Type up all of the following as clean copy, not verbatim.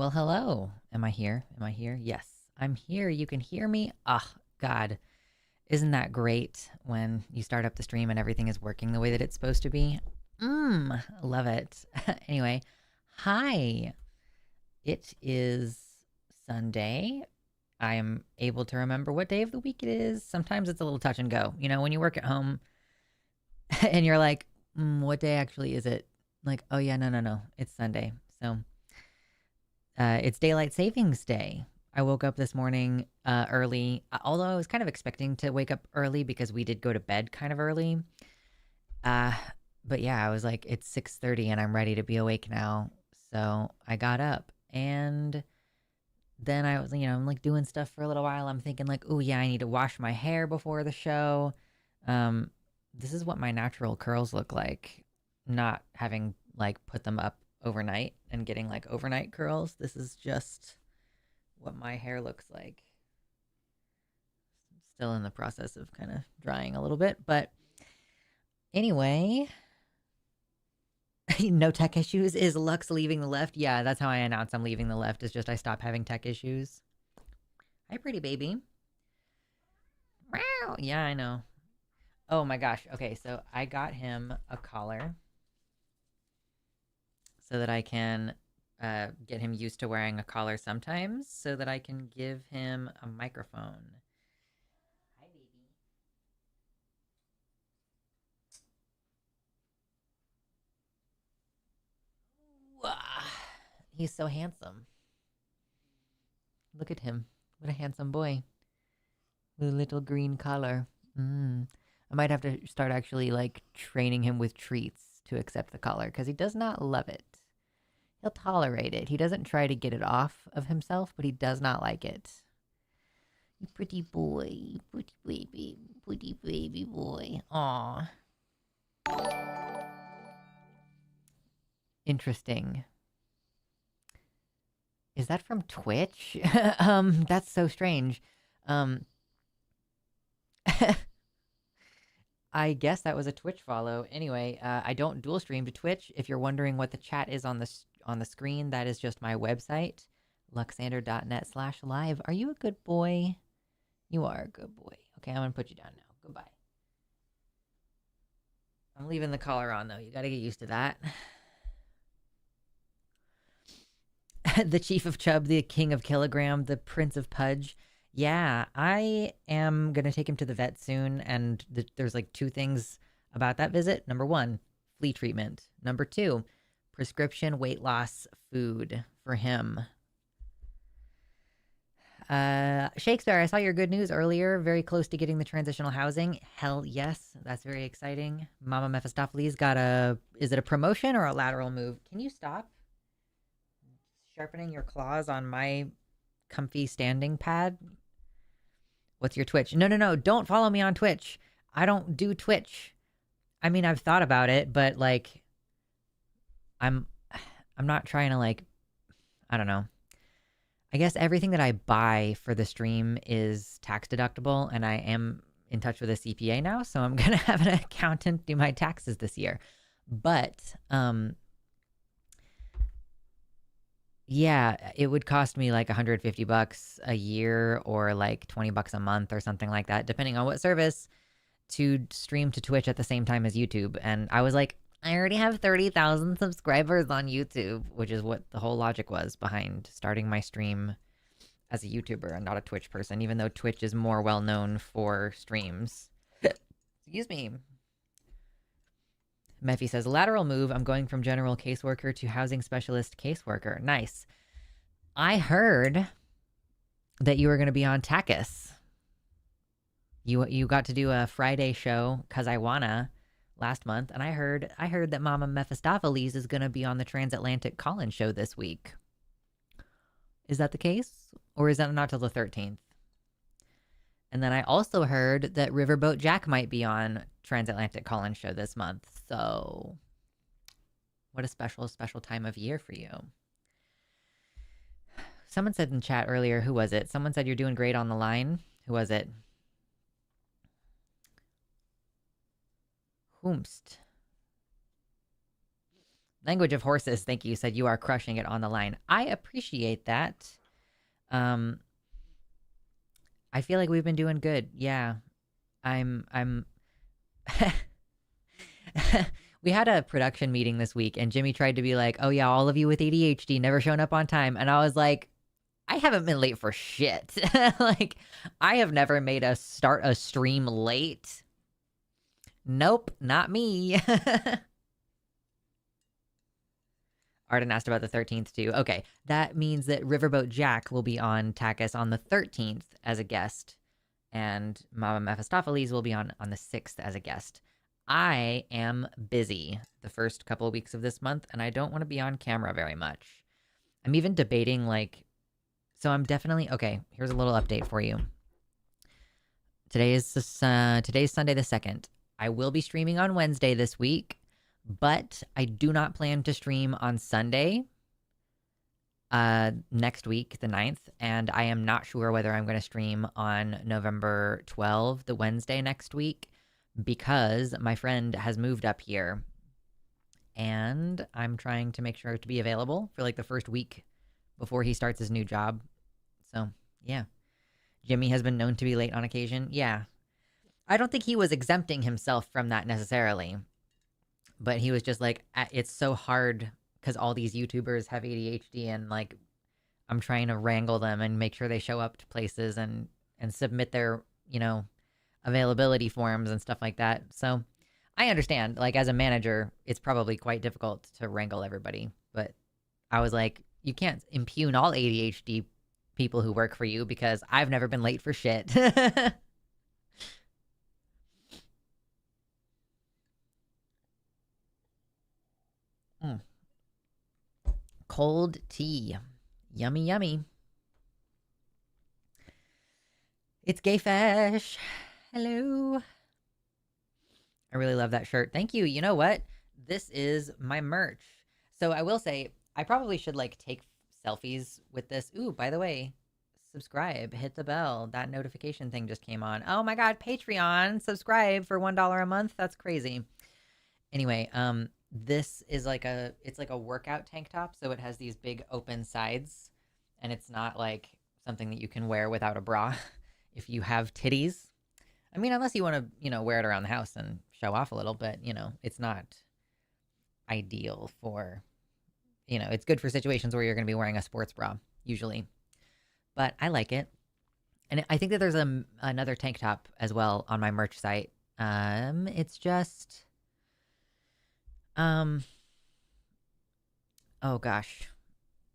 Well, hello. Am I here? Am I here? Yes, I'm here. You can hear me. Oh, God. Isn't that great when you start up the stream and everything is working the way that it's supposed to be? Love it. Anyway, hi. It is Sunday. I am able to remember what day of the week it is. Sometimes it's a little touch and go. You know, when you work at home and you're like, what day actually is it? Like, oh, yeah, no. It's Sunday. So it's daylight savings day. I woke up this morning early, although I was kind of expecting to wake up early because we did go to bed kind of early. Uh, but yeah, I was like, it's 6:30 and I'm ready to be awake now. So I got up and then I was, I'm like doing stuff for a little while. I'm thinking like, oh yeah, I need to wash my hair before the show. Um, this is what my natural curls look like, not having like put them up overnight and getting like overnight curls. This is just what my hair looks like. Still in the process of kind of drying a little bit, but anyway, no tech issues. Is Lux leaving the left? Yeah, that's how I announce I'm leaving the left. Is just I stop having tech issues. Hi, pretty baby. Meow. Yeah, I know. Oh my gosh. Okay, so I got him a collar so that I can get him used to wearing a collar sometimes, so that I can give him a microphone. Hi, baby. Wah. He's so handsome. Look at him. What a handsome boy. With a little green collar. I might have to start actually like training him with treats to accept the collar because he does not love it. He'll tolerate it. He doesn't try to get it off of himself, but he does not like it. You pretty boy. Pretty baby boy. Aw. Interesting. Is that from Twitch? That's so strange. Um, I guess that was a Twitch follow. Anyway, I don't dual stream to Twitch. If you're wondering what the chat is on the screen, that is just my website, luxander.net/live. Are you a good boy? You are a good boy. Okay, I'm gonna put you down now. Goodbye. I'm leaving the collar on though. You got to get used to that. The chief of Chub, the king of Kilogram, the prince of Pudge. Yeah, I am going to take him to the vet soon. And there's like two things about that visit. Number one, flea treatment. Number two, prescription weight loss food for him. Shakespeare, I saw your good news earlier. Very close to getting the transitional housing. Hell yes, that's very exciting. Mama Mephistopheles got is it a promotion or a lateral move? Can you stop sharpening your claws on my comfy standing pad? What's your Twitch? No. Don't follow me on Twitch. I don't do Twitch. I mean, I've thought about it, but like, I'm not trying to like, I don't know. I guess everything that I buy for the stream is tax deductible, and I am in touch with a CPA now, so I'm gonna have an accountant do my taxes this year. But yeah, it would cost me like $150 a year or like $20 a month or something like that, depending on what service, to stream to Twitch at the same time as YouTube. And I was like, I already have 30,000 subscribers on YouTube, which is what the whole logic was behind starting my stream as a YouTuber and not a Twitch person, even though Twitch is more well known for streams. Excuse me. Mephi says, lateral move. I'm going from general caseworker to housing specialist caseworker. Nice. I heard that you were going to be on Takis. You got to do a Friday show, Cause I Wanna, last month, and I heard that Mama Mephistopheles is going to be on the Transatlantic Call-In show this week. Is that the case? Or is that not till the 13th? And then I also heard that Riverboat Jack might be on Transatlantic Call-In show this month. So what a special time of year for you. Someone said in chat earlier, who was it? Someone said you're doing great on the line. Who was it? Whomst. Language of horses, thank you, said you are crushing it on the line. I appreciate that. I feel like we've been doing good. Yeah. I'm We had a production meeting this week and Jimmy tried to be like, "Oh yeah, all of you with ADHD never showing up on time." And I was like, "I haven't been late for shit." Like, I have never made us start a stream late. Nope, not me. Arden asked about the 13th too. Okay, that means that Riverboat Jack will be on Takis on the 13th as a guest, and Mama Mephistopheles will be on the 6th as a guest. I am busy the first couple of weeks of this month, and I don't want to be on camera very much. I'm even debating, like, so I'm definitely, okay, here's a little update for you. Today's Sunday the 2nd. I will be streaming on Wednesday this week, but I do not plan to stream on Sunday next week, the 9th, and I am not sure whether I'm going to stream on November 12th, the Wednesday next week, because my friend has moved up here, and I'm trying to make sure to be available for like the first week before he starts his new job. So, yeah. Jimmy has been known to be late on occasion. Yeah. I don't think he was exempting himself from that necessarily, but he was just like, it's so hard because all these YouTubers have ADHD, and like, I'm trying to wrangle them and make sure they show up to places and submit their, availability forms and stuff like that. So I understand, like, as a manager, it's probably quite difficult to wrangle everybody, but I was like, you can't impugn all ADHD people who work for you because I've never been late for shit. Mm. Cold tea. Yummy, yummy. It's Gayfesh. Hello. I really love that shirt. Thank you. You know what? This is my merch. So I will say, I probably should like take selfies with this. Ooh, by the way, subscribe, hit the bell. That notification thing just came on. Oh my God, Patreon, subscribe for $1 a month. That's crazy. Anyway, this is like it's like a workout tank top. So it has these big open sides, and it's not like something that you can wear without a bra if you have titties. I mean, unless you want to, wear it around the house and show off a little, but, it's not ideal for, it's good for situations where you're going to be wearing a sports bra, usually. But I like it. And I think that there's another tank top as well on my merch site. It's just, oh gosh.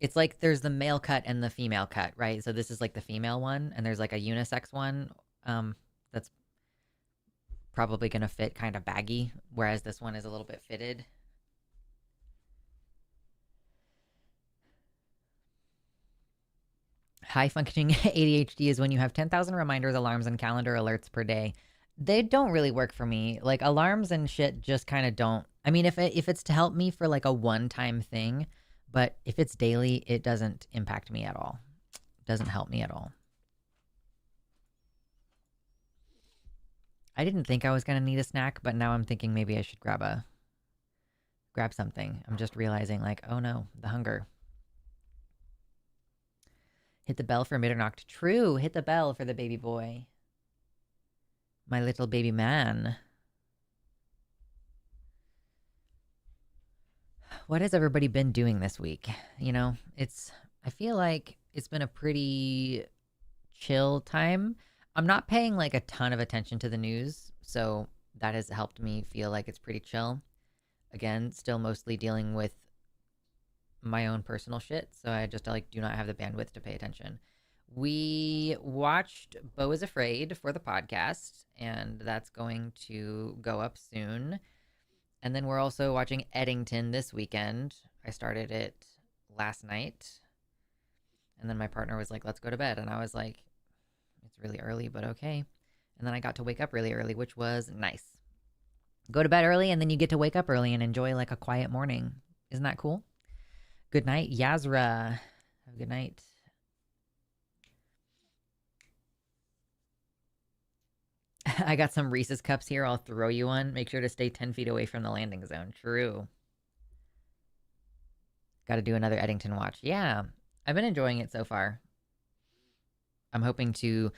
It's like there's the male cut and the female cut, right? So this is like the female one, and there's like a unisex one. That's probably going to fit kind of baggy, whereas this one is a little bit fitted. High functioning ADHD is when you have 10,000 reminders, alarms, and calendar alerts per day. They don't really work for me. Like, alarms and shit just kind of don't. I mean, if it's to help me for like a one-time thing, but if it's daily, it doesn't impact me at all. It doesn't help me at all. I didn't think I was going to need a snack, but now I'm thinking maybe I should grab something. I'm just realizing, like, oh no, the hunger. Hit the bell for Mitternacht. True, hit the bell for the baby boy. My little baby man. What has everybody been doing this week? I feel like it's been a pretty chill time. I'm not paying like a ton of attention to the news, so that has helped me feel like it's pretty chill. Again, still mostly dealing with my own personal shit, so I just like do not have the bandwidth to pay attention. We watched Beau is Afraid for the podcast, and that's going to go up soon. And then we're also watching Eddington this weekend. I started it last night, and then my partner was like, let's go to bed, and I was like, it's really early, but okay. And then I got to wake up really early, which was nice. Go to bed early, and then you get to wake up early and enjoy like a quiet morning. Isn't that cool? Good night, Yazra. Have a good night. I got some Reese's cups here. I'll throw you one. Make sure to stay 10 feet away from the landing zone. True. Got to do another Eddington watch. Yeah, I've been enjoying it so far. I'm hoping to.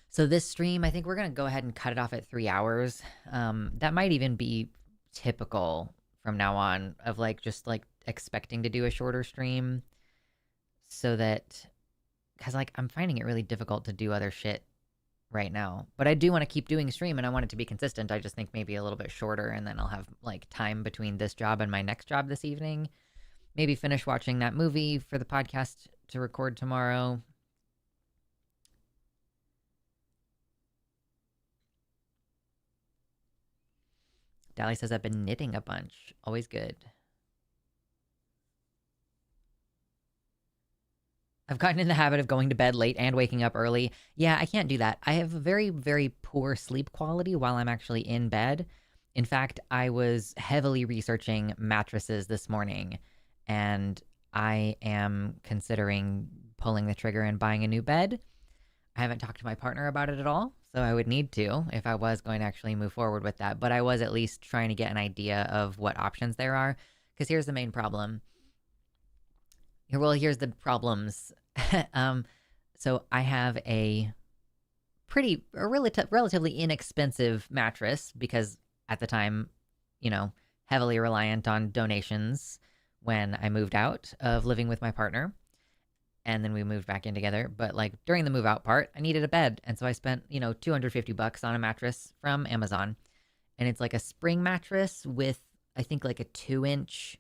So this stream, I think we're gonna go ahead and cut it off at 3 hours. That might even be typical from now on of like just like expecting to do a shorter stream, so that because like I'm finding it really difficult to do other shit right now. But I do want to keep doing stream and I want it to be consistent. I just think maybe a little bit shorter and then I'll have like time between this job and my next job this evening. Maybe finish watching that movie for the podcast to record tomorrow. Dally says I've been knitting a bunch. Always good. I've gotten in the habit of going to bed late and waking up early. Yeah, I can't do that. I have a very, very poor sleep quality while I'm actually in bed. In fact, I was heavily researching mattresses this morning, and I am considering pulling the trigger and buying a new bed. I haven't talked to my partner about it at all, so I would need to if I was going to actually move forward with that. But I was at least trying to get an idea of what options there are, because here's the main problem. Here's the problems. So I have a relatively inexpensive mattress because at the time, heavily reliant on donations when I moved out of living with my partner. And then we moved back in together. But like during the move out part, I needed a bed. And so I spent, $250 on a mattress from Amazon. And it's like a spring mattress with, I think, like a 2-inch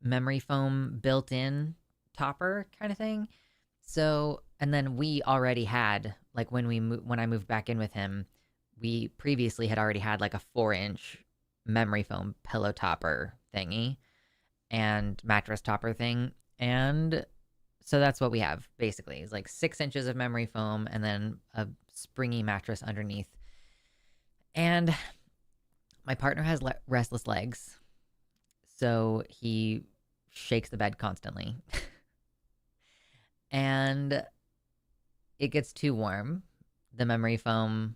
memory foam built in topper kind of thing. So, and then we already had, like when I moved back in with him, we previously had already had like a 4-inch memory foam pillow topper thingy and mattress topper thing. And so that's what we have basically. It's like 6 inches of memory foam and then a springy mattress underneath. And my partner has restless legs, so he shakes the bed constantly. And it gets too warm. The memory foam,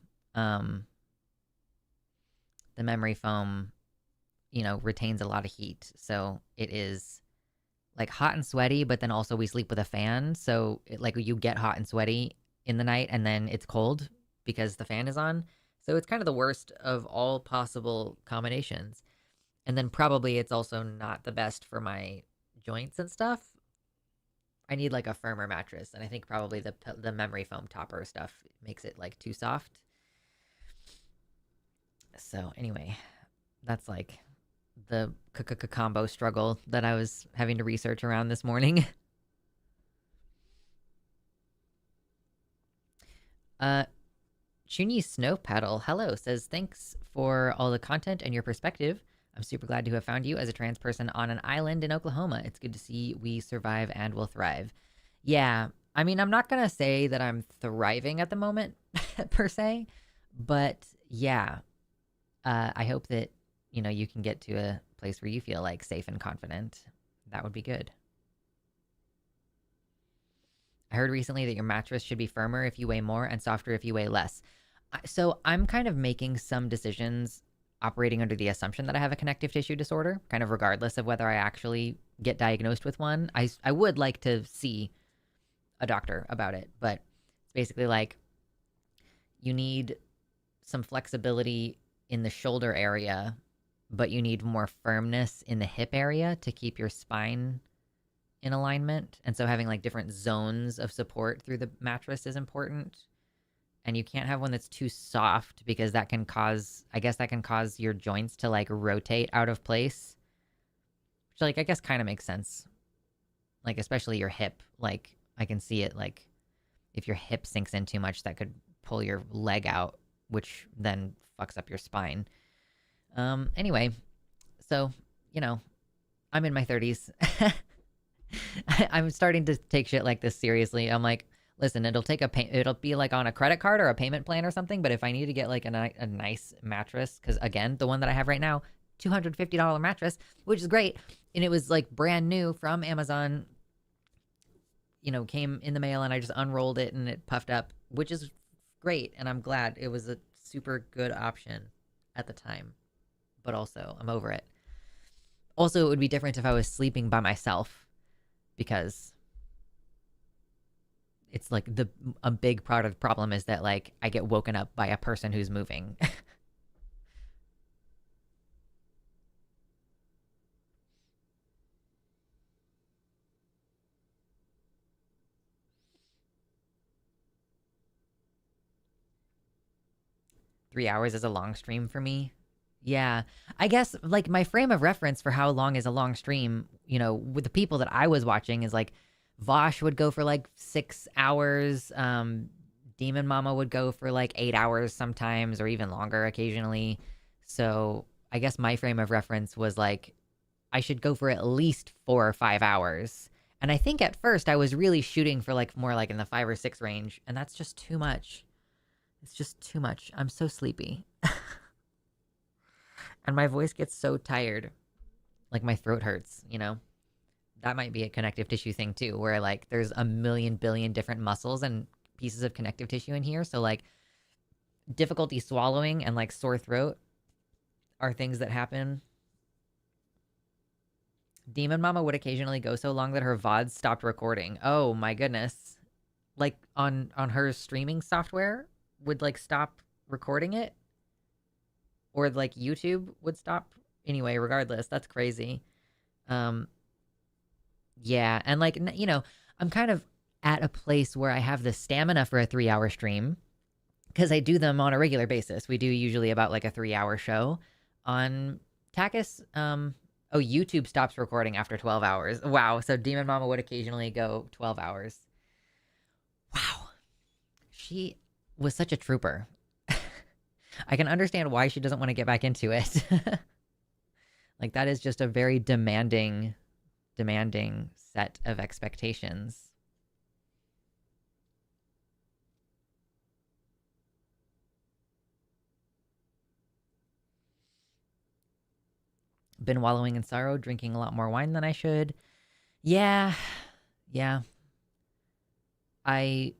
retains a lot of heat. So it is like hot and sweaty, but then also we sleep with a fan. So you get hot and sweaty in the night and then it's cold because the fan is on. So it's kind of the worst of all possible combinations. And then probably it's also not the best for my joints and stuff. I need like a firmer mattress, and I think probably the memory foam topper stuff makes it like too soft. So anyway, that's like the combo struggle that I was having to research around this morning. Chunyi Snow Paddle, hello, says thanks for all the content and your perspective. I'm super glad to have found you as a trans person on an island in Oklahoma. It's good to see we survive and will thrive. Yeah, I mean, I'm not going to say that I'm thriving at the moment, per se, but yeah, I hope that, you can get to a place where you feel like safe and confident. That would be good. I heard recently that your mattress should be firmer if you weigh more and softer if you weigh less. So I'm kind of making some decisions operating under the assumption that I have a connective tissue disorder, kind of regardless of whether I actually get diagnosed with one. I would like to see a doctor about it, but it's basically like you need some flexibility in the shoulder area, but you need more firmness in the hip area to keep your spine in alignment. And so having like different zones of support through the mattress is important. And you can't have one that's too soft because that can cause your joints to like rotate out of place. Which like I guess kind of makes sense. Like especially your hip, like I can see it like if your hip sinks in too much that could pull your leg out, which then fucks up your spine. Anyway, so, I'm in my 30s. I'm starting to take shit like this seriously. I'm like, listen, it'll be like on a credit card or a payment plan or something, but if I need to get like a nice mattress, because again, the one that I have right now, $250 mattress, which is great, and it was like brand new from Amazon, came in the mail and I just unrolled it and it puffed up, which is great, and I'm glad. It was a super good option at the time, but also I'm over it. Also, it would be different if I was sleeping by myself because it's like a big part of the problem is that like I get woken up by a person who's moving. 3 hours is a long stream for me. Yeah. I guess like my frame of reference for how long is a long stream, with the people that I was watching is like Vosh would go for like 6 hours. Demon Mama would go for like 8 hours sometimes or even longer occasionally. So I guess my frame of reference was like I should go for at least 4 or 5 hours. And I think at first I was really shooting for like more like in the 5 or 6 range, and that's just too much. It's just too much. I'm so sleepy. And my voice gets so tired. Like my throat hurts. That might be a connective tissue thing too, where like there's a million billion different muscles and pieces of connective tissue in here. So like difficulty swallowing and like sore throat are things that happen. Demon Mama would occasionally go so long that her VODs stopped recording. Oh my goodness. Like on her streaming software would like stop recording it, or like YouTube would stop. Anyway, regardless, that's crazy. Um yeah, and like I'm kind of at a place where I have the stamina for a 3-hour stream because I do them on a regular basis. We do usually about like a 3-hour show on Takis. Oh, YouTube stops recording after 12 hours. Wow. So Demon Mama would occasionally go 12 hours. Wow. She was such a trooper. I can understand why she doesn't want to get back into it. Like that is just a very demanding set of expectations. Been wallowing in sorrow, drinking a lot more wine than I should. Yeah. Yeah. I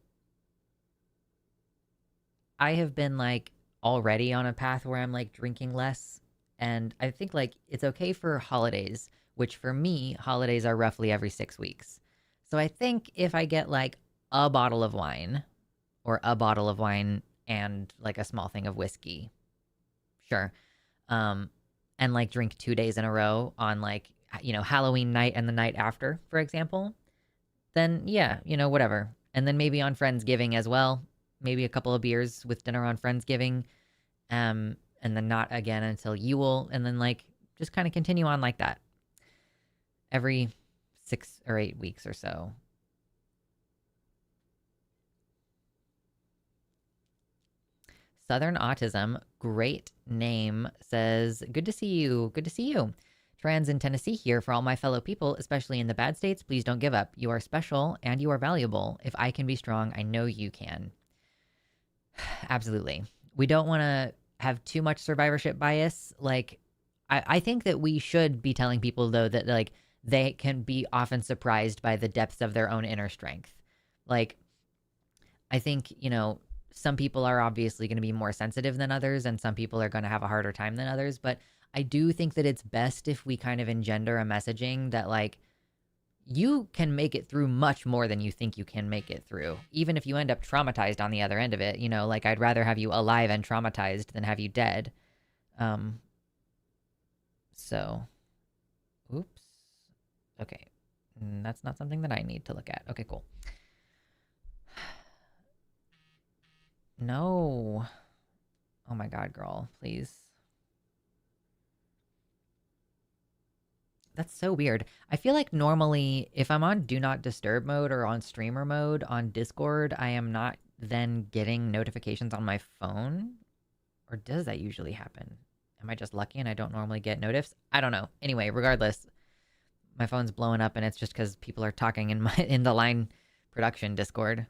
have been like already on a path where I'm like drinking less, and I think like it's okay for holidays, which for me holidays are roughly every 6 weeks. So I think if I get like a bottle of wine or a bottle of wine and like a small thing of whiskey, sure. Um and like drink 2 days in a row on like Halloween night and the night after, for example, then yeah, whatever. And then maybe on Friendsgiving as well. Maybe a couple of beers with dinner on Friendsgiving. And then not again until Yule. And then like just kind of continue on like that. Every 6 or 8 weeks or so. Southern Autism, great name, says, good to see you. Good to see you. Trans in Tennessee here for all my fellow people, especially in the bad states. Please don't give up. You are special and you are valuable. If I can be strong, I know you can. Absolutely. We don't want to have too much survivorship bias. Like, I think that we should be telling people, though, that like they can be often surprised by the depths of their own inner strength. Like, I think, some people are obviously going to be more sensitive than others, and some people are going to have a harder time than others. But I do think that it's best if we kind of engender a messaging that, like, you can make it through much more than you think you can make it through. Even if you end up traumatized on the other end of it, like, I'd rather have you alive and traumatized than have you dead. So, oops. Okay. That's not something that I need to look at. Okay, cool. No. Oh my God, girl, please. That's so weird. I feel like normally if I'm on do not disturb mode or on streamer mode on Discord, I am not then getting notifications on my phone. Or does that usually happen? Am I just lucky and I don't normally get notifs? I don't know. Anyway, regardless, my phone's blowing up and it's just because people are talking in the line production Discord.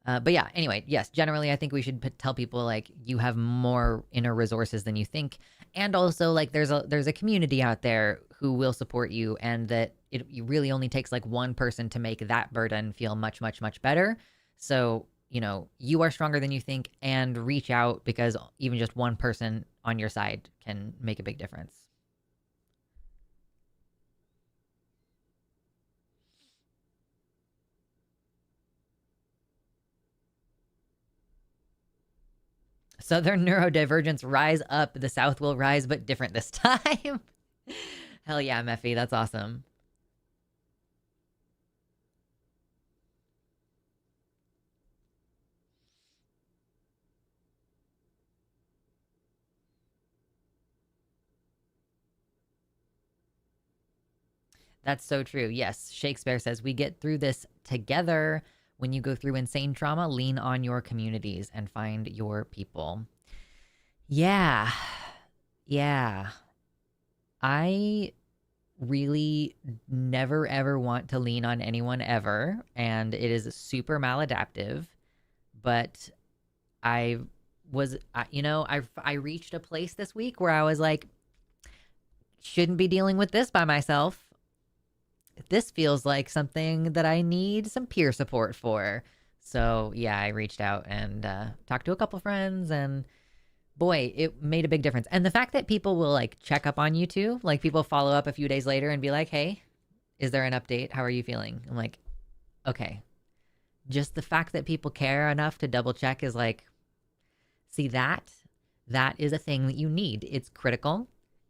But yeah, anyway, yes, generally I think we should tell people like you have more inner resources than you think. And also like there's a community out there who will support you, and that it really only takes like one person to make that burden feel much, much, much better. So, you are stronger than you think, and reach out because even just one person on your side can make a big difference. Southern neurodivergence, rise up. The South will rise, but different this time. Hell yeah, Mephi. That's awesome. That's so true. Yes. Shakespeare says we get through this together. When you go through insane trauma, lean on your communities and find your people. Yeah. Yeah. I really never ever want to lean on anyone ever. And it is super maladaptive. But I was, I reached a place this week where I was like, shouldn't be dealing with this by myself. This feels like something that I need some peer support for. So yeah, I reached out and talked to a couple friends, and boy, it made a big difference. And the fact that people will like check up on you too, like people follow up a few days later and be like, "Hey, is there an update? How are you feeling?" I'm like, okay. Just the fact that people care enough to double check is like, see that is a thing that you need. It's critical.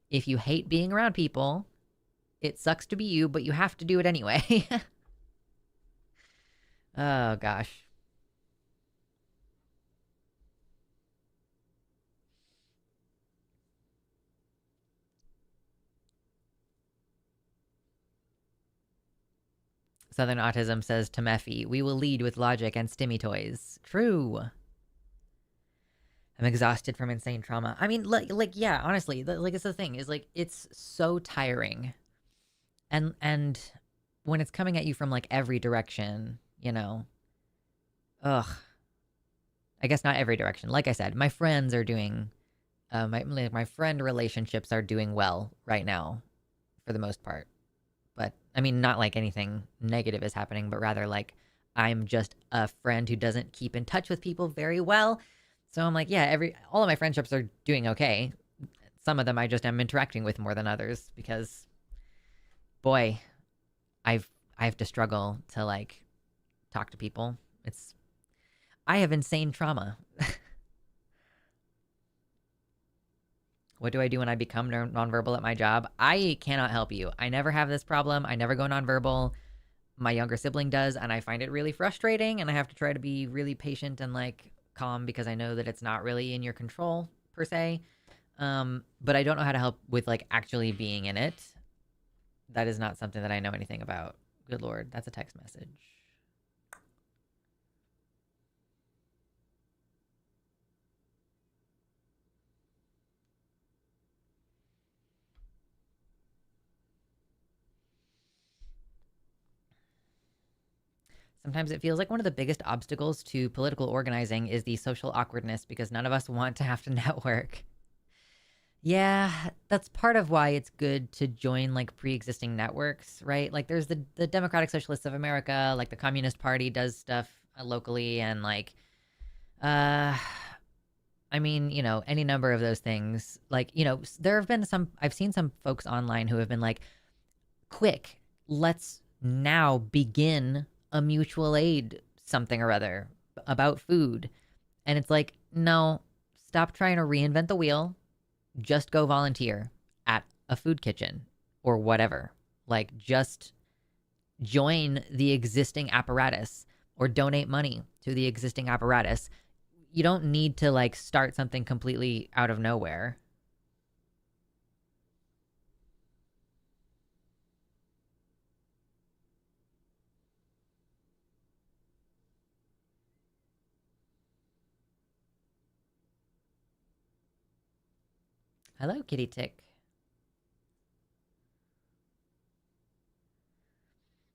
If you hate being around people, it sucks to be you, but you have to do it anyway. Oh gosh. Southern Autism says to Mephi, we will lead with logic and stimmy toys. True. I'm exhausted from insane trauma. I mean, yeah, honestly, like it's the thing is like it's so tiring, and when it's coming at you from like every direction, ugh. I guess not every direction. Like I said, my friends are doing, my friend relationships are doing well right now, for the most part. But I mean, not like anything negative is happening, but rather like I'm just a friend who doesn't keep in touch with people very well. So I'm like, yeah, all of my friendships are doing okay. Some of them I just am interacting with more than others because, boy, I have to struggle to like talk to people. I have insane trauma. What do I do when I become nonverbal at my job? I cannot help you. I never have this problem. I never go nonverbal. My younger sibling does, and I find it really frustrating, and I have to try to be really patient and like calm because I know that it's not really in your control per se. But I don't know how to help with like actually being in it. That is not something that I know anything about. Good Lord, that's a text message. Sometimes it feels like one of the biggest obstacles to political organizing is the social awkwardness because none of us want to have to network. Yeah, that's part of why it's good to join like pre-existing networks, right? Like there's the Democratic Socialists of America, like the Communist Party does stuff locally, and like uh I mean, any number of those things. Like, there have been I've seen some folks online who have been like, quick, let's now begin a mutual aid something or other about food. And it's like, no, stop trying to reinvent the wheel. Just go volunteer at a food kitchen or whatever. Like, just join the existing apparatus or donate money to the existing apparatus. You don't need to like start something completely out of nowhere. Hello, Kitty Tick.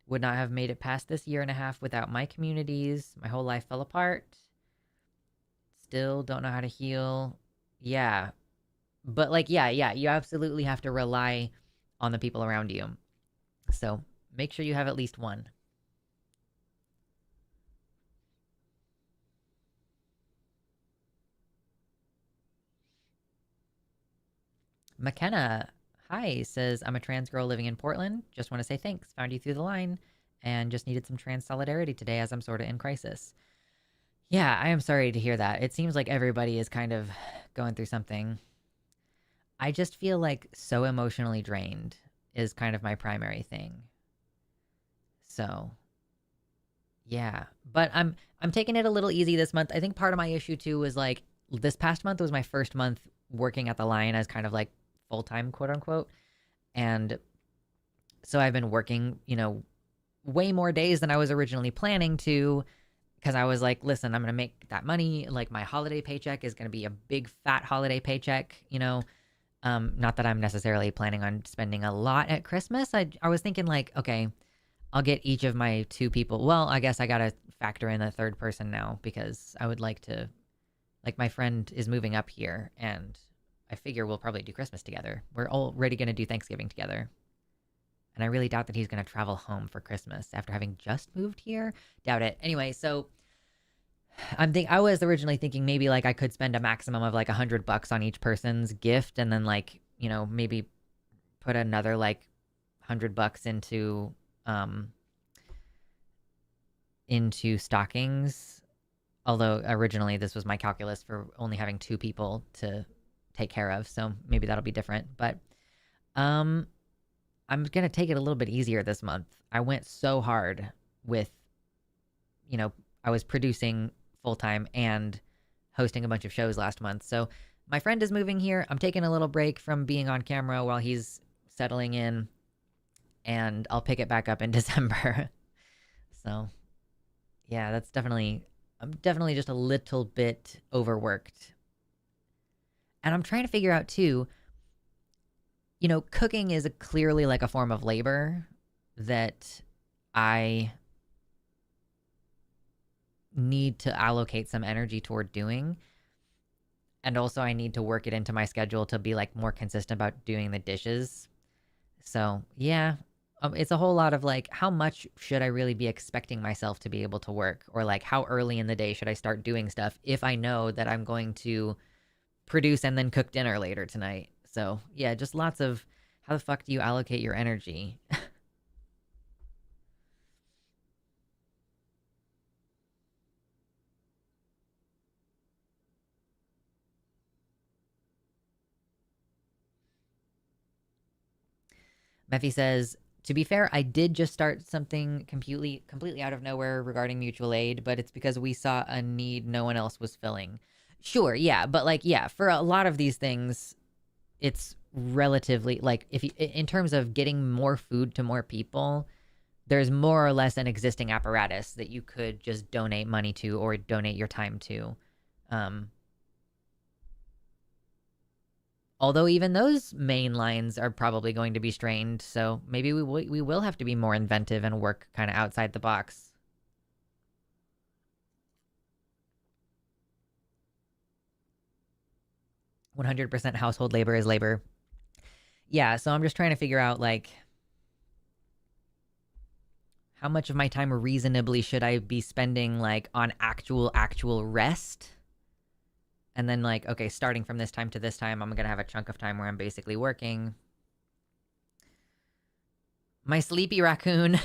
Would not have made it past this year and a half without my communities. My whole life fell apart. Still don't know how to heal. Yeah. But like, yeah, you absolutely have to rely on the people around you. So make sure you have at least one. McKenna, hi, says, I'm a trans girl living in Portland. Just want to say thanks. Found you through the line and just needed some trans solidarity today as I'm sort of in crisis. Yeah, I am sorry to hear that. It seems like everybody is kind of going through something. I just feel like so emotionally drained is kind of my primary thing. So, yeah. But I'm taking it a little easy this month. I think part of my issue too was like this past month was my first month working at the Lion as kind of like full-time quote unquote. And so I've been working, way more days than I was originally planning to because I was like, listen, I'm going to make that money. Like my holiday paycheck is going to be a big fat holiday paycheck. Not that I'm necessarily planning on spending a lot at Christmas. I was thinking like, okay, I'll get each of my two people. Well, I guess I got to factor in a third person now because I would like to, like, my friend is moving up here and I figure we'll probably do Christmas together. We're already going to do Thanksgiving together. And I really doubt that he's going to travel home for Christmas after having just moved here. Doubt it. Anyway, so I was originally thinking maybe like I could spend a maximum of like $100 on each person's gift and then like, maybe put another like $100 um into stockings. Although originally this was my calculus for only having two people to take care of, so maybe that'll be different. But um I'm gonna take it a little bit easier this month. I went so hard with, you know, I was producing full time and hosting a bunch of shows last month. So my friend is moving here. I'm taking a little break from being on camera while he's settling in, and I'll pick it back up in December. So yeah, I'm definitely just a little bit overworked. And I'm trying to figure out too, cooking is clearly like a form of labor that I need to allocate some energy toward doing. And also I need to work it into my schedule to be like more consistent about doing the dishes. So, yeah, it's a whole lot of like how much should I really be expecting myself to be able to work, or like how early in the day should I start doing stuff if I know that I'm going to produce and then cook dinner later tonight. So, yeah, just lots of how the fuck do you allocate your energy? Mephi says, to be fair, I did just start something completely out of nowhere regarding mutual aid, but it's because we saw a need no one else was filling. Sure, yeah, but like yeah, for a lot of these things, it's relatively like if you, in terms of getting more food to more people, there's more or less an existing apparatus that you could just donate money to or donate your time to. Um, Although even those main lines are probably going to be strained, so maybe we will have to be more inventive and work kind of outside the box. 100% household labor is labor. Yeah, so I'm just trying to figure out like how much of my time reasonably should I be spending like on actual rest? And then like okay, starting from this time to this time, I'm going to have a chunk of time where I'm basically working. My sleepy raccoon.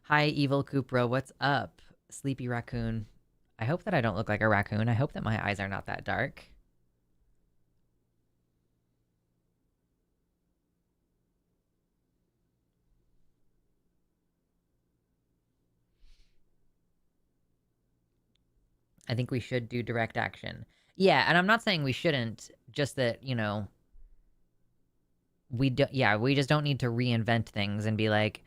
Hi, evil Cupro. What's up, sleepy raccoon? I hope that I don't look like a raccoon. I hope that my eyes are not that dark. I think we should do direct action. Yeah, and I'm not saying we shouldn't, just that, we just don't need to reinvent things and be like,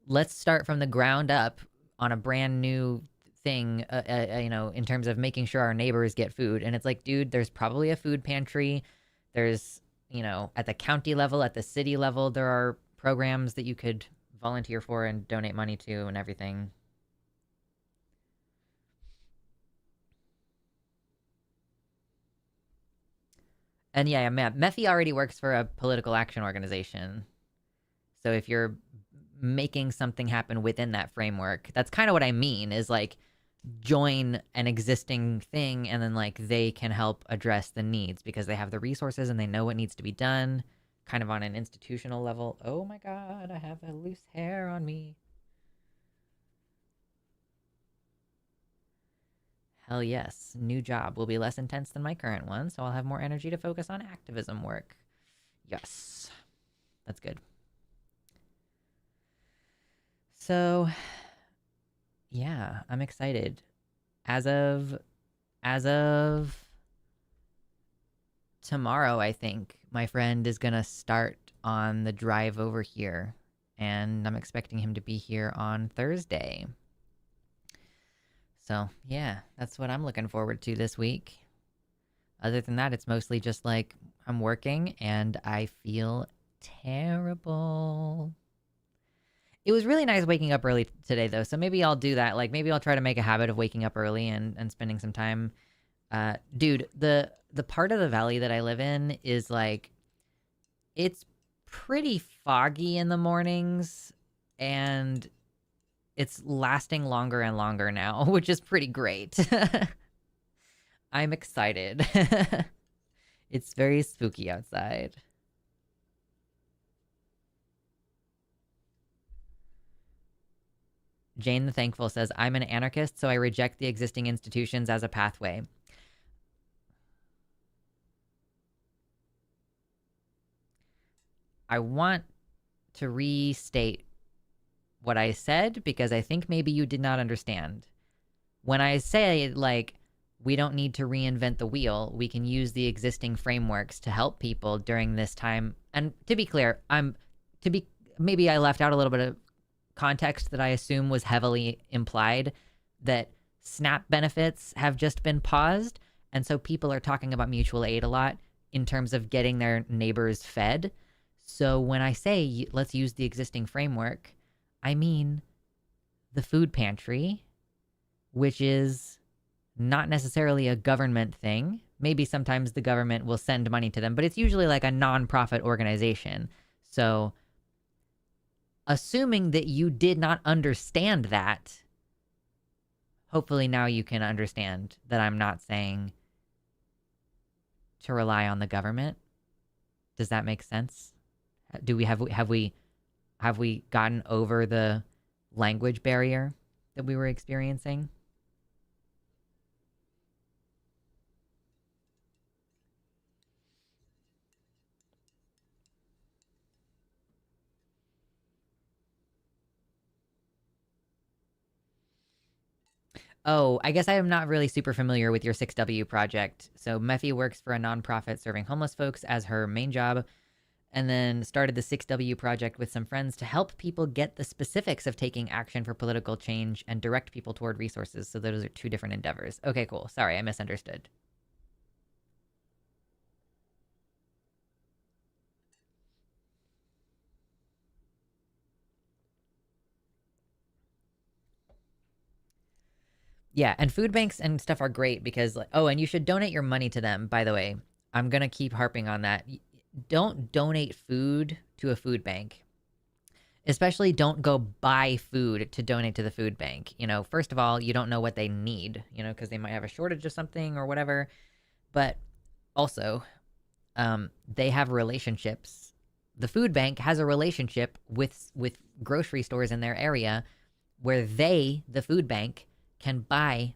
let's start from the ground up on a brand new thing, in terms of making sure our neighbors get food. And it's like, dude, there's probably a food pantry. There's, at the county level, at the city level, there are programs that you could volunteer for and donate money to and everything. And yeah, Mephi already works for a political action organization. So if you're making something happen within that framework, that's kind of what I mean is like join an existing thing and then like they can help address the needs because they have the resources and they know what needs to be done kind of on an institutional level. Oh my god, I have a loose hair on me. Hell yes. New job will be less intense than my current one, so I'll have more energy to focus on activism work. Yes. That's good. So, yeah, I'm excited. As of tomorrow, I think my friend is gonna start on the drive over here, and I'm expecting him to be here on Thursday. So, yeah, that's what I'm looking forward to this week. Other than that, it's mostly just like I'm working and I feel terrible. It was really nice waking up early today, though, so maybe I'll do that. Like, maybe I'll try to make a habit of waking up early and spending some time. Dude, the part of the valley that I live in is like, it's pretty foggy in the mornings, and it's lasting longer and longer now, which is pretty great. I'm excited. It's very spooky outside. Jane the Thankful says, I'm an anarchist, so I reject the existing institutions as a pathway. I want to restate what I said because I think maybe you did not understand. When I say, like, we don't need to reinvent the wheel, we can use the existing frameworks to help people during this time. And to be clear, maybe I left out a little bit of context that I assume was heavily implied, that SNAP benefits have just been paused. And so people are talking about mutual aid a lot in terms of getting their neighbors fed. So when I say let's use the existing framework, I mean the food pantry, which is not necessarily a government thing. Maybe sometimes the government will send money to them, but it's usually like a nonprofit organization. So assuming that you did not understand that, hopefully now you can understand that I'm not saying to rely on the government. Does that make sense? Have we gotten over the language barrier that we were experiencing? Oh, I guess I am not really super familiar with your 6W project. So Mephi works for a nonprofit serving homeless folks as her main job, and then started the 6W project with some friends to help people get the specifics of taking action for political change and direct people toward resources. So those are two different endeavors. Okay, cool. Sorry, I misunderstood. Yeah, and food banks and stuff are great because, like, oh, and you should donate your money to them, by the way. I'm going to keep harping on that. Don't donate food to a food bank. Especially don't go buy food to donate to the food bank. You know, first of all, you don't know what they need, you know, because they might have a shortage of something or whatever. But also, they have relationships. The food bank has a relationship with grocery stores in their area where they, the food bank, can buy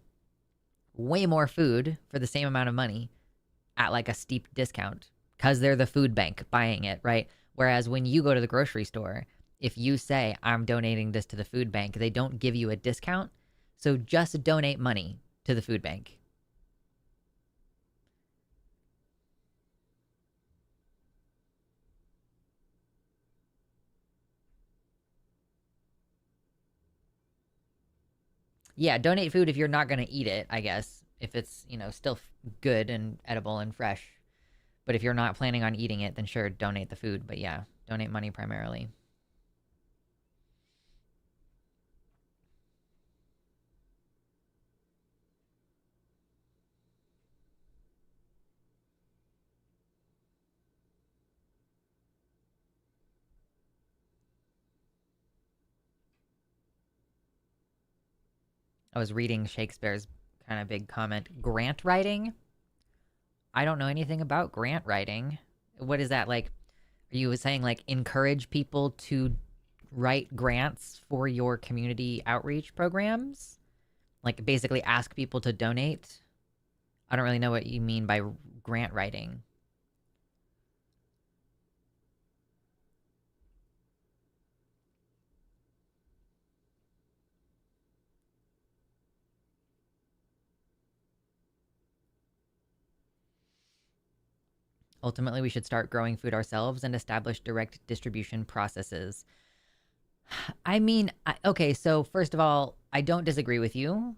way more food for the same amount of money at like a steep discount because they're the food bank buying it, right? Whereas when you go to the grocery store, if you say, I'm donating this to the food bank, they don't give you a discount. So just donate money to the food bank. Yeah, donate food if you're not going to eat it, I guess. If it's, you know, still good and edible and fresh. But if you're not planning on eating it, then sure, donate the food. But yeah, donate money primarily. I was reading Shakespeare's kind of big comment. Grant writing? I don't know anything about grant writing. What is that like? Are you saying like encourage people to write grants for your community outreach programs? Like basically ask people to donate. I don't really know what you mean by grant writing. Ultimately, we should start growing food ourselves and establish direct distribution processes. I mean, okay, so first of all, I don't disagree with you.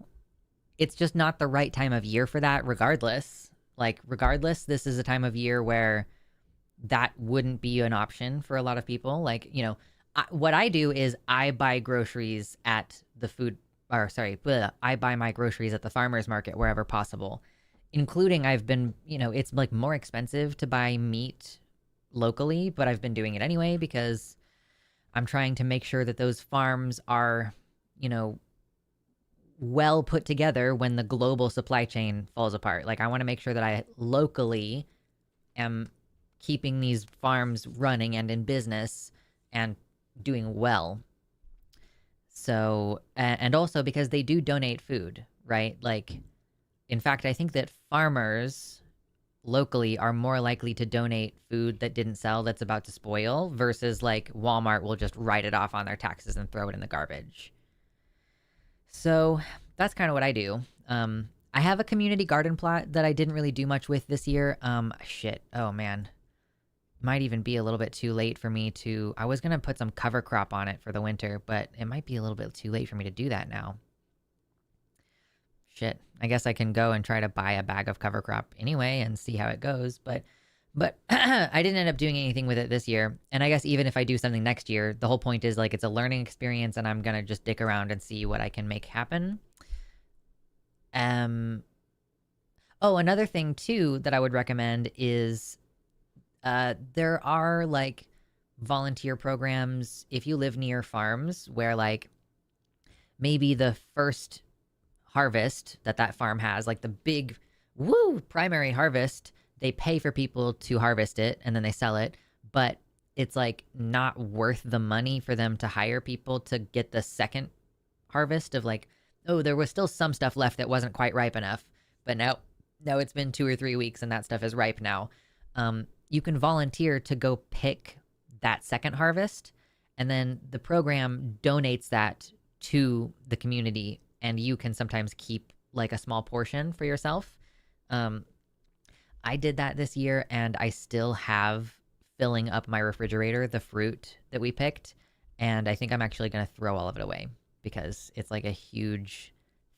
It's just not the right time of year for that, regardless. Like, regardless, this is a time of year where that wouldn't be an option for a lot of people. Like, what I do is I buy groceries at the food, or sorry, I buy my groceries at the farmer's market wherever possible, including I've been, it's like more expensive to buy meat locally, but I've been doing it anyway because I'm trying to make sure that those farms are, you know, well put together when the global supply chain falls apart. Like, I want to make sure that I locally am keeping these farms running and in business and doing well. So, and also because they do donate food, right? Like, in fact, I think that farmers locally are more likely to donate food that didn't sell that's about to spoil versus like Walmart will just write it off on their taxes and throw it in the garbage. So that's kind of what I do. I have a community garden plot that I didn't really do much with this year. Shit. Oh man. Might even be a little bit too late for me to. I was going to put some cover crop on it for the winter, but it might be a little bit too late for me to do that now. Shit. I guess I can go and try to buy a bag of cover crop anyway and see how it goes. But I didn't end up doing anything with it this year. And I guess even if I do something next year, the whole point is like it's a learning experience and I'm going to just dick around and see what I can make happen. Oh, another thing too that I would recommend is there are like volunteer programs if you live near farms where like maybe the first harvest that farm has, like the big primary harvest, they pay for people to harvest it and then they sell it, but it's like not worth the money for them to hire people to get the second harvest of like, oh, there was still some stuff left that wasn't quite ripe enough, but now it's been 2 or 3 weeks and that stuff is ripe now. You can volunteer to go pick that second harvest, and then the program donates that to the community, and you can sometimes keep like a small portion for yourself. I did that this year, and I still have filling up my refrigerator the fruit that we picked, and I think I'm actually going to throw all of it away because it's like a huge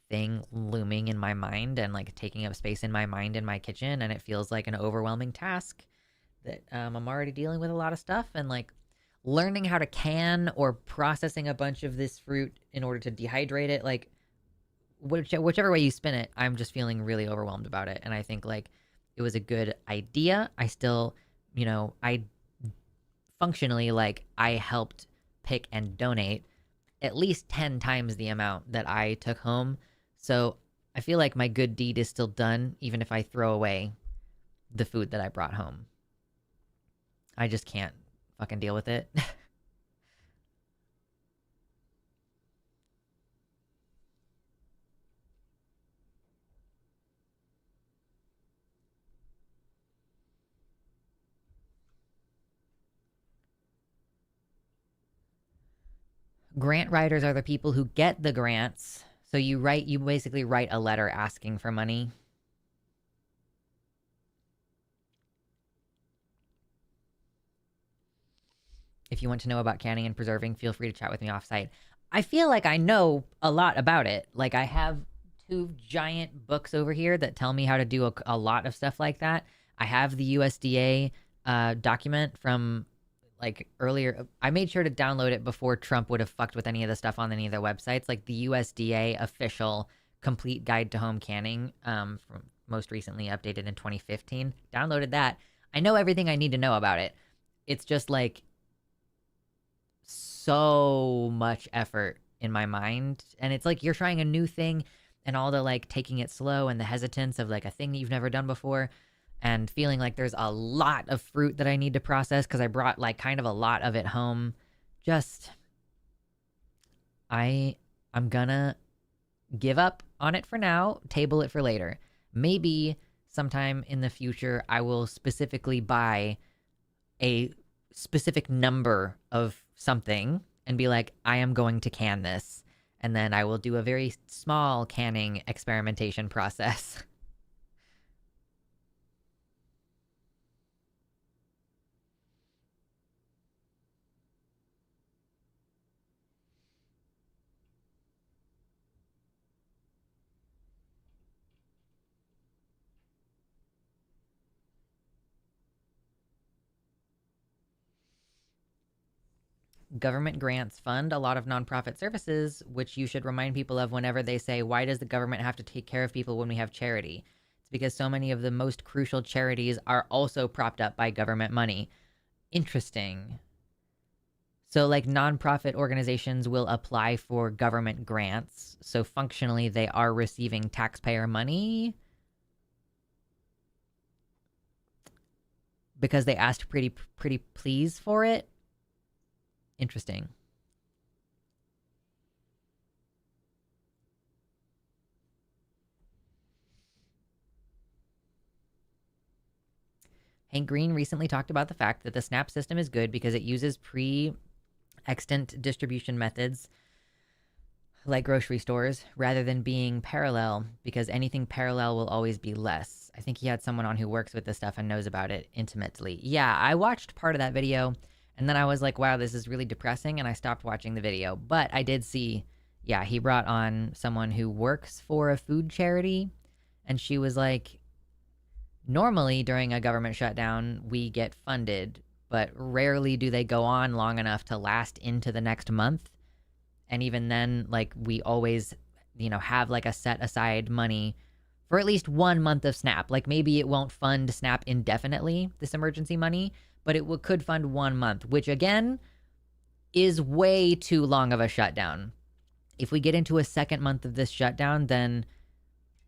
thing looming in my mind and like taking up space in my mind in my kitchen, and it feels like an overwhelming task that I'm already dealing with a lot of stuff, and like learning how to can or processing a bunch of this fruit in order to dehydrate it, like whichever way you spin it, I'm just feeling really overwhelmed about it. And I think like it was a good idea. I still, I functionally like I helped pick and donate at least 10 times the amount that I took home. So I feel like my good deed is still done, even if I throw away the food that I brought home. I just can't fucking deal with it. Grant writers are the people who get the grants. So you basically write a letter asking for money. If you want to know about canning and preserving, feel free to chat with me offsite. I feel like I know a lot about it. Like I have 2 giant books over here that tell me how to do a lot of stuff like that. I have the USDA document from like earlier. I made sure to download it before Trump would have fucked with any of the stuff on any of their websites, like the USDA official complete guide to home canning, from most recently updated in 2015. Downloaded that. I know everything I need to know about it. It's just like so much effort in my mind, and it's like you're trying a new thing and all the like taking it slow and the hesitance of like a thing that you've never done before, and feeling like there's a lot of fruit that I need to process because I brought like kind of a lot of it home. Just I'm gonna give up on it for now, table it for later. Maybe sometime in the future, I will specifically buy a specific number of something and be like, I am going to can this. And then I will do a very small canning experimentation process. Government grants fund a lot of nonprofit services, which you should remind people of whenever they say, why does the government have to take care of people when we have charity? It's because so many of the most crucial charities are also propped up by government money. Interesting. So, like, nonprofit organizations will apply for government grants. So, functionally, they are receiving taxpayer money because they asked pretty please for it. Interesting. Hank Green recently talked about the fact that the SNAP system is good because it uses extant distribution methods like grocery stores rather than being parallel, because anything parallel will always be less. I think he had someone on who works with this stuff and knows about it intimately. Yeah, I watched part of that video and then I was like, wow, this is really depressing, and I stopped watching the video. But I did see, yeah, he brought on someone who works for a food charity, and she was like, normally during a government shutdown, we get funded, but rarely do they go on long enough to last into the next month. And even then, like, we always, have like a set aside money for at least 1 month of SNAP. Like, maybe it won't fund SNAP indefinitely, this emergency money, but it could fund 1 month, which again is way too long of a shutdown. If we get into a second month of this shutdown, then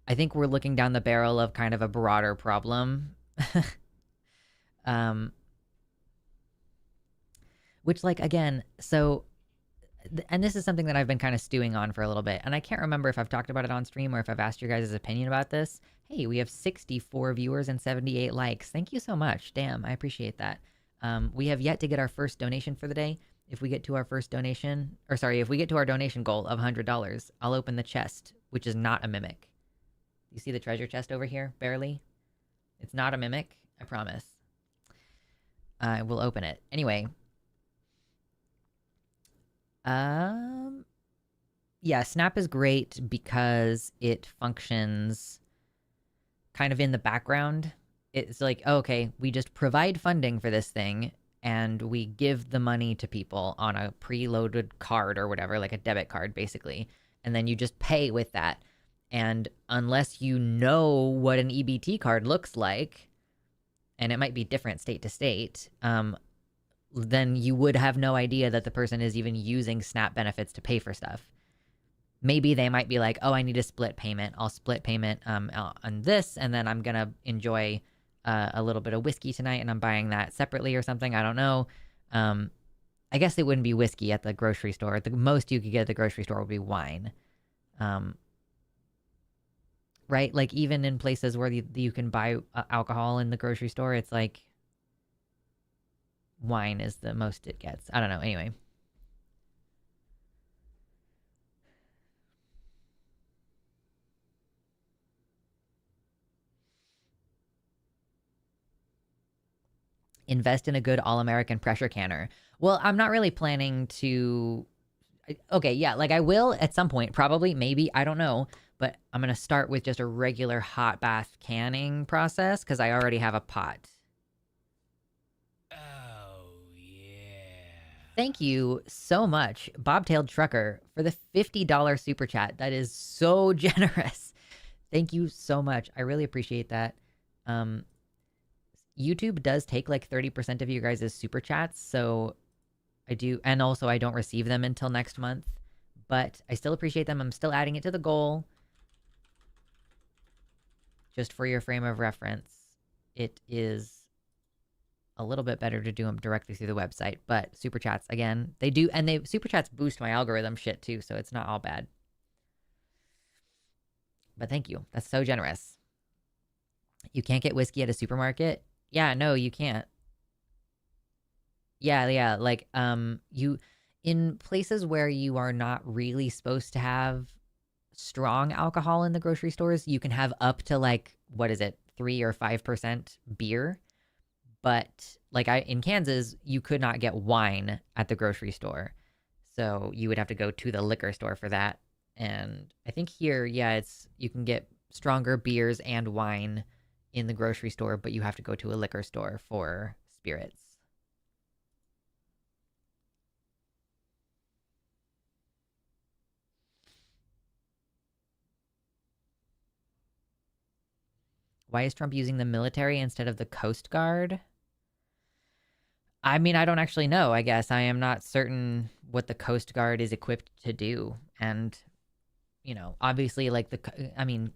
I think we're looking down the barrel of kind of a broader problem. Which, like, again, so, and this is something that I've been kind of stewing on for a little bit, and I can't remember if I've talked about it on stream or if I've asked your guys' opinion about this. Hey, we have 64 viewers and 78 likes. Thank you so much. Damn, I appreciate that. We have yet to get our first donation for the day. If we get to our first donation, or sorry, if we get to our donation goal of $100, I'll open the chest, which is not a mimic. You see the treasure chest over here? Barely. It's not a mimic. I promise. I will open it. Anyway. Yeah, Snap is great because it functions kind of in the background. It's like, oh, okay, we just provide funding for this thing and we give the money to people on a preloaded card or whatever, like a debit card, basically. And then you just pay with that. And unless you know what an EBT card looks like, and it might be different state to state, then you would have no idea that the person is even using SNAP benefits to pay for stuff. Maybe they might be like, oh, I need a split payment. I'll split payment on this, and then I'm going to enjoy a little bit of whiskey tonight, and I'm buying that separately or something. I don't know. I guess it wouldn't be whiskey at the grocery store. The most you could get at the grocery store would be wine. Right? Like, even in places where you can buy alcohol in the grocery store, it's like wine is the most it gets. I don't know. Anyway. Invest in a good all-American pressure canner. Well, I'm not really planning to... Okay, yeah, like I will at some point, probably, maybe, I don't know. But I'm going to start with just a regular hot bath canning process because I already have a pot. Oh, yeah. Thank you so much, Bobtailed Trucker, for the $50 super chat. That is so generous. Thank you so much. I really appreciate that. YouTube does take like 30% of you guys' super chats, so I do, and also I don't receive them until next month, but I still appreciate them. I'm still adding it to the goal. Just for your frame of reference, it is a little bit better to do them directly through the website, but super chats, again, they do, and super chats boost my algorithm shit too, so it's not all bad. But thank you. That's so generous. You can't get whiskey at a supermarket? Yeah, no, you can't. Yeah, yeah, like you in places where you are not really supposed to have strong alcohol in the grocery stores, you can have up to like what is it, 3 or 5% beer, but like I in Kansas, you could not get wine at the grocery store. So you would have to go to the liquor store for that. And I think here, yeah, it's you can get stronger beers and wine in the grocery store, but you have to go to a liquor store for spirits. Why is Trump using the military instead of the Coast Guard? I mean, I don't actually know. I guess I am not certain what the Coast Guard is equipped to do. And, obviously, like I mean,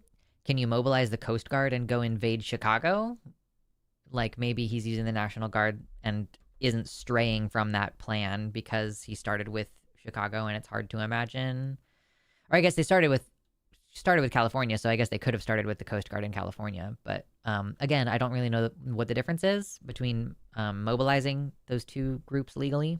can you mobilize the Coast Guard and go invade Chicago? Like maybe he's using the National Guard and isn't straying from that plan because he started with Chicago and it's hard to imagine. Or I guess they started with California, so I guess they could have started with the Coast Guard in California. But again, I don't really know what the difference is between mobilizing those two groups legally.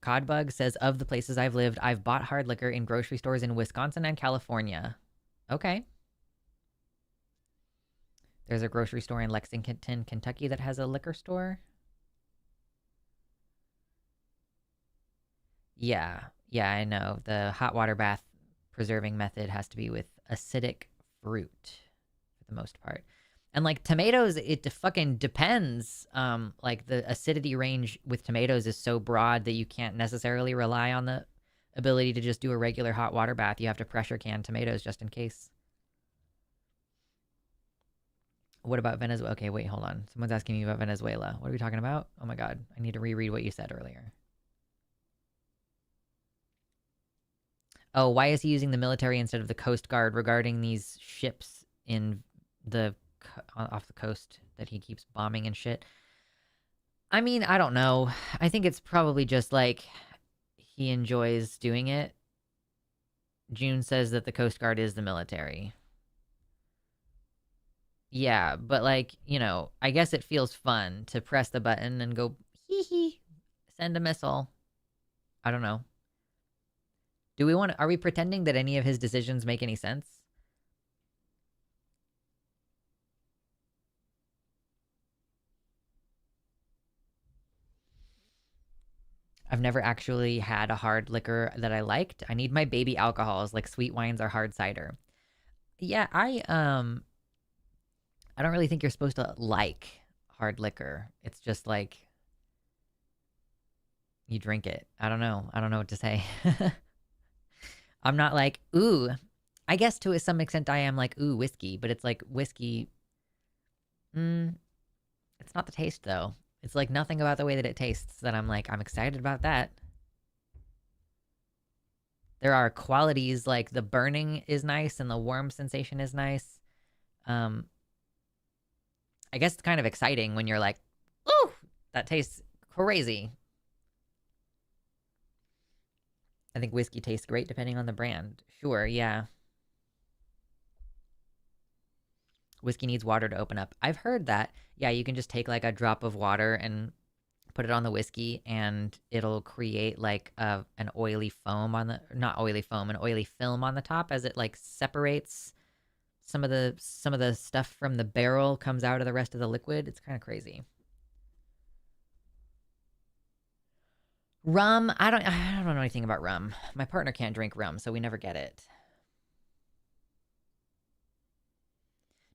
Codbug says, of the places I've lived, I've bought hard liquor in grocery stores in Wisconsin and California. Okay. There's a grocery store in Lexington, Kentucky that has a liquor store. Yeah, yeah, I know. The hot water bath preserving method has to be with acidic fruit for the most part. And like tomatoes, it fucking depends. Like the acidity range with tomatoes is so broad that you can't necessarily rely on the ability to just do a regular hot water bath. You have to pressure can tomatoes just in case. What about Venezuela? Okay, wait, hold on. Someone's asking me about Venezuela. What are we talking about? Oh my god, I need to reread what you said earlier. Oh, why is he using the military instead of the Coast Guard regarding these ships in the off the coast that he keeps bombing and shit? I mean, I don't know. I think it's probably just like he enjoys doing it. June says that the Coast Guard is the military. Yeah, but like, I guess it feels fun to press the button and go hee hee, send a missile. I don't know. Are we pretending that any of his decisions make any sense? I've never actually had a hard liquor that I liked. I need my baby alcohols, like sweet wines or hard cider. Yeah, I don't really think you're supposed to like hard liquor. It's just like you drink it. I don't know. I don't know what to say. I'm not like, ooh. I guess to some extent I am like, ooh, whiskey, but it's like whiskey. It's not the taste though. It's like nothing about the way that it tastes that I'm like, I'm excited about that. There are qualities like the burning is nice and the warm sensation is nice. Um, I guess it's kind of exciting when you're like, ooh, that tastes crazy. I think whiskey tastes great depending on the brand. Sure, yeah. Whiskey needs water to open up. I've heard that. Yeah, you can just take like a drop of water and put it on the whiskey and it'll create like an oily foam on the not oily foam, an oily film on the top as it like separates some of the stuff from the barrel comes out of the rest of the liquid. It's kind of crazy. Rum, I don't know anything about rum. My partner can't drink rum, so we never get it.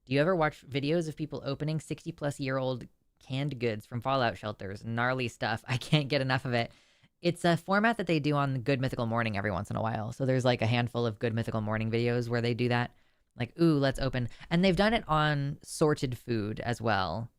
Do you ever watch videos of people opening 60-plus-year-old canned goods from fallout shelters? Gnarly stuff. I can't get enough of it. It's a format that they do on Good Mythical Morning every once in a while. So there's like a handful of Good Mythical Morning videos where they do that. Like, ooh, let's open. And they've done it on sorted food as well.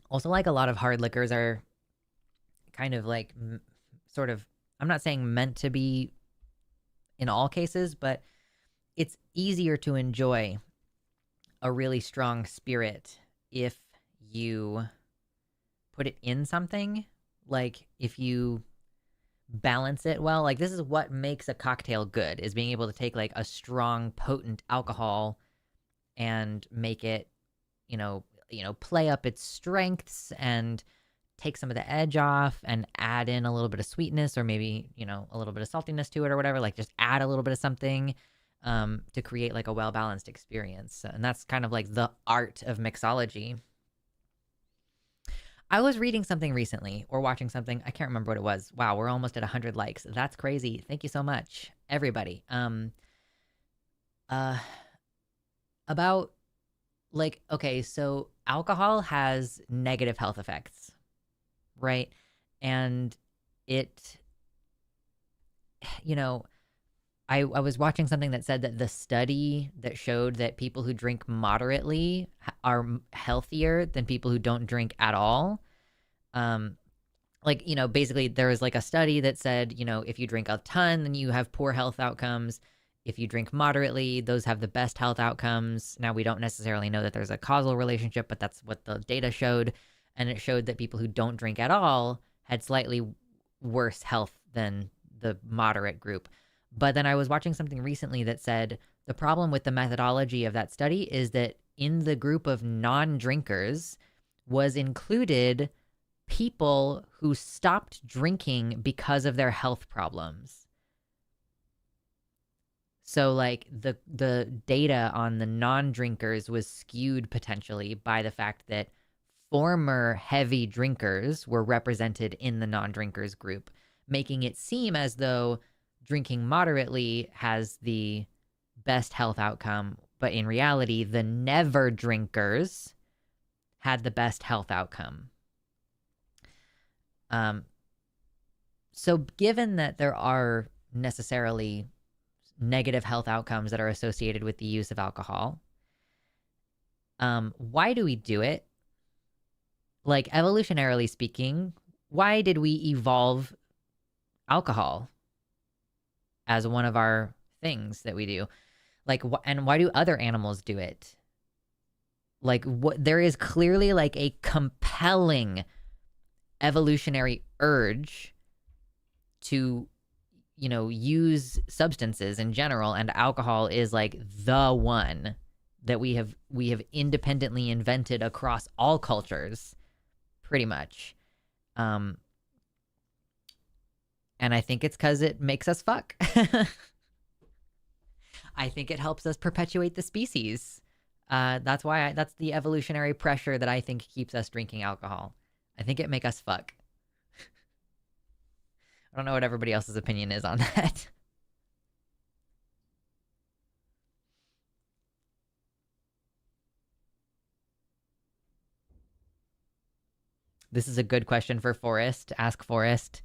Also, like a lot of hard liquors are kind of like sort of, I'm not saying meant to be in all cases, but it's easier to enjoy a really strong spirit if you put it in something. Like if you balance it well, like this is what makes a cocktail good, is being able to take like a strong potent alcohol and make it, play up its strengths and take some of the edge off and add in a little bit of sweetness, or maybe, a little bit of saltiness to it or whatever, like just add a little bit of something to create like a well-balanced experience. And that's kind of like the art of mixology. I was reading something recently or watching something. I can't remember what it was. Wow, we're almost at 100 likes. That's crazy. Thank you so much, everybody. Uh, about like, okay, so alcohol has negative health effects, right? And it, you know, I was watching something that said that the study that showed that people who drink moderately are healthier than people who don't drink at all. Like, basically there was like a study that said, if you drink a ton, then you have poor health outcomes. If you drink moderately, those have the best health outcomes. Now, we don't necessarily know that there's a causal relationship, but that's what the data showed. And it showed that people who don't drink at all had slightly worse health than the moderate group. But then I was watching something recently that said the problem with the methodology of that study is that in the group of non-drinkers was included people who stopped drinking because of their health problems. So like the data on the non-drinkers was skewed potentially by the fact that former heavy drinkers were represented in the non-drinkers group, making it seem as though drinking moderately has the best health outcome, but in reality, the never drinkers had the best health outcome. So given that there are necessarily negative health outcomes that are associated with the use of alcohol, why do we do it? Like, evolutionarily speaking, why did we evolve alcohol as one of our things that we do? Like, and why do other animals do it? Like, what, there is clearly like a compelling evolutionary urge to, use substances in general, and alcohol is like the one that we have independently invented across all cultures, pretty much. And I think it's because it makes us fuck. I think it helps us perpetuate the species. That's why that's the evolutionary pressure that I think keeps us drinking alcohol. I think it make us fuck. I don't know what everybody else's opinion is on that. This is a good question for Forrest. Ask Forrest.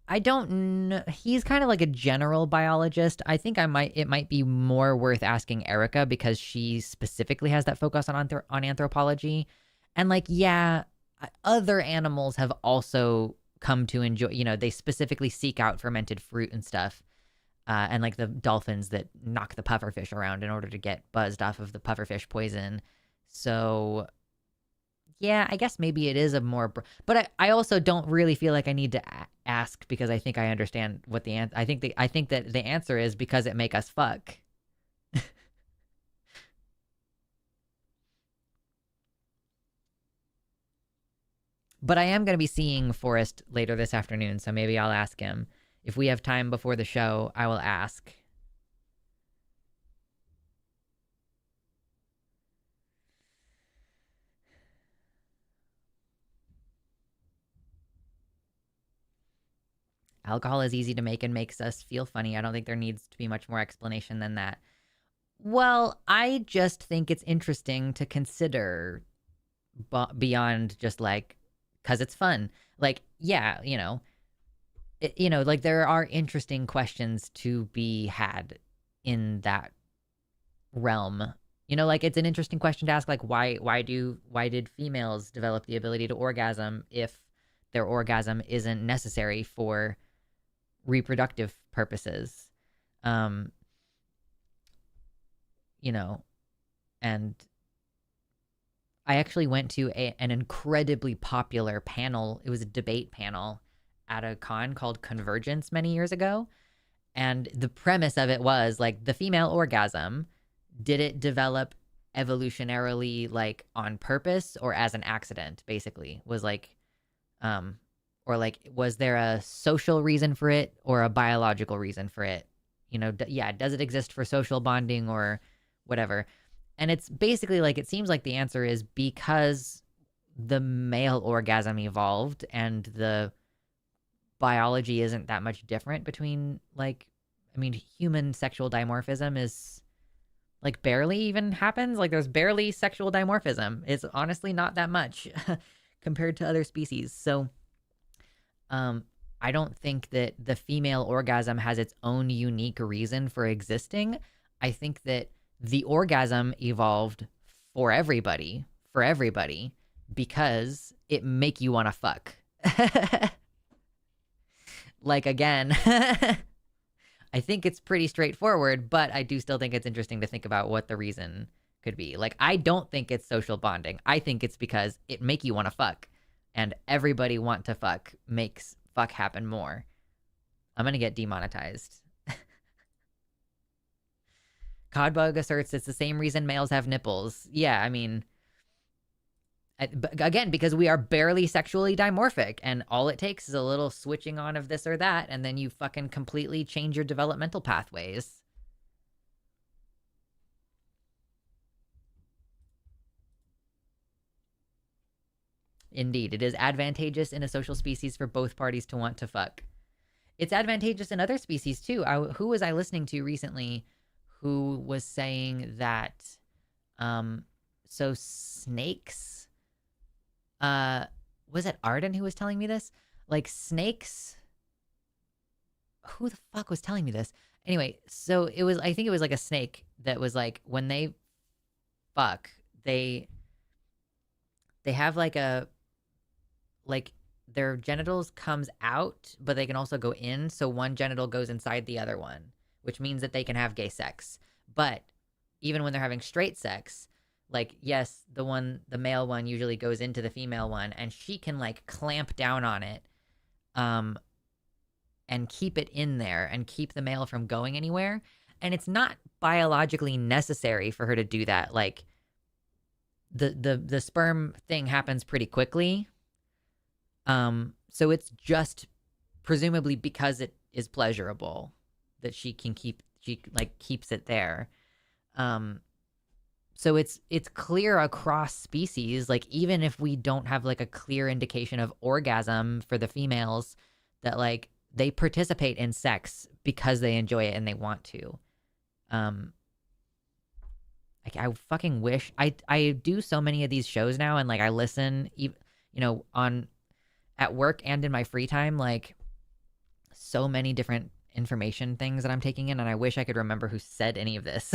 I don't know. He's kind of like a general biologist. I think it might be more worth asking Erica, because she specifically has that focus on anthropology. And like, yeah, other animals have also come to enjoy, they specifically seek out fermented fruit and stuff. And like the dolphins that knock the pufferfish around in order to get buzzed off of the pufferfish poison. So yeah, I guess maybe it is a more, but I also don't really feel like I need to ask, because I think I understand what the answer. I think that the answer is because it make us fuck. But I am going to be seeing Forrest later this afternoon, so maybe I'll ask him. If we have time before the show, I will ask. Alcohol is easy to make and makes us feel funny. I don't think there needs to be much more explanation than that. Well, I just think it's interesting to consider beyond just like, because it's fun. Like, yeah, like there are interesting questions to be had in that realm. You know, like it's an interesting question to ask, like why did females develop the ability to orgasm if their orgasm isn't necessary for reproductive purposes? Um, you know, and I actually went to an incredibly popular panel. It was a debate panel at a con called Convergence many years ago. And the premise of it was like the female orgasm, did it develop evolutionarily like on purpose or as an accident, basically? Was like, um, or like, was there a social reason for it or a biological reason for it? You know, yeah, does it exist for social bonding or whatever? And it's basically like, it seems like the answer is because the male orgasm evolved and the biology isn't that much different between like, I mean, human sexual dimorphism is like barely even happens. Like there's barely sexual dimorphism. It's honestly not that much compared to other species. So um I don't think that the female orgasm has its own unique reason for existing. I think that the orgasm evolved for everybody because it make you want to fuck. Like again, I think it's pretty straightforward, but I do still think it's interesting to think about what the reason could be. Like I don't think it's social bonding. I think it's because it make you want to fuck, and everybody want to fuck makes fuck happen more. I'm gonna get demonetized. Codbug asserts it's the same reason males have nipples. Yeah, I mean, again, because we are barely sexually dimorphic, and all it takes is a little switching on of this or that, and then you fucking completely change your developmental pathways. Indeed, it is advantageous in a social species for both parties to want to fuck. It's advantageous in other species too. Who was I listening to recently who was saying that so snakes, was it Arden who was telling me this? Like snakes, who the fuck was telling me this? Anyway, so it was, I think it was like a snake that was like when they fuck, they have like a, like their genitals comes out, but they can also go in. So one genital goes inside the other one, which means that they can have gay sex. But even when they're having straight sex, like, yes, the male one usually goes into the female one, and she can like clamp down on it, and keep it in there and keep the male from going anywhere. And it's not biologically necessary for her to do that. Like the sperm thing happens pretty quickly. So it's just presumably because it is pleasurable that she like keeps it there. So it's clear across species, like even if we don't have like a clear indication of orgasm for the females, that like they participate in sex because they enjoy it and they want to. I fucking wish I do so many of these shows now, and like I listen, you know, on at work and in my free time, like so many different information things that I'm taking in, and I wish I could remember who said any of this.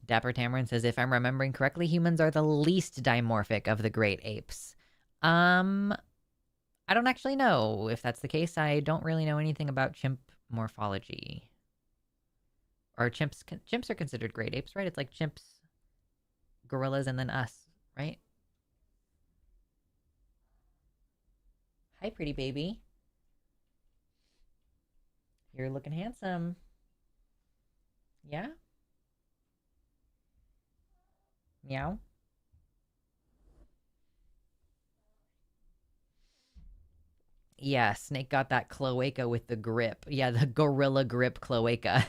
Dapper Tamarin says, if I'm remembering correctly, humans are the least dimorphic of the great apes. I don't actually know if that's the case. I don't really know anything about chimp morphology. Or chimps are considered great apes, right? It's like chimps, gorillas, and then us, right? Hi, pretty baby. You're looking handsome. Yeah? Meow? Yeah, Snake got that cloaca with the grip. Yeah, the gorilla grip cloaca.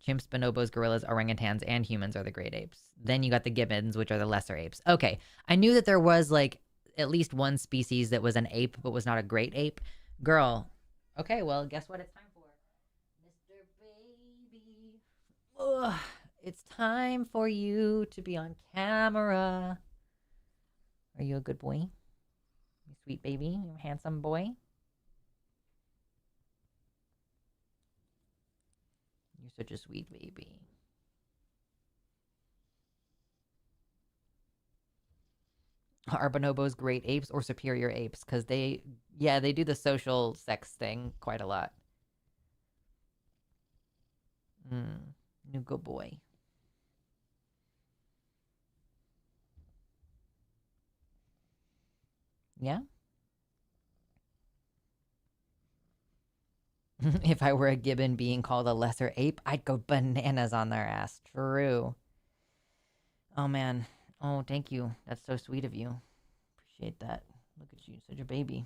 Chimps, bonobos, gorillas, orangutans, and humans are the great apes. Then you got the gibbons, which are the lesser apes. Okay, I knew that there was like at least one species that was an ape but was not a great ape. Girl. Okay, well, guess what it's time for? Mr. Baby. Ugh, it's time for you to be on camera. Are you a good boy? You sweet baby? You handsome boy? You're such a sweet baby. Are bonobos great apes or superior apes? Because they do the social sex thing quite a lot. New good boy. Yeah? If I were a gibbon being called a lesser ape, I'd go bananas on their ass. True. Oh, man. Oh, thank you. That's so sweet of you. Appreciate that. Look at you, such a baby.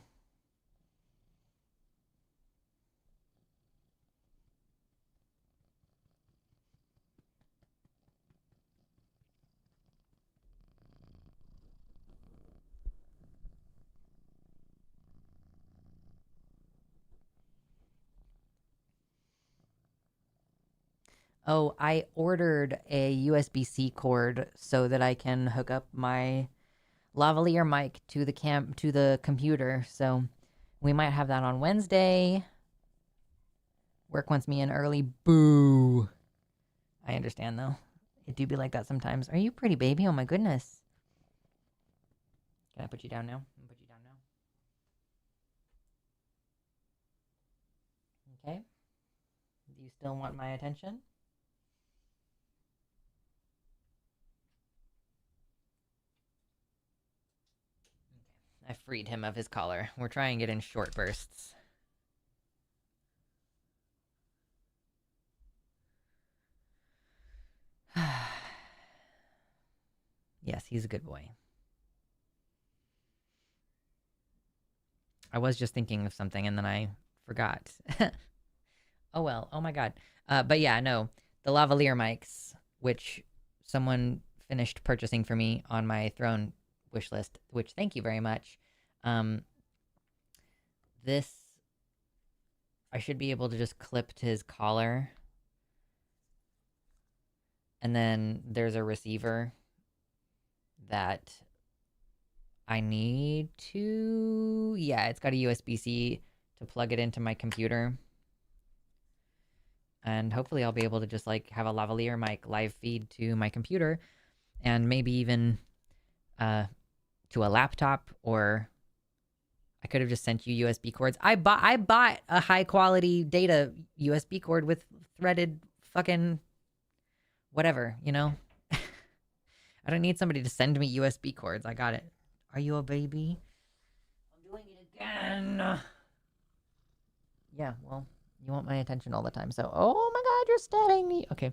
Oh, I ordered a USB-C cord so that I can hook up my lavalier mic to the computer. So we might have that on Wednesday. Work wants me in early. Boo. I understand though. It do be like that sometimes. Are you pretty, baby? Oh my goodness. Can I put you down now? I'm put you down now. Okay. Do you still want my attention? I freed him of his collar. We're trying it in short bursts. Yes, he's a good boy. I was just thinking of something and then I forgot. Oh well. Oh my god. But yeah, no. The lavalier mics, which someone finished purchasing for me on my throne wish list, which thank you very much. This I should be able to just clip to his collar. And then there's a receiver that I need to... Yeah, it's got a USB-C to plug it into my computer. And hopefully I'll be able to just like have a lavalier mic live feed to my computer and maybe even to a laptop, or I could have just sent you USB cords. I bought a high quality data USB cord with threaded fucking whatever, you know? I don't need somebody to send me USB cords. I got it. Are you a baby? I'm doing it again. Yeah, well, you want my attention all the time. So, oh my god, you're stabbing me. Okay.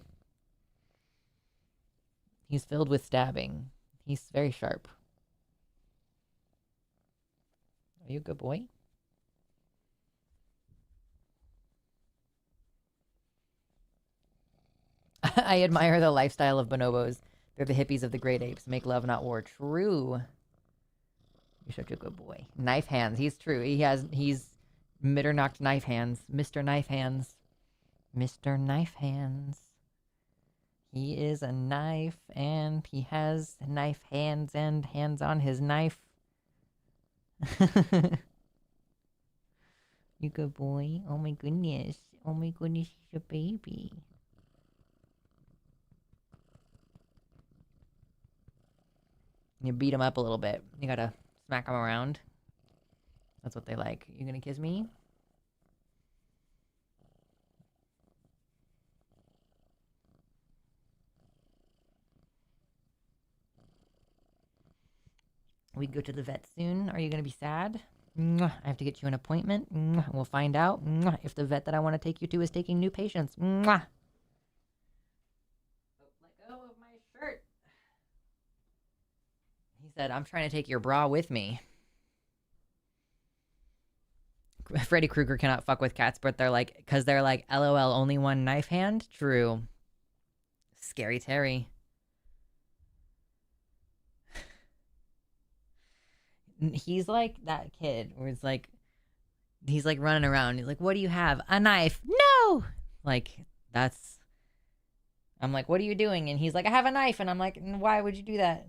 He's filled with stabbing. He's very sharp. Are you a good boy? I admire the lifestyle of bonobos. They're the hippies of the great apes. Make love, not war. True. You're such a good boy. Knife hands. He's true. He's Mitternacht knife hands. Mr. Knife Hands. Mr. Knife Hands. He is a knife and he has knife hands and hands on his knife. You good boy. Oh my goodness. Oh my goodness, he's a baby. You beat him up a little bit. You gotta smack him around. That's what they like. You gonna kiss me? We go to the vet soon. Are you gonna be sad? I have to get you an appointment. We'll find out if the vet that I want to take you to is taking new patients. Let go of my shirt. He said, I'm trying to take your bra with me. Freddy Krueger cannot fuck with cats, but they're like, because they're like, LOL, only one knife hand? True. Scary Terry. He's like that kid where it's like, he's like running around. He's like, what do you have? A knife. No! Like, that's. I'm like, what are you doing? And he's like, I have a knife. And I'm like, why would you do that?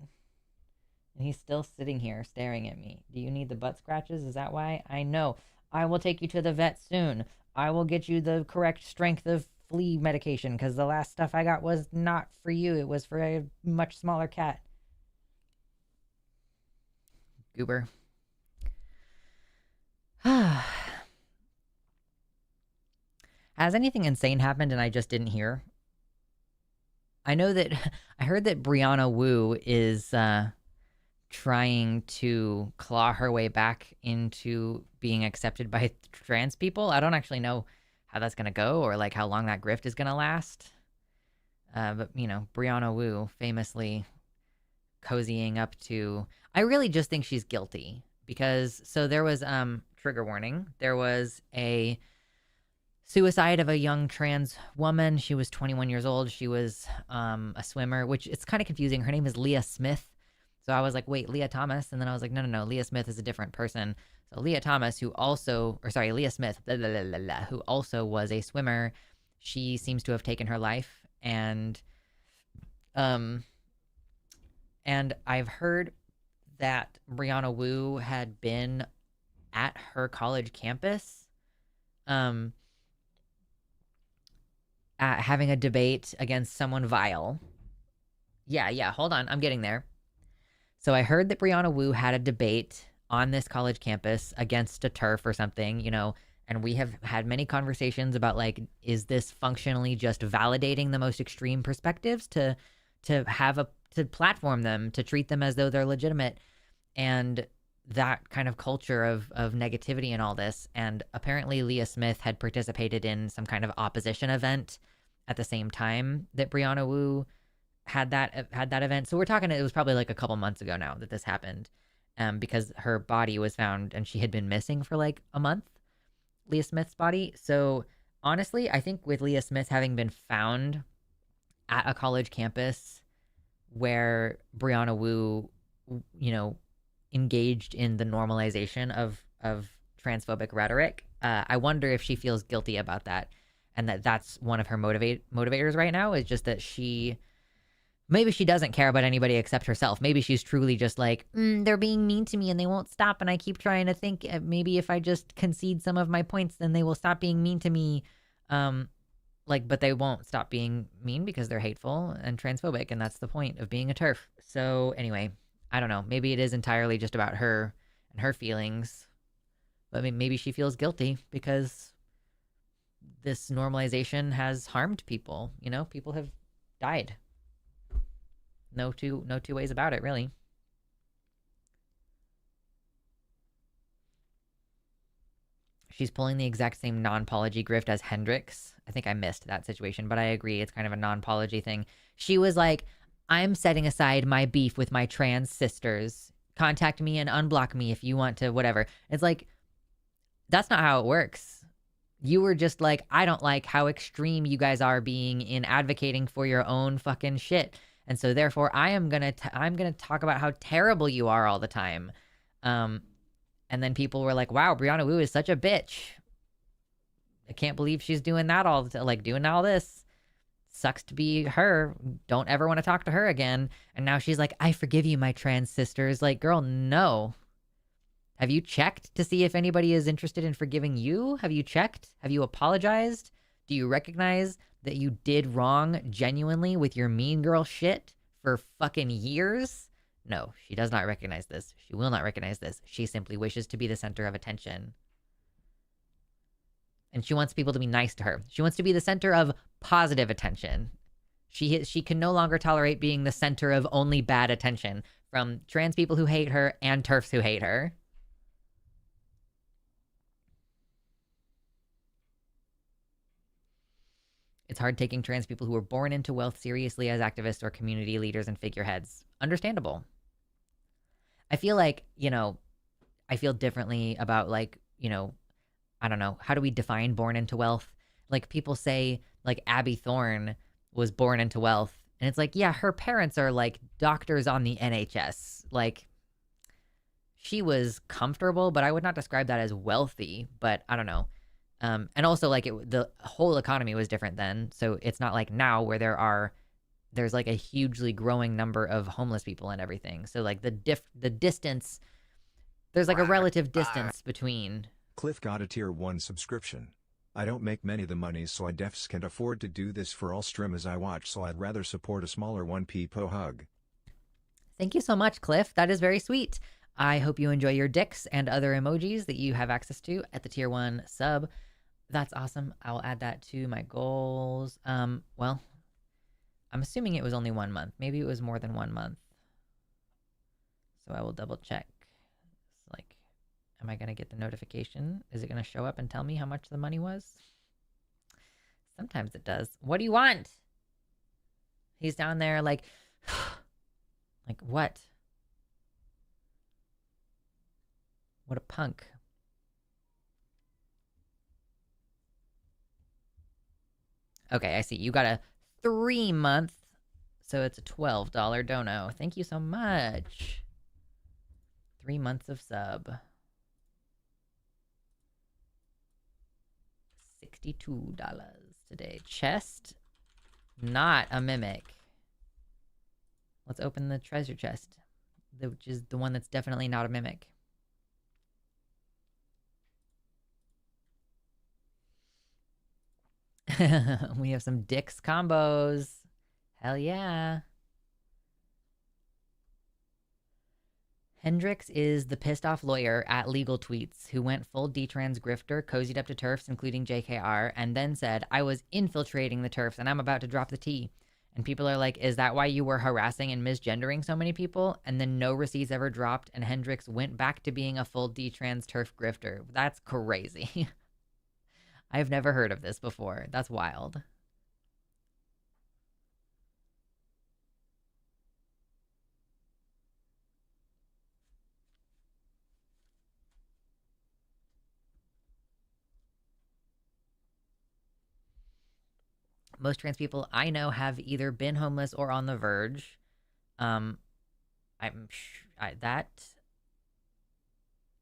And he's still sitting here staring at me. Do you need the butt scratches? Is that why? I know. I will take you to the vet soon. I will get you the correct strength of flea medication because the last stuff I got was not for you. It was for a much smaller cat. Goober. Has anything insane happened and I just didn't hear? I know that I heard that Brianna Wu is trying to claw her way back into being accepted by trans people. I don't actually know how that's going to go or like how long that grift is going to last. But, you know, Brianna Wu famously cozying up to... I really just think she's guilty because... So there was, trigger warning, there was a suicide of a young trans woman. She was 21 years old. She was a swimmer, which it's kind of confusing. Her name is Leah Smith. So I was like, wait, Leah Thomas? And then I was like, no, Leah Smith is a different person. So Leah Thomas, Leah Smith, who also was a swimmer, she seems to have taken her life. And I've heard that Brianna Wu had been at her college campus having a debate against someone vile. Yeah, hold on. I'm getting there. So I heard that Brianna Wu had a debate on this college campus against a TERF or something, you know, and we have had many conversations about like, is this functionally just validating the most extreme perspectives to platform them, to treat them as though they're legitimate, and that kind of culture of negativity and all this. And apparently Leah Smith had participated in some kind of opposition event at the same time that Brianna Wu had that event. So we're talking, it was probably like a couple months ago now that this happened, because her body was found and she had been missing for like a month, Leah Smith's body. So honestly, I think with Leah Smith having been found at a college campus where Brianna Wu, you know, engaged in the normalization of transphobic rhetoric, I wonder if she feels guilty about that, and that's one of her motivators right now, is just that maybe she doesn't care about anybody except herself. Maybe she's truly just like, they're being mean to me and they won't stop, and I keep trying to think maybe if I just concede some of my points, then they will stop being mean to me. But they won't stop being mean because they're hateful and transphobic, and that's the point of being a TERF. So anyway, I don't know. Maybe it is entirely just about her and her feelings. But I mean, maybe she feels guilty because this normalization has harmed people. You know, people have died. No two ways about it, really. She's pulling the exact same non-pology grift as Hendrix. I think I missed that situation, but I agree. It's kind of a non-pology thing. She was like, I'm setting aside my beef with my trans sisters. Contact me and unblock me if you want to, whatever. It's like, that's not how it works. You were just like, I don't like how extreme you guys are being in advocating for your own fucking shit. And so therefore I'm going to talk about how terrible you are all the time. And then people were like, wow, Brianna Wu is such a bitch. I can't believe she's doing that doing all this. Sucks to be her. Don't ever want to talk to her again. And now she's like, I forgive you, my trans sisters. Like, girl, no. Have you checked to see if anybody is interested in forgiving you? Have you checked? Have you apologized? Do you recognize that you did wrong genuinely with your mean girl shit for fucking years? No, she does not recognize this. She will not recognize this. She simply wishes to be the center of attention. And she wants people to be nice to her. She wants to be the center of positive attention. She can no longer tolerate being the center of only bad attention from trans people who hate her and TERFs who hate her. It's hard taking trans people who were born into wealth seriously as activists or community leaders and figureheads. Understandable. I feel like, I feel differently about I don't know, how do we define born into wealth? Like people say like Abby Thorne was born into wealth. And it's like, yeah, her parents are like doctors on the NHS. Like she was comfortable, but I would not describe that as wealthy, but I don't know. And also like the whole economy was different then. So it's not like now where there's like a hugely growing number of homeless people and everything. So like the distance, there's like a relative distance between. Cliff got a tier 1 subscription. I don't make many the money so I defs can't afford to do this for all streamers I watch, so I'd rather support a smaller 1p po hug. Thank you so much, Cliff. That is very sweet. I hope you enjoy your dicks and other emojis that you have access to at the tier 1 sub. That's awesome. I'll add that to my goals. Well, I'm assuming it was only 1 month. Maybe it was more than 1 month. So I will double check. It's like, am I going to get the notification? Is it going to show up and tell me how much the money was? Sometimes it does. What do you want? He's down there like, like what? What a punk. Okay, I see. You got a 3-month, so it's a $12 dono. Thank you so much. 3 months of sub. $62 today. Chest, not a mimic. Let's open the treasure chest, which is the one that's definitely not a mimic. We have some Dix combos. Hell yeah. Hendrix is the pissed off lawyer at Legal Tweets who went full D-trans grifter, cozied up to TERFs, including JKR, and then said, I was infiltrating the TERFs and I'm about to drop the T. And people are like, is that why you were harassing and misgendering so many people? And then no receipts ever dropped and Hendrix went back to being a full D-trans TERF grifter. That's crazy. I've never heard of this before. That's wild. Most trans people I know have either been homeless or on the verge. That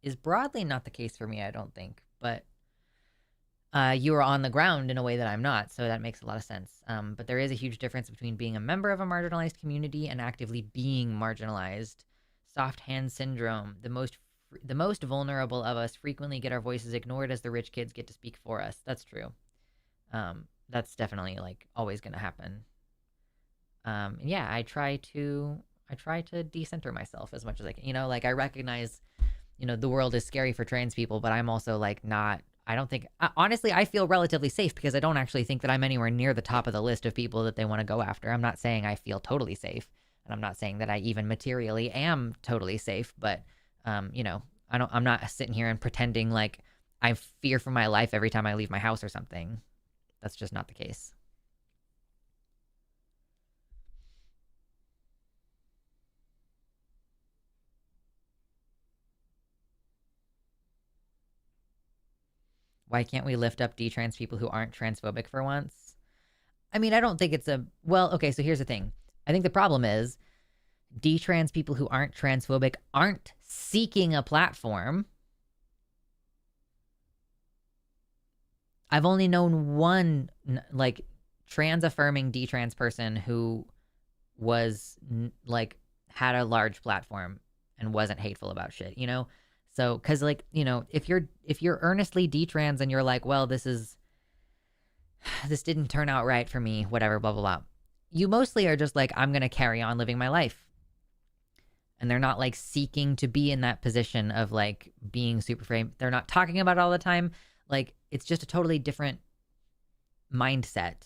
is broadly not the case for me, I don't think. But you are on the ground in a way that I'm not, so that makes a lot of sense. But there is a huge difference between being a member of a marginalized community and actively being marginalized. Soft hand syndrome. The most vulnerable of us frequently get our voices ignored as the rich kids get to speak for us. That's true. That's definitely like always going to happen. Yeah, I try to decenter myself as much as I can. Like I recognize, the world is scary for trans people, but I'm also like not. I don't think, honestly, I feel relatively safe because I don't actually think that I'm anywhere near the top of the list of people that they want to go after. I'm not saying I feel totally safe, and I'm not saying that I even materially am totally safe, but, I'm not sitting here and pretending like I fear for my life every time I leave my house or something. That's just not the case. Why can't we lift up D-trans people who aren't transphobic for once? I mean, I don't think it's well, okay, so here's the thing. I think the problem is D-trans people who aren't transphobic aren't seeking a platform. I've only known one, like, trans-affirming D-trans person who was, like, had a large platform and wasn't hateful about shit, So, because, like, if you're earnestly D-trans and you're like, well, this didn't turn out right for me, whatever, blah, blah, blah. You mostly are just like, I'm going to carry on living my life. And they're not, like, seeking to be in that position of, like, being super frame. They're not talking about it all the time. Like, it's just a totally different mindset.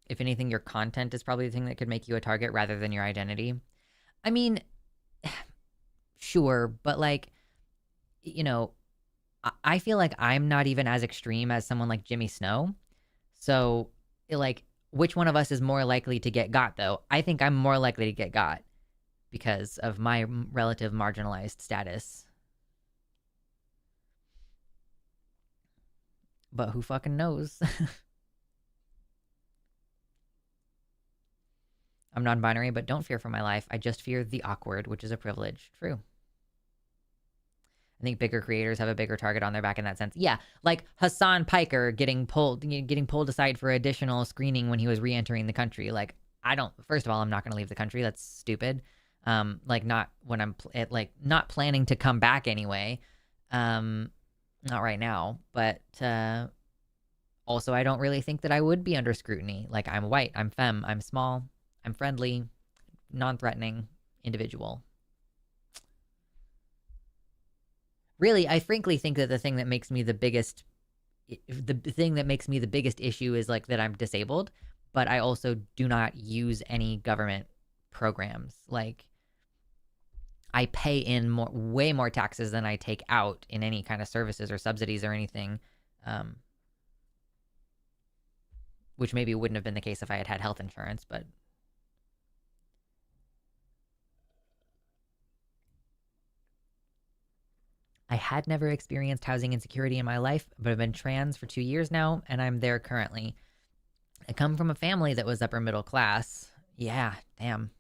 If anything, your content is probably the thing that could make you a target rather than your identity. I mean, sure, but like, I feel like I'm not even as extreme as someone like Jimmy Snow. So, like, which one of us is more likely to get got, though? I think I'm more likely to get got because of my relative marginalized status. But who fucking knows? I'm non-binary, but don't fear for my life. I just fear the awkward, which is a privilege. True. I think bigger creators have a bigger target on their back in that sense. Yeah, like Hassan Piker getting pulled aside for additional screening when he was re-entering the country. Like, I don't. First of all, I'm not going to leave the country. That's stupid. Like not when I'm not planning to come back anyway. Not right now. But also, I don't really think that I would be under scrutiny. Like, I'm white, I'm femme, I'm small, I'm friendly, non-threatening individual. Really, I frankly think that the thing that makes me the biggest issue is like that I'm disabled, but I also do not use any government programs. Like, I pay in way more taxes than I take out in any kind of services or subsidies or anything, which maybe wouldn't have been the case if I had had health insurance, but I had never experienced housing insecurity in my life, but I've been trans for 2 years now, and I'm there currently. I come from a family that was upper middle class. Yeah, damn.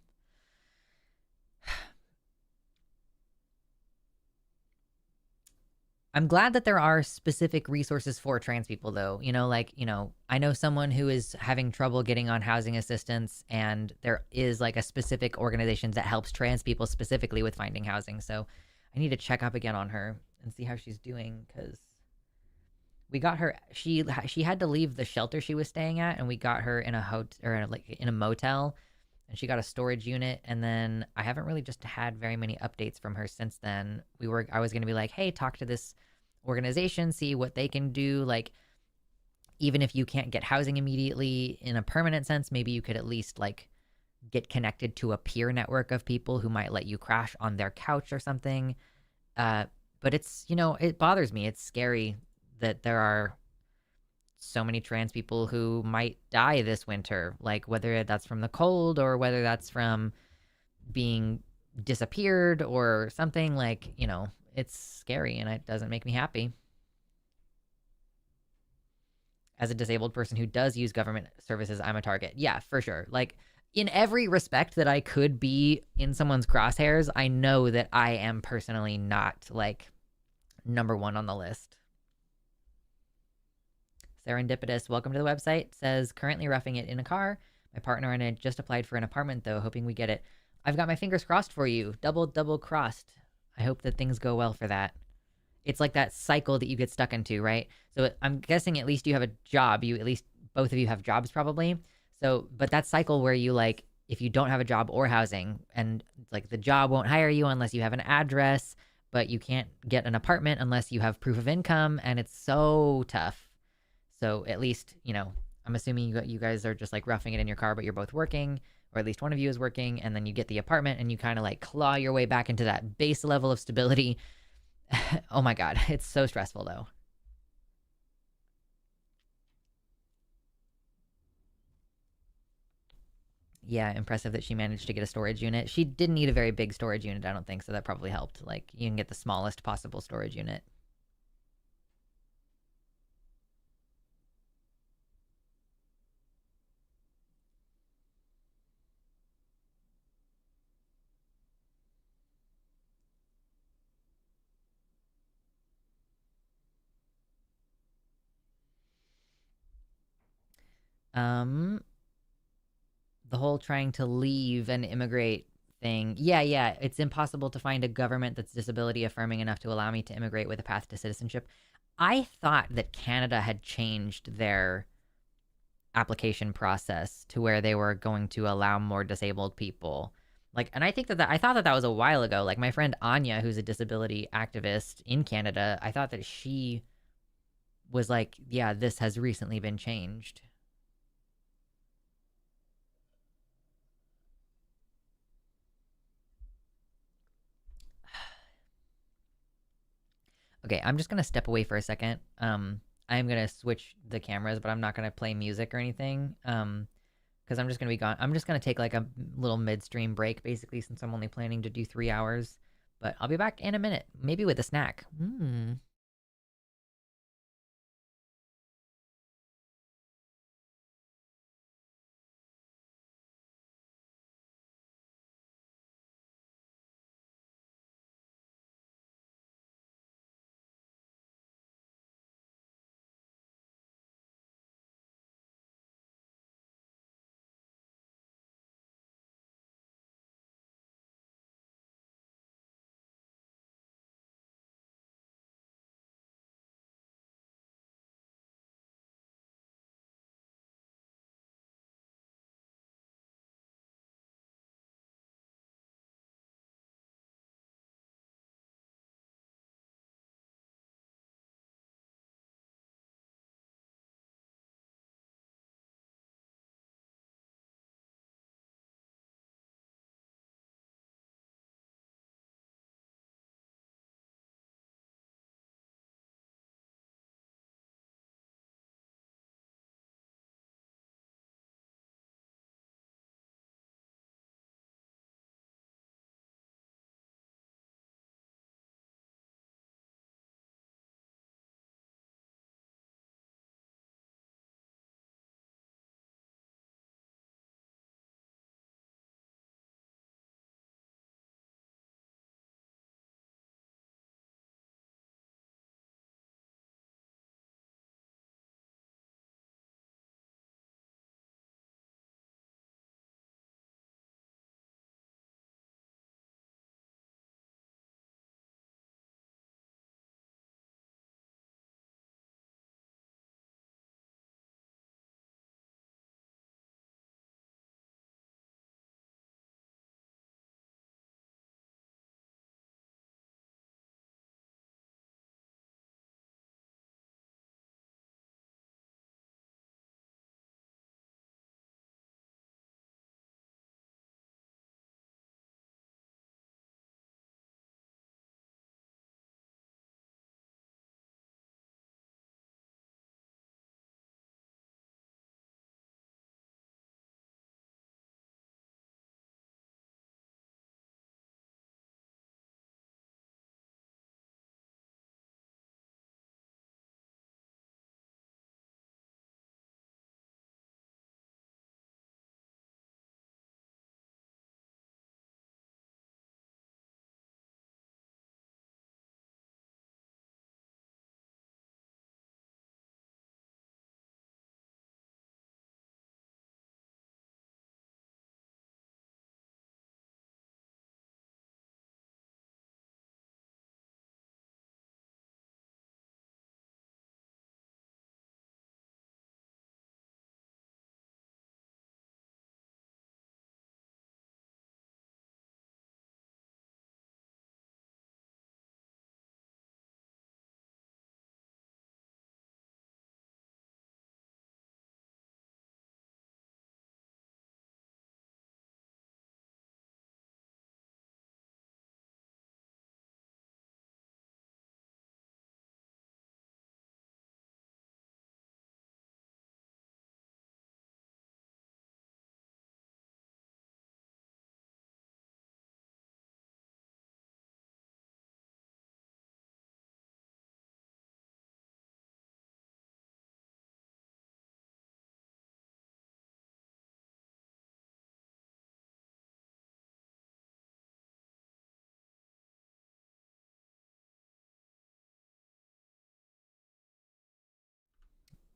I'm glad that there are specific resources for trans people, though. I know someone who is having trouble getting on housing assistance, and there is like a specific organization that helps trans people specifically with finding housing. So I need to check up again on her and see how she's doing, because we got her. She had to leave the shelter she was staying at, and we got her in in a motel, and she got a storage unit. And then I haven't really just had very many updates from her since then. I was going to be like, hey, talk to this organization, see what they can do. Like, even if you can't get housing immediately in a permanent sense, maybe you could at least like get connected to a peer network of people who might let you crash on their couch or something. But it's, it bothers me. It's scary that there are so many trans people who might die this winter, like whether that's from the cold or whether that's from being disappeared or something. Like, it's scary and it doesn't make me happy. As a disabled person who does use government services, I'm a target. Yeah, for sure. Like, in every respect that I could be in someone's crosshairs, I know that I am personally not like number one on the list. Serendipitous, welcome to the website. Says, currently roughing it in a car. My partner and I just applied for an apartment, though, hoping we get it. I've got my fingers crossed for you. Double crossed. I hope that things go well for that. It's like that cycle that you get stuck into, right? So I'm guessing at least you have a job. At least both of you have jobs probably. So, but that cycle where you like, if you don't have a job or housing, and like the job won't hire you unless you have an address, but you can't get an apartment unless you have proof of income, and it's so tough. So at least, I'm assuming you guys are just like roughing it in your car, but you're both working, or at least one of you is working, and then you get the apartment and you kind of like claw your way back into that base level of stability. Oh my God, it's so stressful though. Yeah, impressive that she managed to get a storage unit. She didn't need a very big storage unit, I don't think, so that probably helped. Like, you can get the smallest possible storage unit. The whole trying to leave and immigrate thing. Yeah, it's impossible to find a government that's disability affirming enough to allow me to immigrate with a path to citizenship. I thought that Canada had changed their application process to where they were going to allow more disabled people. Like, and I think I thought that was a while ago. Like, my friend Anya, who's a disability activist in Canada, I thought that she was like, yeah, this has recently been changed. Okay, I'm just gonna step away for a second. I'm gonna switch the cameras, but I'm not gonna play music or anything. Because I'm just gonna be gone. I'm just gonna take like a little midstream break, basically, since I'm only planning to do 3 hours. But I'll be back in a minute, maybe with a snack.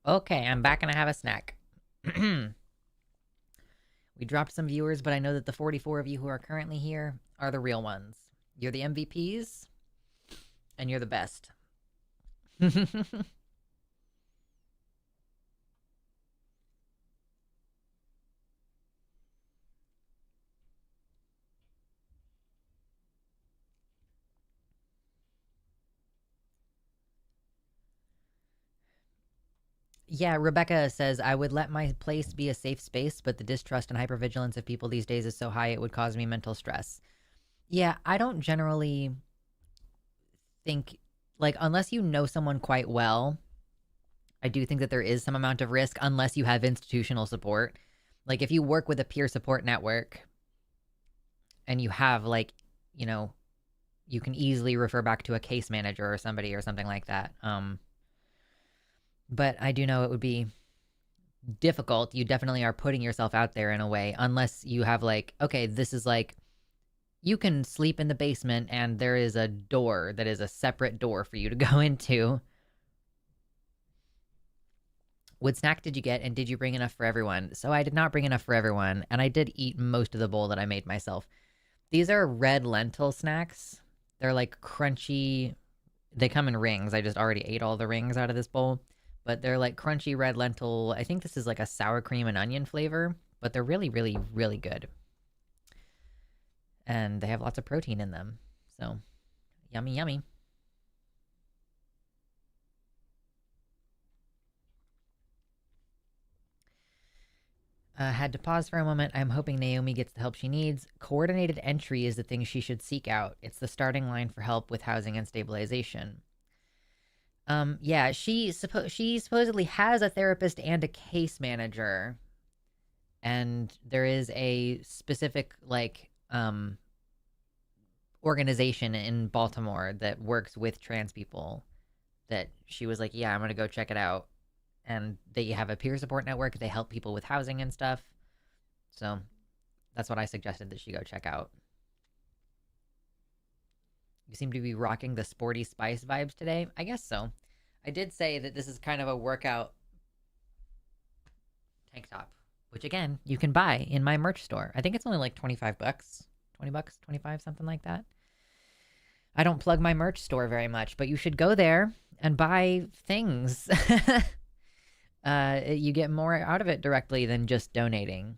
Okay, I'm back and I have a snack. We dropped some viewers, but I know that the 44 of you who are currently here are the real ones. You're the MVPs, and you're the best. Yeah, Rebecca says, I would let my place be a safe space, but the distrust and hypervigilance of people these days is so high it would cause me mental stress. Yeah, I don't generally think, like, unless you know someone quite well, I do think that there is some amount of risk unless you have institutional support. Like if you work with a peer support network and you have like, you know, you can easily refer back to a case manager or somebody or something like that. But I do know it would be difficult. You definitely are putting yourself out there in a way, unless you have like, okay, this is like, you can sleep in the basement and there is a door that is a separate door for you to go into. What snack did you get and did you bring enough for everyone? So I did not bring enough for everyone, and I did eat most of the bowl that I made myself. These are red lentil snacks. They're like crunchy. They come in rings. I just already ate all the rings out of this bowl. But they're like crunchy red lentil. I think this is like a sour cream and onion flavor, but they're really, really, really good. And they have lots of protein in them. So, yummy, yummy. Had to pause for a moment. I'm hoping Naomi gets the help she needs. Coordinated entry is the thing she should seek out. It's the starting line for help with housing and stabilization. Yeah, she supposedly has a therapist and a case manager, and there is a specific like organization in Baltimore that works with trans people. That she was like, yeah, I'm gonna go check it out. And they have a peer support network. They help people with housing and stuff. So that's what I suggested that she go check out. You seem to be rocking the sporty Spice vibes today. I guess so. I did say that this is kind of a workout tank top, which again, you can buy in my merch store. I think it's only like 25 bucks, 20 bucks, 25, something like that. I don't plug my merch store very much, but you should go there and buy things. You get more out of it directly than just donating.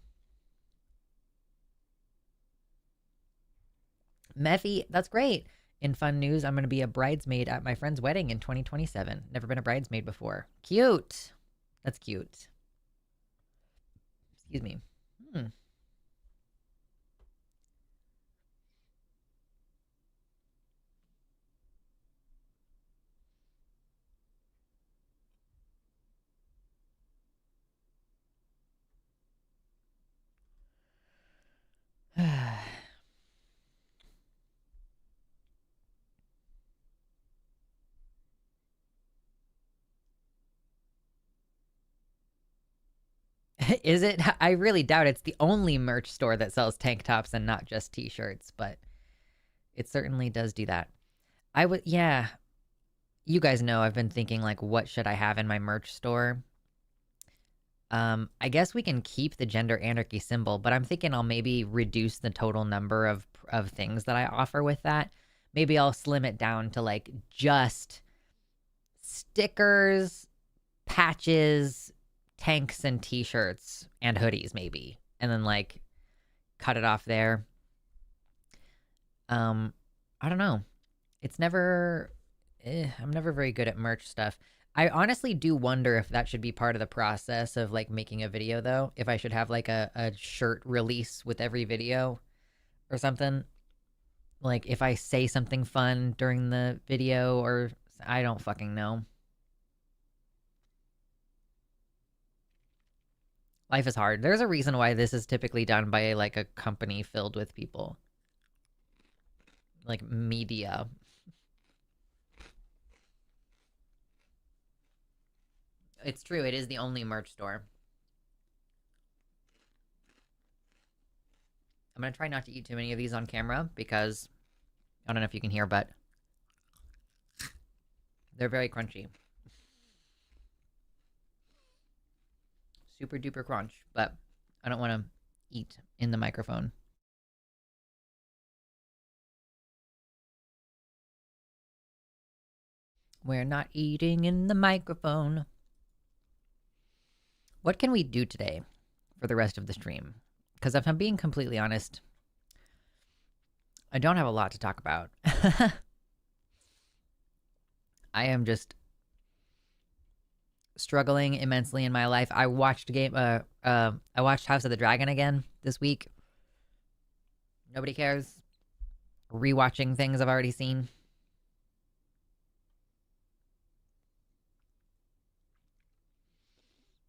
Meffy, that's great. In fun news, I'm going to be a bridesmaid at my friend's wedding in 2027. Never been a bridesmaid before. Cute. That's cute. Excuse me. Is it? I really doubt it's the only merch store that sells tank tops and not just t-shirts, but it certainly does do that. Yeah. You guys know I've been thinking like, what should I have in my merch store? I guess we can keep the gender anarchy symbol, but I'm thinking I'll maybe reduce the total number of things that I offer with that. Maybe I'll slim it down to like just stickers, patches, tanks, and t-shirts and hoodies maybe. And then like cut it off there. I don't know. It's never I'm never very good at merch stuff. I honestly do wonder if that should be part of the process of like making a video though. If I should have like a shirt release with every video or something. Like if I say something fun during the video or I don't fucking know. Life is hard. There's a reason why this is typically done by like a company filled with people. Like media. It's true. It is the only merch store. I'm going to try not to eat too many of these on camera because I don't know if you can hear, but they're very crunchy. Super duper crunch, but I don't want to eat in the microphone. We're not eating in the microphone. What can we do today for the rest of the stream? Because if I'm being completely honest, I don't have a lot to talk about. I am just struggling immensely in my life. I watched I watched House of the Dragon again this week. Nobody cares. Rewatching things I've already seen.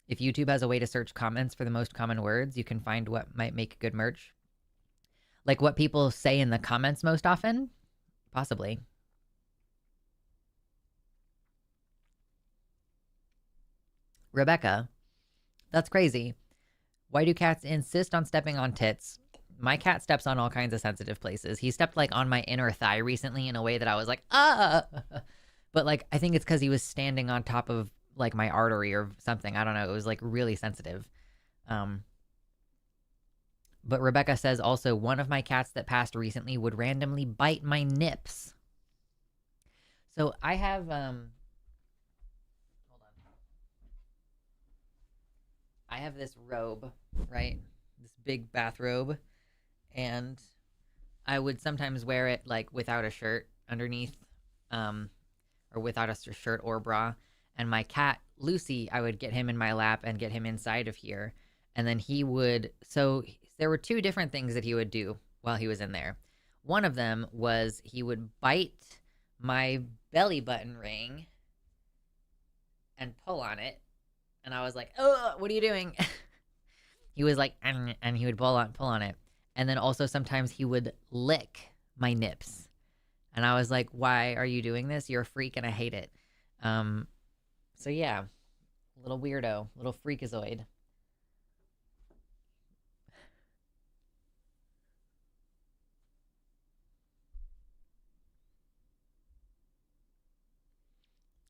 If YouTube has a way to search comments for the most common words, you can find what might make good merch. Like what people say in the comments most often? Possibly. Rebecca, that's crazy. Why do cats insist on stepping on tits? My cat steps on all kinds of sensitive places. He stepped like on my inner thigh recently in a way that I was like, ah. But like, I think it's because he was standing on top of like my artery or something. I don't know. It was like really sensitive. But Rebecca says also one of my cats that passed recently would randomly bite my nips. So I have hold on. I have this robe, right? This big bathrobe, and I would sometimes wear it like without a shirt underneath, or without a shirt or bra. And my cat Lucy, I would get him in my lap and get him inside of here, and then he would. So there were two different things that he would do while he was in there. One of them was he would bite my belly button ring and pull on it, and I was like, "Oh, what are you doing?" He was like, and he would pull on it, and then also sometimes he would lick my nips, and I was like, "Why are you doing this? You're a freak, and I hate it." So yeah, little weirdo, little freakazoid.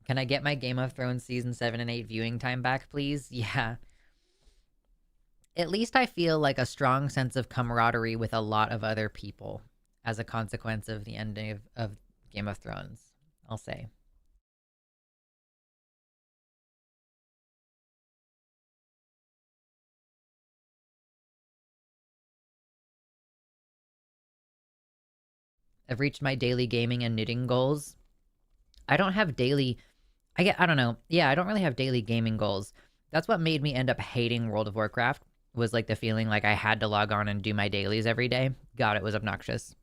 Can I get my Game of Thrones season 7 and 8 viewing time back, please? Yeah. At least I feel like a strong sense of camaraderie with a lot of other people as a consequence of the ending of Game of Thrones, I'll say. I've reached my daily gaming and knitting goals. I don't have daily I don't know. Yeah, I don't really have daily gaming goals. That's what made me end up hating World of Warcraft, was like the feeling like I had to log on and do my dailies every day. God, it was obnoxious.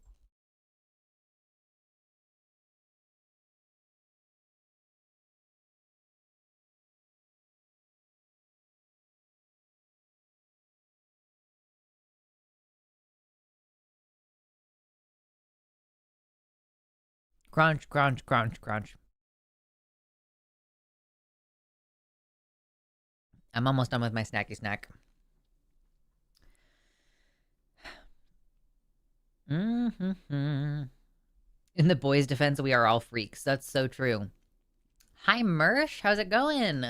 Crunch, crunch, crunch, crunch. I'm almost done with my snacky snack. Mm-hmm. In the boys' defense, we are all freaks. That's so true. Hi, Mersh. How's it going?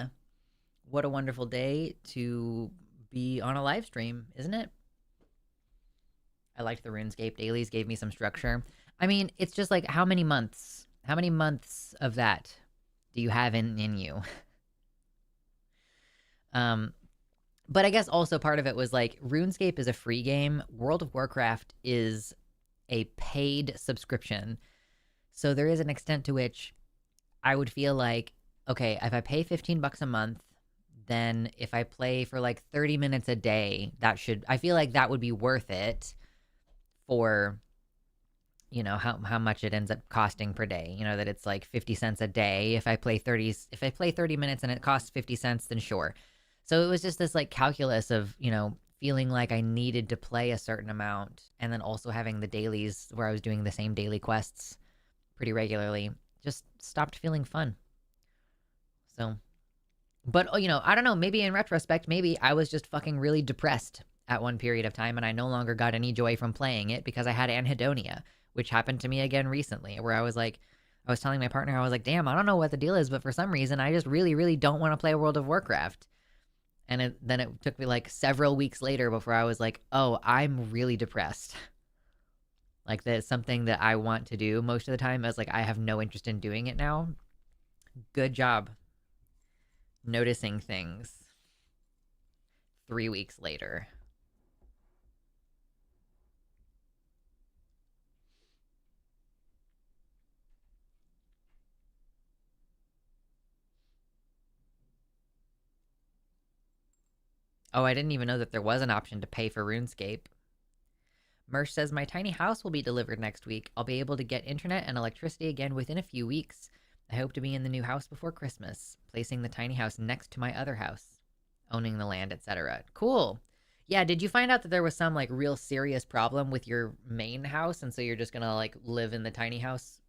What a wonderful day to be on a live stream, isn't it? I liked the RuneScape dailies, gave me some structure. I mean, it's just like how many months? How many months of that do you have in you? But I guess also part of it was like RuneScape is a free game. World of Warcraft is a paid subscription. So there is an extent to which I would feel like, okay, if I pay 15 bucks a month, then if I play for like 30 minutes a day, I feel like that would be worth it for, you know, how much it ends up costing per day. You know, that it's like 50 cents a day. If I play 30 minutes and it costs 50 cents, then sure. So it was just this like calculus of, you know, feeling like I needed to play a certain amount, and then also having the dailies where I was doing the same daily quests pretty regularly just stopped feeling fun. So, but you know, I don't know, maybe in retrospect, maybe I was just fucking really depressed at one period of time and I no longer got any joy from playing it because I had anhedonia, which happened to me again recently, where I was like, I was telling my partner, I was like, damn, I don't know what the deal is, but for some reason I just really, really don't want to play World of Warcraft. And then it took me like several weeks later before I was like, oh, I'm really depressed. Like that's something that I want to do most of the time. I was like, I have no interest in doing it now. Good job noticing things 3 weeks later. Oh, I didn't even know that there was an option to pay for RuneScape. Mersh says, my tiny house will be delivered next week. I'll be able to get internet and electricity again within a few weeks. I hope to be in the new house before Christmas, placing the tiny house next to my other house. owning the land, etc. Cool. Yeah, did you find out that there was some like real serious problem with your main house and so you're just going to like live in the tiny house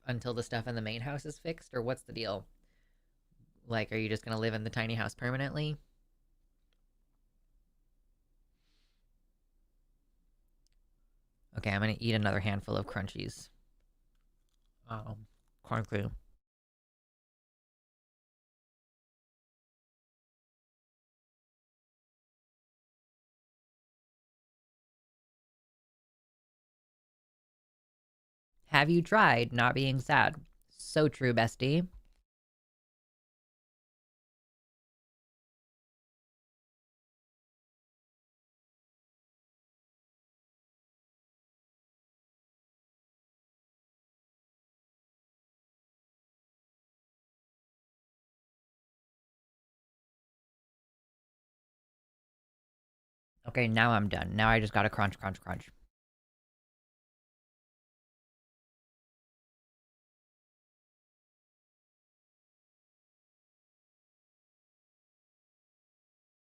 until the stuff in the main house is fixed, or what's the deal? Like, are you just going to live in the tiny house permanently? Okay, I'm going to eat another handful of crunchies. Corn cream. Have you tried not being sad? So true, bestie. Okay, now I'm done. Now I just gotta crunch, crunch, crunch.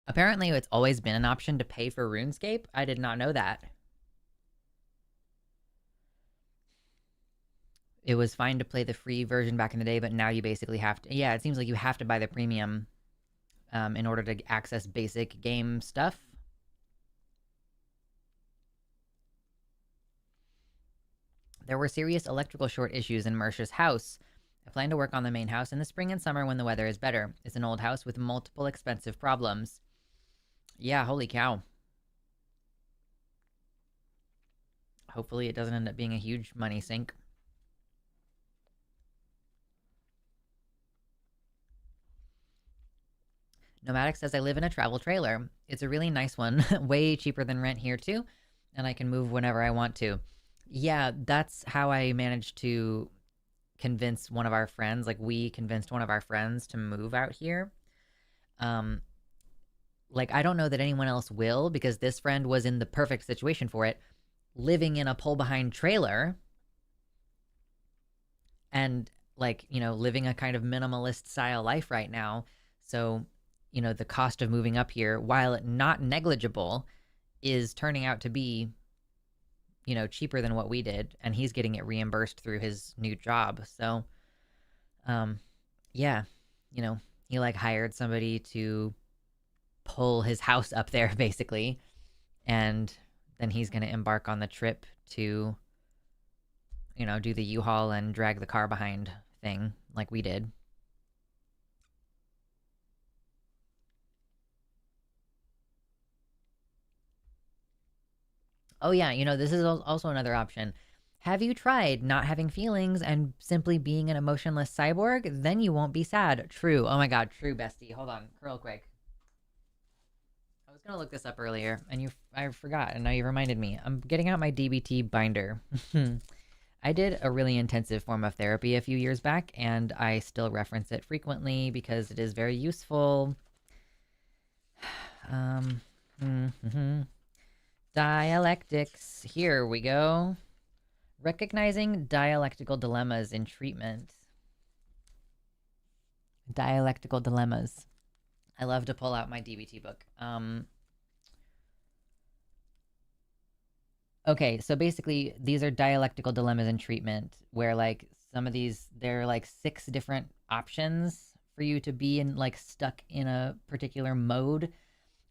Apparently, it's always been an option to pay for RuneScape. I did not know that. It was fine to play the free version back in the day, but now you basically have to. Yeah, it seems like you have to buy the premium in order to access basic game stuff. There were serious electrical short issues in Mersha's house. I plan to work on the main house in the spring and summer when the weather is better. It's an old house with multiple expensive problems. Yeah, holy cow. Hopefully it doesn't end up being a huge money sink. Nomadic says, I live in a travel trailer. It's a really nice one, way cheaper than rent here too, and I can move whenever I want to. Yeah, that's how I managed to convince one of our friends, like we convinced one of our friends to move out here. Um, like I don't know that anyone else will because this friend was in the perfect situation for it, living in a pull behind trailer and like, you know, living a kind of minimalist style life right now. So, you know, the cost of moving up here, while not negligible, is turning out to be, you know, cheaper than what we did, and he's getting it reimbursed through his new job. So, yeah, you know, he like hired somebody to pull his house up there basically, and then he's going to embark on the trip to, you know, do the U-Haul and drag the car behind thing like we did. Oh yeah, you know, this is also another option. Have you tried not having feelings and simply being an emotionless cyborg? Then you won't be sad. True. Oh my god, true, bestie. Hold on, real quick. I was gonna look this up earlier, and I forgot, and now you reminded me. I'm getting out my DBT binder. I did a really intensive form of therapy a few years back, and I still reference it frequently because it is very useful. Dialectics. Here we go. Recognizing dialectical dilemmas in treatment. Dialectical dilemmas. I love to pull out my DBT book. Okay, so basically these are dialectical dilemmas in treatment where like some of these, there are like 6 different options for you to be in, like stuck in a particular mode.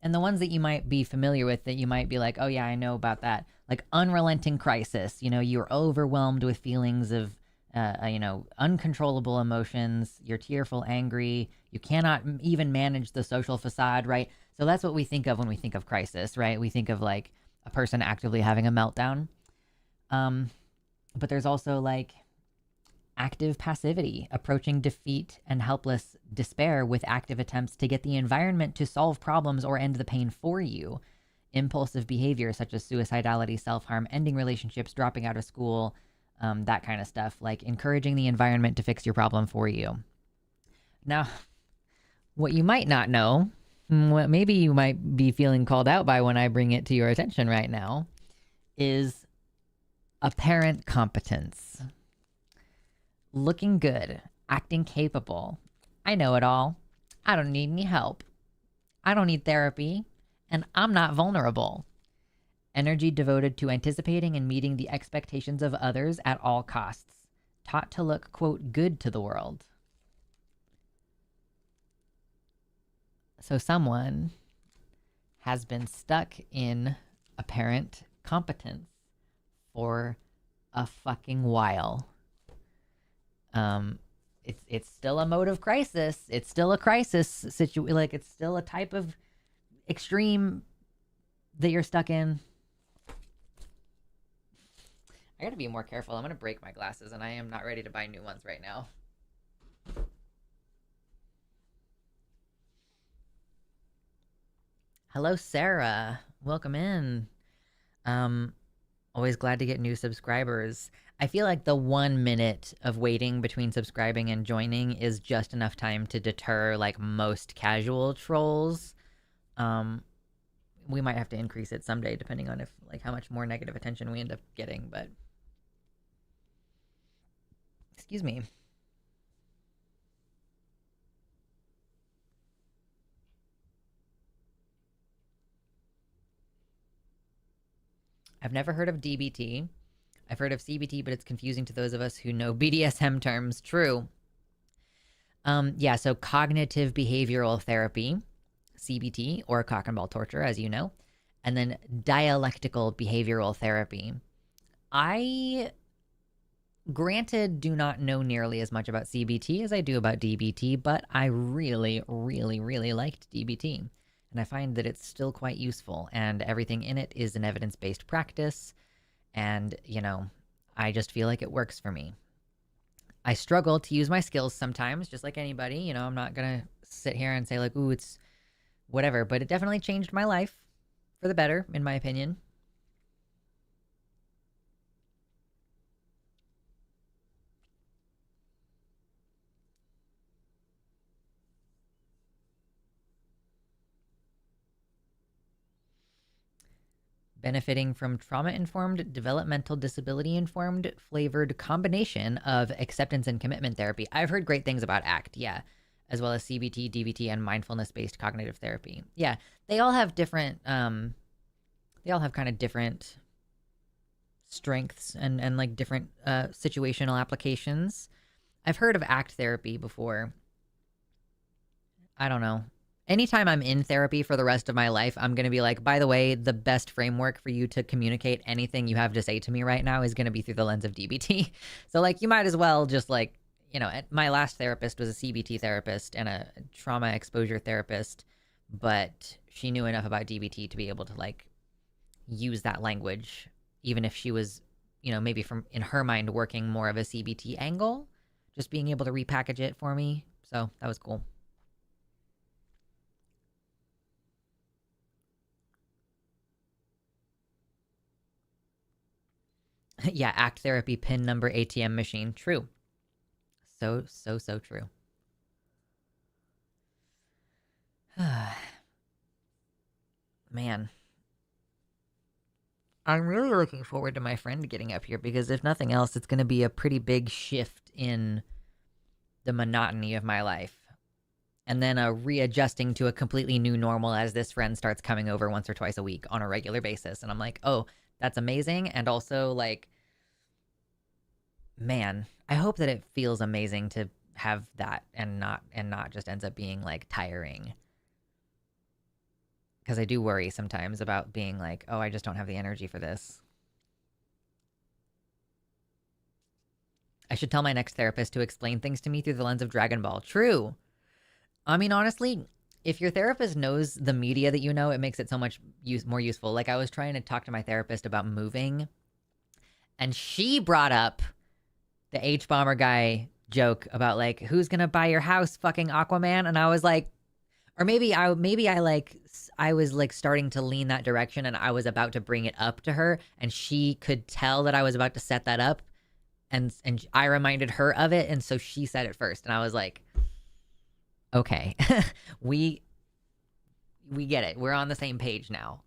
And the ones that you might be familiar with that you might be like, oh yeah, I know about that. Like unrelenting crisis, you know, you're overwhelmed with feelings of, you know, uncontrollable emotions. You're tearful, angry. You cannot even manage the social facade, right? So that's what we think of when we think of crisis, right? We think of like a person actively having a meltdown. But there's also like active passivity, approaching defeat and helpless despair with active attempts to get the environment to solve problems or end the pain for you. Impulsive behavior such as suicidality, self-harm, ending relationships, dropping out of school, that kind of stuff, like encouraging the environment to fix your problem for you. Now, what you might not know, what maybe you might be feeling called out by when I bring it to your attention right now, is apparent competence. Looking good, acting capable. I know it all. I don't need any help. I don't need therapy, and I'm not vulnerable. Energy devoted to anticipating and meeting the expectations of others at all costs. Taught to look, quote, good to the world. So someone has been stuck in apparent competence for a fucking while. It's still a mode of crisis. It's still a crisis situation. Like, it's still a type of extreme that you're stuck in. I gotta be more careful. I'm gonna break my glasses, and I am not ready to buy new ones right now. Hello, Sarah. Welcome in. Always glad to get new subscribers. I feel like the 1 minute of waiting between subscribing and joining is just enough time to deter like most casual trolls. We might have to increase it someday depending on if like how much more negative attention we end up getting, but excuse me. I've never heard of DBT. I've heard of CBT, but it's confusing to those of us who know BDSM terms. True. Yeah, so cognitive behavioral therapy, CBT, or cock and ball torture, as you know, and then dialectical behavioral therapy. I, granted, do not know nearly as much about CBT as I do about DBT, but I really, really, really liked DBT. And I find that it's still quite useful, and everything in it is an evidence-based practice. And, you know, I just feel like it works for me. I struggle to use my skills sometimes, just like anybody. You know, I'm not going to sit here and say, like, ooh, it's whatever. But it definitely changed my life for the better, in my opinion. Benefiting from trauma-informed, developmental disability-informed, flavored combination of acceptance and commitment therapy. I've heard great things about ACT, yeah, as well as CBT, DBT, and mindfulness-based cognitive therapy. Yeah, they all have different, they all have kind of different strengths and like different situational applications. I've heard of ACT therapy before. I don't know. Anytime I'm in therapy for the rest of my life, I'm going to be like, by the way, the best framework for you to communicate anything you have to say to me right now is going to be through the lens of DBT. So, like, you might as well just, like, you know, my last therapist was a CBT therapist and a trauma exposure therapist, but she knew enough about DBT to be able to, like, use that language, even if she was, you know, maybe from, in her mind, working more of a CBT angle, just being able to repackage it for me. So that was cool. Yeah, ACT therapy pin number ATM machine. True. So true. Man. I'm really looking forward to my friend getting up here because if nothing else, it's going to be a pretty big shift in the monotony of my life. And then a readjusting to a completely new normal as this friend starts coming over once or twice a week on a regular basis. And I'm like, oh, that's amazing. And also, like, man, I hope that it feels amazing to have that and not just ends up being like tiring. Because I do worry sometimes about being like, oh, I just don't have the energy for this. I should tell my next therapist to explain things to me through the lens of Dragon Ball. True. I mean, honestly, if your therapist knows the media that you know, it makes it so much more useful. Like, I was trying to talk to my therapist about moving, and she brought up the H-Bomber guy joke about, like, who's gonna buy your house, fucking Aquaman? And I was like, or maybe I was like starting to lean that direction, and I was about to bring it up to her, and she could tell that I was about to set that up, and I reminded her of it, and so she said it first, and I was like, okay, we get it. We're on the same page now.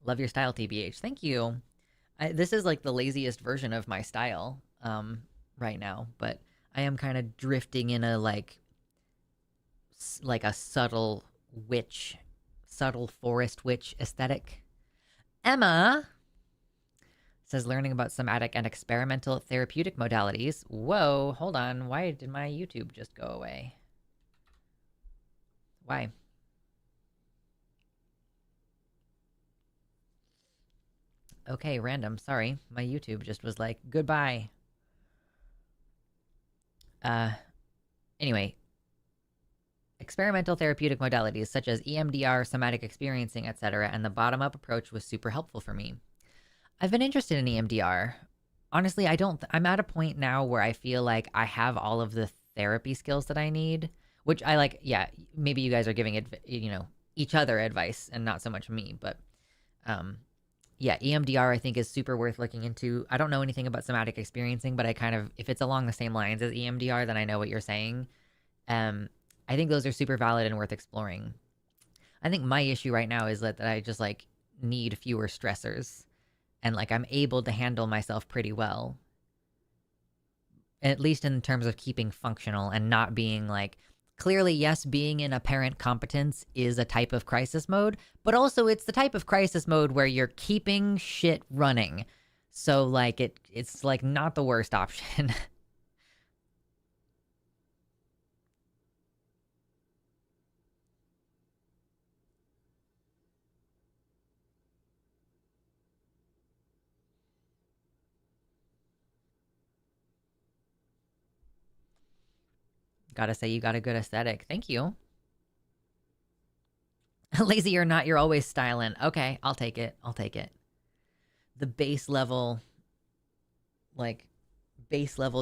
Love your style, TBH. Thank you. This is like the laziest version of my style right now, but I am kind of drifting in a like a subtle witch, subtle forest witch aesthetic. Emma says learning about somatic and experimental therapeutic modalities. Whoa, hold on. Why did my YouTube just go away? Why? Okay, random. Sorry. My YouTube just was like, goodbye. Anyway. Experimental therapeutic modalities such as EMDR, somatic experiencing, etc., and the bottom-up approach was super helpful for me. I've been interested in EMDR. Honestly, I'm at a point now where I feel like I have all of the therapy skills that I need, which I like. Yeah, maybe you guys are giving each other advice and not so much me, but yeah, EMDR I think is super worth looking into. I don't know anything about somatic experiencing, but if it's along the same lines as EMDR, then I know what you're saying. I think those are super valid and worth exploring. I think my issue right now is that I just like need fewer stressors, and like I'm able to handle myself pretty well, at least in terms of keeping functional and not being like, clearly, yes, being in apparent competence is a type of crisis mode, but also it's the type of crisis mode where you're keeping shit running. So like it's like not the worst option. Gotta say, you got a good aesthetic. Thank you. Lazy or not, you're always styling. Okay, I'll take it. I'll take it. The base level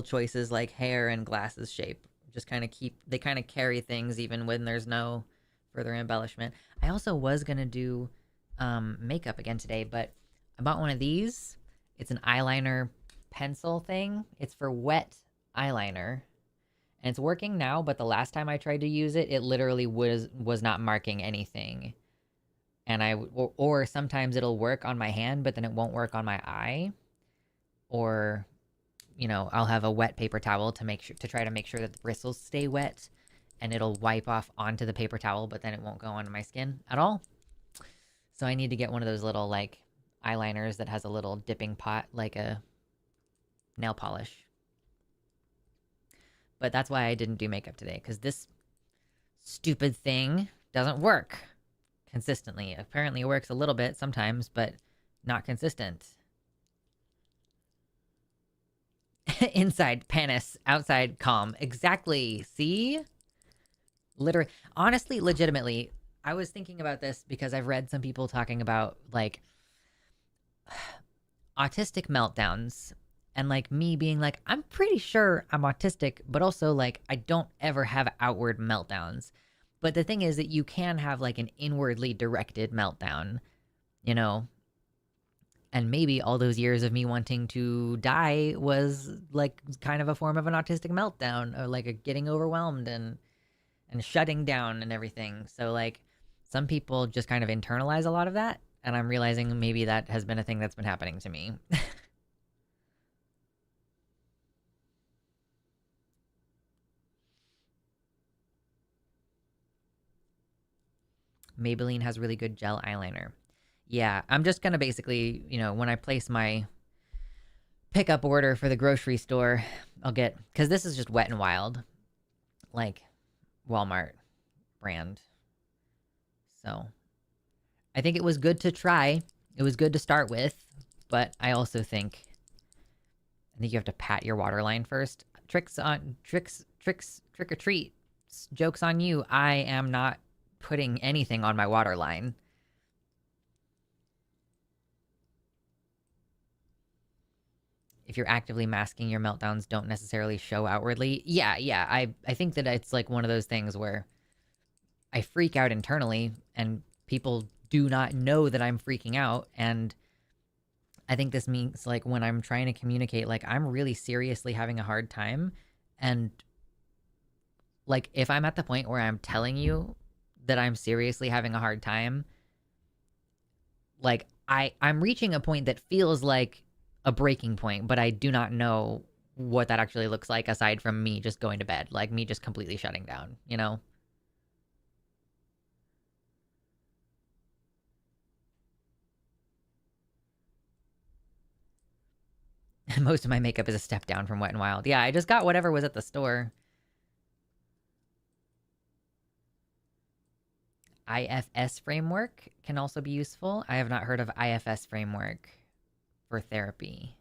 choices like hair and glasses shape just kind of they kind of carry things even when there's no further embellishment. I also was gonna do makeup again today, but I bought one of these. It's an eyeliner pencil thing. It's for wet eyeliner. And it's working now, but the last time I tried to use it, it literally was not marking anything. And or sometimes it'll work on my hand, but then it won't work on my eye. Or, I'll have a wet paper towel to try to make sure that the bristles stay wet, and it'll wipe off onto the paper towel, but then it won't go onto my skin at all. So I need to get one of those little like eyeliners that has a little dipping pot, like a nail polish. But that's why I didn't do makeup today, because this stupid thing doesn't work consistently. Apparently it works a little bit sometimes, but not consistent. Inside, panis. Outside, calm. Exactly. See? Literally. Honestly, legitimately, I was thinking about this because I've read some people talking about, like, autistic meltdowns. And, like, me being like, I'm pretty sure I'm autistic, but also, like, I don't ever have outward meltdowns. But the thing is that you can have, like, an inwardly directed meltdown, And maybe all those years of me wanting to die was, like, kind of a form of an autistic meltdown, or, like, a getting overwhelmed and shutting down and everything. So, like, some people just kind of internalize a lot of that. And I'm realizing maybe that has been a thing that's been happening to me. Maybelline has really good gel eyeliner. Yeah, I'm just going to basically, when I place my pickup order for the grocery store, I'll get, because this is just Wet n Wild, like Walmart brand. So I think it was good to try. It was good to start with, but I also think you have to pat your waterline first. Trick or treat. Joke's on you. I am not putting anything on my waterline. If you're actively masking, your meltdowns don't necessarily show outwardly. Yeah. I think that it's like one of those things where I freak out internally and people do not know that I'm freaking out. And I think this means, like, when I'm trying to communicate, like, I'm really seriously having a hard time. And, like, if I'm at the point where I'm telling you that I'm seriously having a hard time, like, I'm reaching a point that feels like a breaking point, but I do not know what that actually looks like aside from me just going to bed, like me just completely shutting down, Most of my makeup is a step down from Wet n Wild. Yeah, I just got whatever was at the store. IFS framework can also be useful. I have not heard of IFS framework for therapy.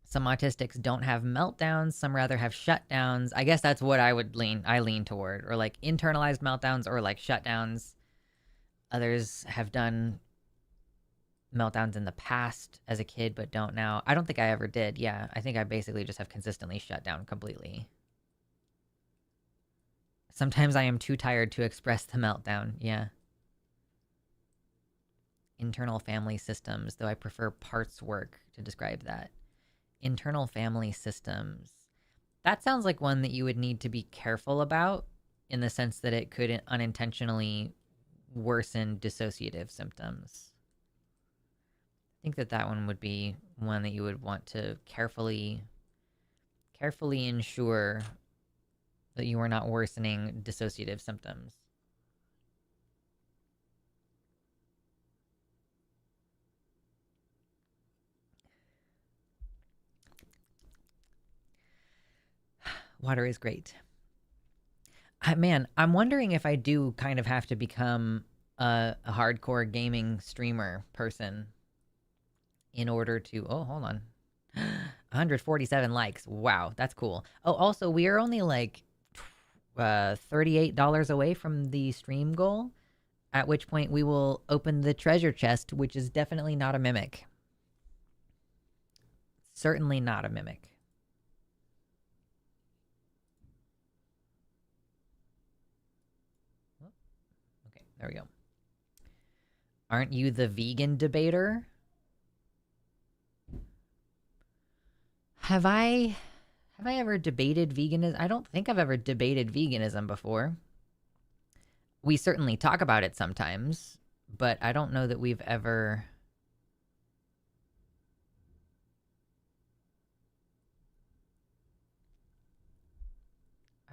Some autistics don't have meltdowns. Some rather have shutdowns. I guess that's what I lean toward, or like internalized meltdowns or like shutdowns. Others have done meltdowns in the past as a kid, but don't now. I don't think I ever did. Yeah, I think I basically just have consistently shut down completely. Sometimes I am too tired to express the meltdown. Yeah. Internal family systems, though I prefer parts work to describe that. Internal family systems. That sounds like one that you would need to be careful about in the sense that it could unintentionally worsen dissociative symptoms. I think that one would be one that you would want to carefully ensure that you are not worsening dissociative symptoms. Water is great. Man, I'm wondering if I do kind of have to become a hardcore gaming streamer person in order to... Oh, hold on. 147 likes. Wow, that's cool. Oh, also, we are only like $38 away from the stream goal, at which point we will open the treasure chest, which is definitely not a mimic. Certainly not a mimic. Okay, there we go. Aren't you the vegan debater? Have I ever debated veganism? I don't think I've ever debated veganism before. We certainly talk about it sometimes, but I don't know that we've ever...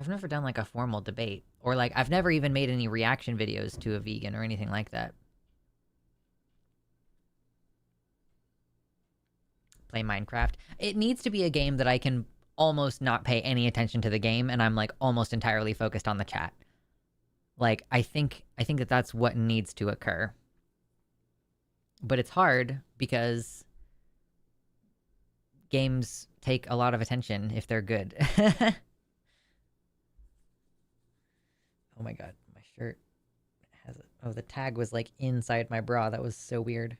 I've never done like a formal debate, or like I've never even made any reaction videos to a vegan or anything like that. Play Minecraft. It needs to be a game that I can almost not pay any attention to the game, and I'm like almost entirely focused on the chat. Like I think that that's what needs to occur. But it's hard because games take a lot of attention if they're good. Oh my god, my shirt has it. Oh, the tag was like inside my bra. That was so weird.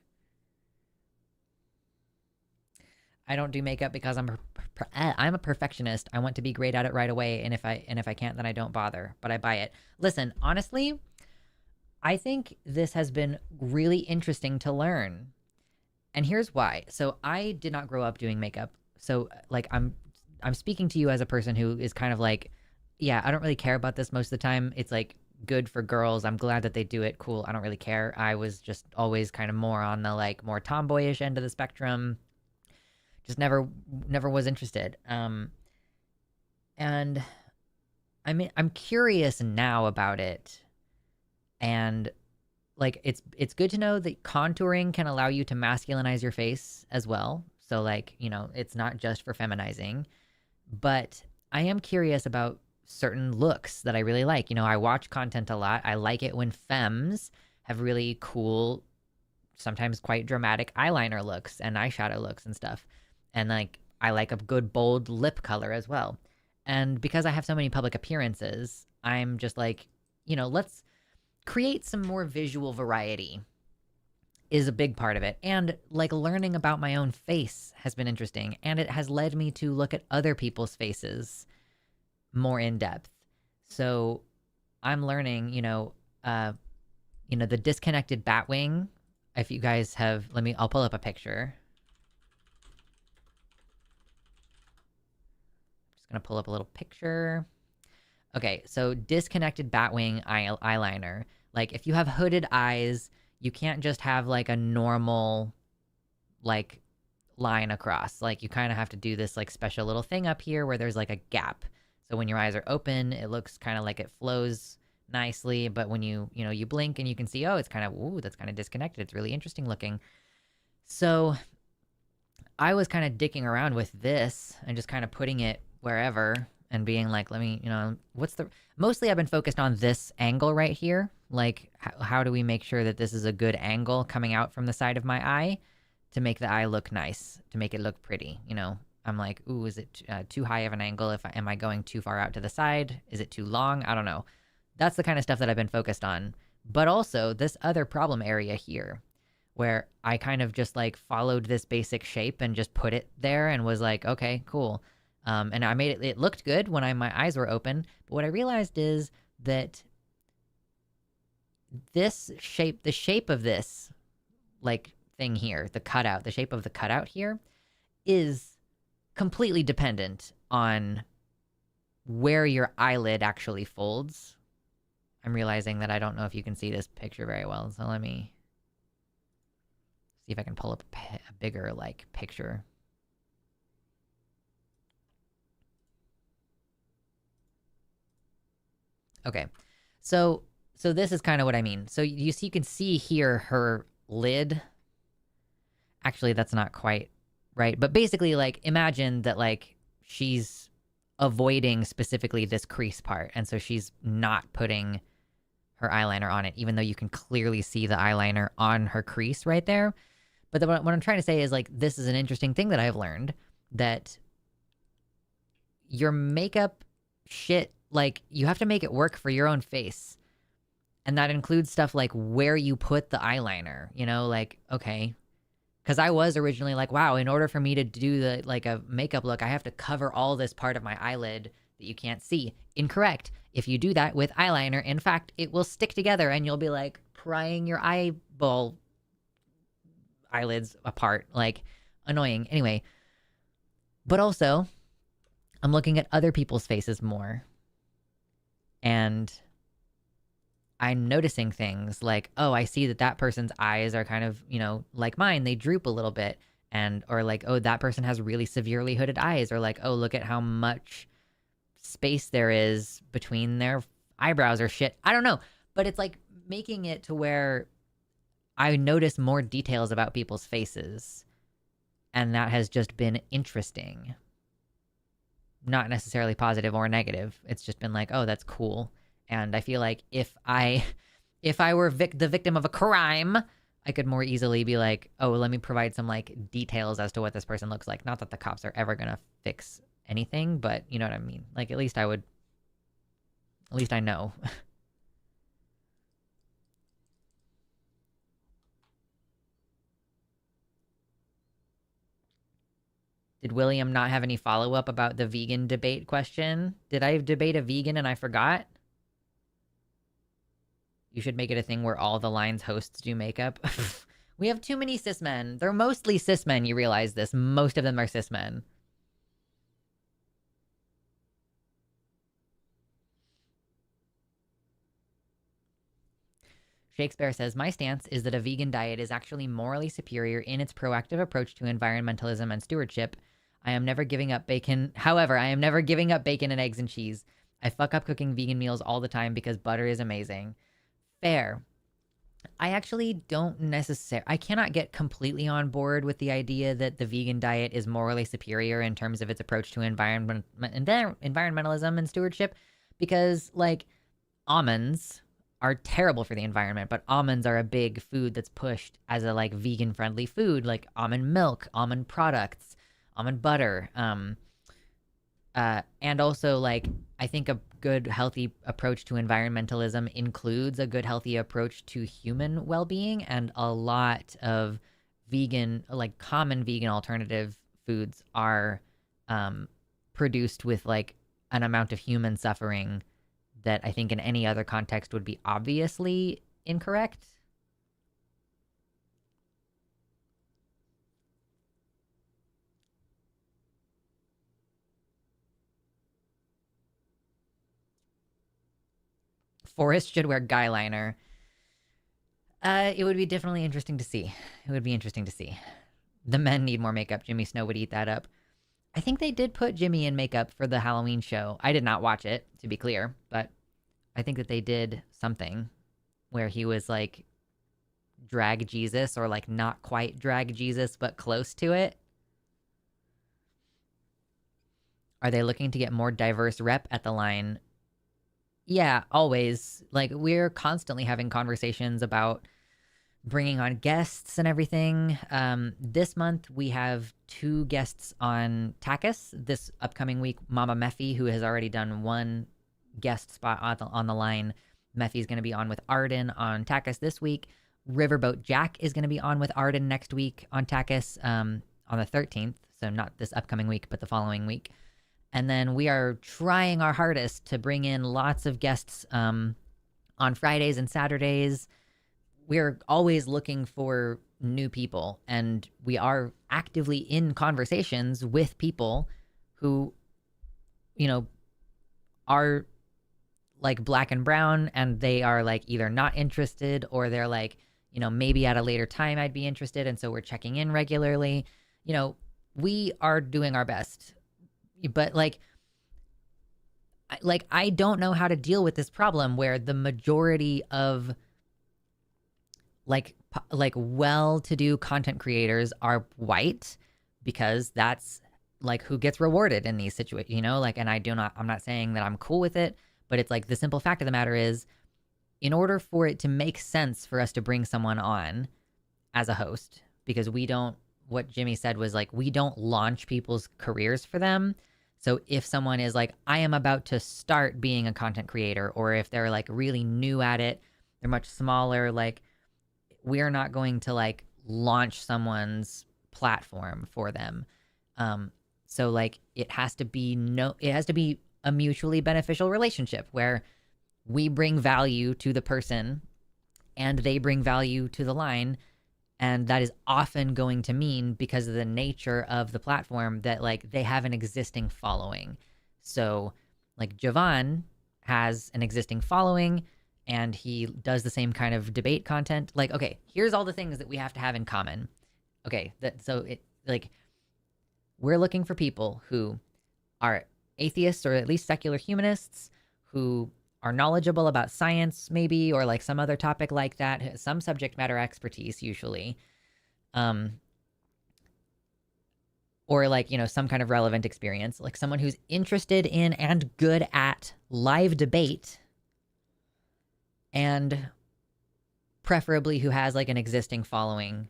I don't do makeup because I'm a perfectionist. I want to be great at it right away, and if I can't, then I don't bother. But I buy it. Listen, honestly, I think this has been really interesting to learn, and here's why. So I did not grow up doing makeup. So like I'm speaking to you as a person who is kind of like, yeah, I don't really care about this most of the time. It's like good for girls. I'm glad that they do it. Cool. I don't really care. I was just always kind of more on the like more tomboyish end of the spectrum. Just never was interested. And I mean, I'm curious now about it. And like, it's good to know that contouring can allow you to masculinize your face as well. So like, you know, it's not just for feminizing, but I am curious about certain looks that I really like. You know, I watch content a lot. I like it when femmes have really cool, sometimes quite dramatic eyeliner looks and eyeshadow looks and stuff. And like, I like a good bold lip color as well. And because I have so many public appearances, I'm just like, you know, let's create some more visual variety is a big part of it. And like learning about my own face has been interesting. And it has led me to look at other people's faces more in depth. So I'm learning, the disconnected bat wing. If you guys have, I'll pull up a picture. Gonna pull up a little picture. Okay, so disconnected batwing eyeliner. Like if you have hooded eyes, you can't just have like a normal like line across. Like you kind of have to do this like special little thing up here where there's like a gap. So when your eyes are open, it looks kind of like it flows nicely, but when you blink and you can see, oh, it's kind of, ooh, that's kind of disconnected. It's really interesting looking. So I was kind of dicking around with this and just kind of putting it wherever and being like, let me, mostly I've been focused on this angle right here. Like, how do we make sure that this is a good angle coming out from the side of my eye to make the eye look nice, to make it look pretty? I'm like, ooh, is it too high of an angle? Am I going too far out to the side? Is it too long? I don't know. That's the kind of stuff that I've been focused on. But also this other problem area here where I kind of just like followed this basic shape and just put it there and was like, okay, cool. And I made it looked good when my eyes were open. But what I realized is that this shape, the shape of this like thing here, the shape of the cutout here is completely dependent on where your eyelid actually folds. I'm realizing that I don't know if you can see this picture very well, so let me see if I can pull up a bigger like picture. Okay, so this is kind of what I mean. So you can see here her lid. Actually, that's not quite right, but basically, like, imagine that like she's avoiding specifically this crease part, and so she's not putting her eyeliner on it, even though you can clearly see the eyeliner on her crease right there. But what I'm trying to say is, like, this is an interesting thing that I've learned, that your makeup shit, like, you have to make it work for your own face. And that includes stuff like where you put the eyeliner, like, okay. Because I was originally like, wow, in order for me to do a makeup look, I have to cover all this part of my eyelid that you can't see. Incorrect. If you do that with eyeliner, in fact, it will stick together and you'll be like prying your eyelids apart. Like, annoying. Anyway. But also, I'm looking at other people's faces more. And I'm noticing things like, oh, I see that person's eyes are kind of, like mine, they droop a little bit. Or like, oh, that person has really severely hooded eyes. Or like, oh, look at how much space there is between their eyebrows or shit. I don't know. But it's like making it to where I notice more details about people's faces. And that has just been interesting. Not necessarily positive or negative. It's just been like, oh, that's cool. And I feel like if I were the victim of a crime, I could more easily be like, oh, let me provide some like details as to what this person looks like. Not that the cops are ever gonna fix anything, but you know what I mean? Like, at least I know. Did William not have any follow-up about the vegan debate question? Did I debate a vegan and I forgot? You should make it a thing where all the Line's hosts do makeup. We have too many cis men. They're mostly cis men, you realize this. Most of them are cis men. Shakespeare says, my stance is that a vegan diet is actually morally superior in its proactive approach to environmentalism and stewardship. I am never giving up bacon. However, I am never giving up bacon and eggs and cheese. I fuck up cooking vegan meals all the time because butter is amazing. Fair. I actually don't necessarily... I cannot get completely on board with the idea that the vegan diet is morally superior in terms of its approach to environmentalism and stewardship, because, like, almonds are terrible for the environment, but almonds are a big food that's pushed as a, like, vegan-friendly food, like almond milk, almond products, almond butter, and also, like, I think a good, healthy approach to environmentalism includes a good, healthy approach to human well-being, and a lot of vegan, like, common vegan alternative foods are produced with, like, an amount of human suffering that I think in any other context would be obviously incorrect. Forrest should wear guy liner. It would be definitely interesting to see. It would be interesting to see. The men need more makeup. Jimmy Snow would eat that up. I think they did put Jimmy in makeup for the Halloween show. I did not watch it, to be clear, but I think that they did something where he was like drag Jesus, or like not quite drag Jesus, but close to it. Are they looking to get more diverse rep at the line? Yeah, always. Like, we're constantly having conversations about bringing on guests and everything. This month we have 2 guests on Takis. This upcoming week, Mama Meffy, who has already done 1 guest spot on the line. Meffy's going to be on with Arden on Takis this week. Riverboat Jack is going to be on with Arden next week on Takis on the 13th. So not this upcoming week, but the following week. And then we are trying our hardest to bring in lots of guests on Fridays and Saturdays. We're always looking for new people, and we are actively in conversations with people who, you know, are like Black and brown, and they are like either not interested, or they're like, you know, maybe at a later time I'd be interested. And so we're checking in regularly. You know, we are doing our best. But like I don't know how to deal with this problem where the majority of like well-to-do content creators are white, because that's like who gets rewarded in these situations, you know, like, and I'm not saying that I'm cool with it, but it's like the simple fact of the matter is, in order for it to make sense for us to bring someone on as a host, because what Jimmy said was like, we don't launch people's careers for them. So if someone is like, I am about to start being a content creator, or if they're like really new at it, they're much smaller, like, we're not going to like launch someone's platform for them. So like it has to be a mutually beneficial relationship where we bring value to the person and they bring value to the line. And that is often going to mean, because of the nature of the platform, that like they have an existing following. So like Javon has an existing following, and he does the same kind of debate content. Like, okay, here's all the things that we have to have in common. Okay, we're looking for people who are atheists, or at least secular humanists, who are knowledgeable about science, maybe, or like some other topic like that, some subject matter expertise usually, or like, you know, some kind of relevant experience, like someone who's interested in and good at live debate, and preferably who has like an existing following,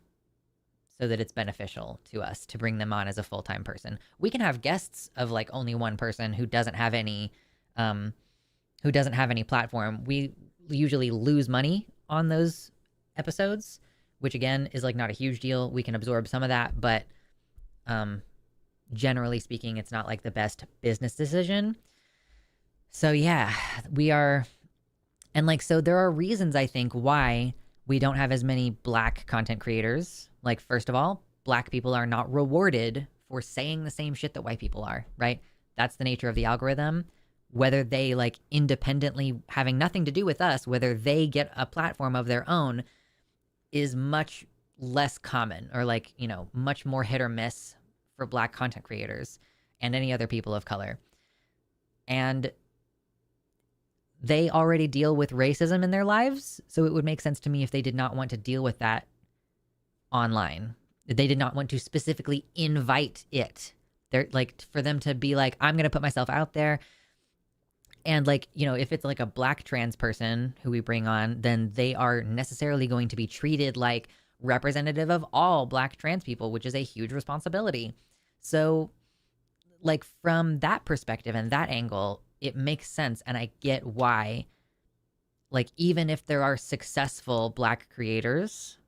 so that it's beneficial to us to bring them on as a full-time person. We can have guests of like only one person who doesn't have any platform. We usually lose money on those episodes, which again is like not a huge deal. We can absorb some of that, but generally speaking, it's not like the best business decision. So yeah, we are, and like, so there are reasons, I think, why we don't have as many Black content creators. Like, first of all, Black people are not rewarded for saying the same shit that white people are, right? That's the nature of the algorithm. Whether they like independently, having nothing to do with us, whether they get a platform of their own, is much less common, or like, you know, much more hit or miss for Black content creators and any other people of color. And they already deal with racism in their lives, so it would make sense to me if they did not want to deal with that online. They did not want to specifically invite it. They're like, for them to be like, I'm going to put myself out there. And like, you know, if it's like a Black trans person who we bring on, then they are necessarily going to be treated like representative of all Black trans people, which is a huge responsibility. So like, from that perspective and that angle, it makes sense. And I get why, like, even if there are successful Black creators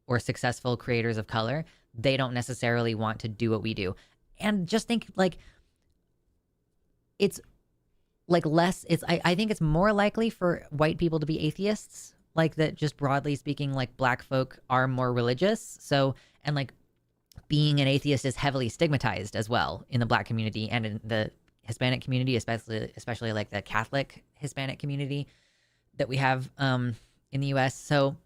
or successful creators of color, they don't necessarily want to do what we do. And just think, like, it's like less, I think it's more likely for white people to be atheists, like that, just broadly speaking, like Black folk are more religious. So, and like being an atheist is heavily stigmatized as well in the Black community and in the Hispanic community, especially like the Catholic Hispanic community that we have in the US. So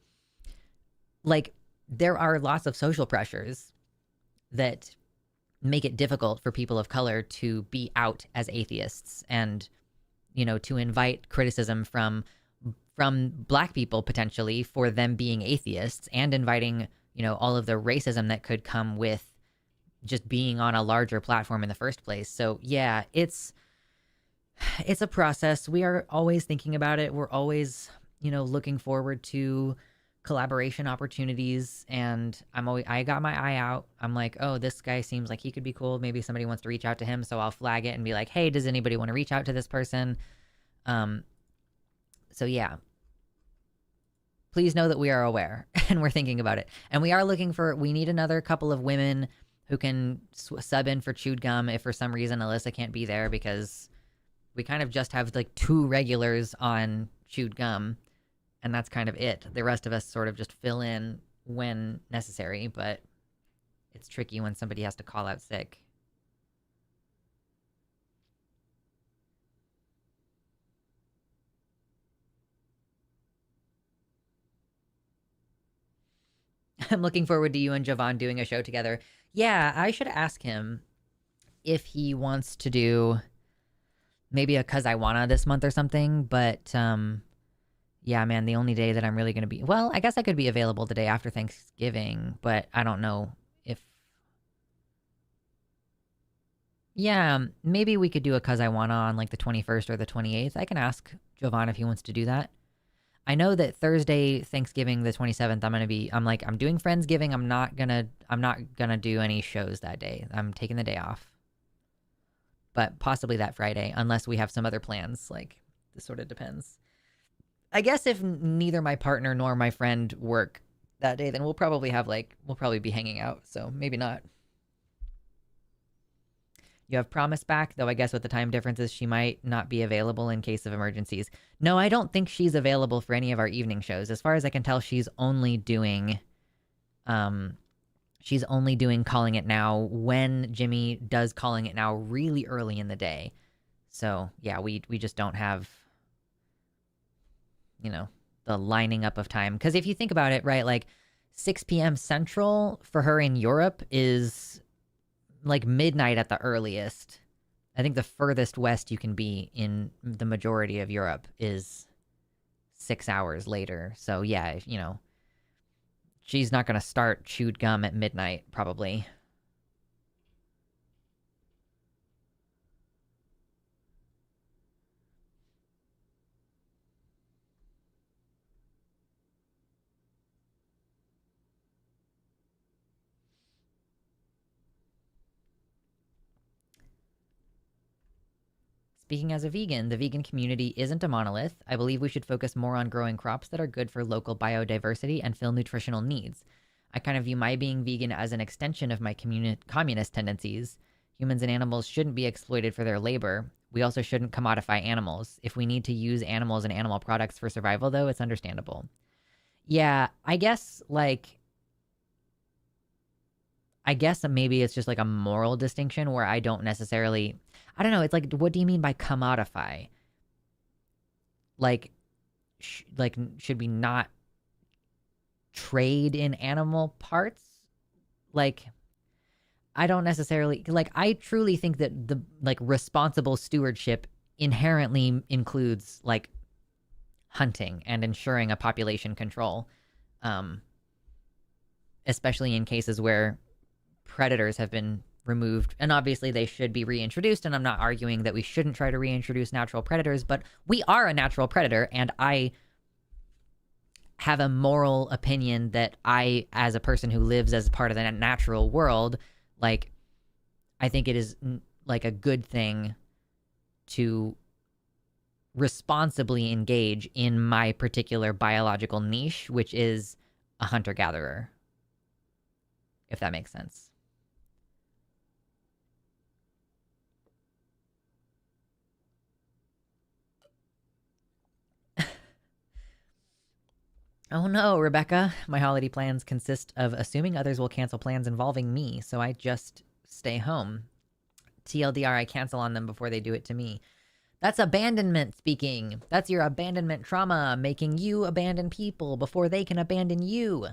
like there are lots of social pressures that make it difficult for people of color to be out as atheists, and to invite criticism from Black people potentially for them being atheists, and inviting all of the racism that could come with just being on a larger platform in the first place. So yeah, it's a process. We are always thinking about it. We're always looking forward to collaboration opportunities, and I got my eye out. I'm like, oh, this guy seems like he could be cool. Maybe somebody wants to reach out to him, so I'll flag it and be like, hey, does anybody want to reach out to this person? So yeah, please know that we are aware and we're thinking about it, and we are we need another couple of women who can sub in for Chewed Gum if for some reason Alyssa can't be there, because we kind of just have like 2 regulars on Chewed Gum, and that's kind of it. The rest of us sort of just fill in when necessary, but it's tricky when somebody has to call out sick. I'm looking forward to you and Javon doing a show together. Yeah, I should ask him if he wants to do maybe a Cuz I Wanna this month or something, but yeah, man, the only day that I'm really going to be... Well, I guess I could be available the day after Thanksgiving, but I don't know if... Yeah, maybe we could do a Cuz I Wanna on like the 21st or the 28th. I can ask Jovan if he wants to do that. I know that Thursday, Thanksgiving, the 27th, I'm doing Friendsgiving. I'm not gonna do any shows that day. I'm taking the day off. But possibly that Friday, unless we have some other plans. Like, this sort of depends. I guess if neither my partner nor my friend work that day, then we'll probably be hanging out. So maybe not. You have Promise back, though I guess with the time differences, she might not be available in case of emergencies. No, I don't think she's available for any of our evening shows. As far as I can tell, she's only doing Calling It Now when Jimmy does Calling It Now really early in the day. So yeah, we just don't have, the lining up of time. Because if you think about it, right, like 6 p.m. Central for her in Europe is like midnight at the earliest. I think the furthest west you can be in the majority of Europe is 6 hours later. So yeah, she's not going to start Chewed Gum at midnight, probably. Speaking as a vegan, the vegan community isn't a monolith. I believe we should focus more on growing crops that are good for local biodiversity and fill nutritional needs. I kind of view my being vegan as an extension of my communist tendencies. Humans and animals shouldn't be exploited for their labor. We also shouldn't commodify animals. If we need to use animals and animal products for survival, though, it's understandable. Yeah, I guess maybe it's just like a moral distinction where I don't necessarily... I don't know, it's like, what do you mean by commodify? Like, should we not trade in animal parts? Like, I don't necessarily... Like, I truly think that the, responsible stewardship inherently includes, hunting and ensuring a population control. Especially in cases where predators have been removed, and obviously they should be reintroduced, and I'm not arguing that we shouldn't try to reintroduce natural predators, but we are a natural predator, and I have a moral opinion that I, as a person who lives as part of the natural world, I think it is a good thing to responsibly engage in my particular biological niche, which is a hunter-gatherer, if that makes sense. Oh no, Rebecca. My holiday plans consist of assuming others will cancel plans involving me, so I just stay home. TLDR, I cancel on them before they do it to me. That's abandonment speaking. That's your abandonment trauma, making you abandon people before they can abandon you.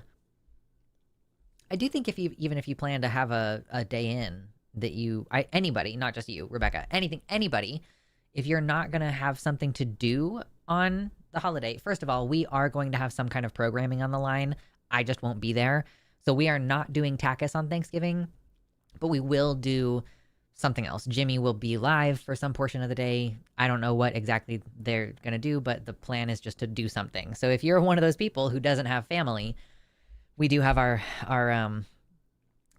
I do think even if you plan to have a day in, that anybody, not just you, Rebecca, anybody, if you're not going to have something to do on the holiday, first of all, we are going to have some kind of programming on the line. I just won't be there. So we are not doing Takis on Thanksgiving, but we will do something else. Jimmy will be live for some portion of the day. I don't know what exactly they're going to do, but the plan is just to do something. So if you're one of those people who doesn't have family, we do have our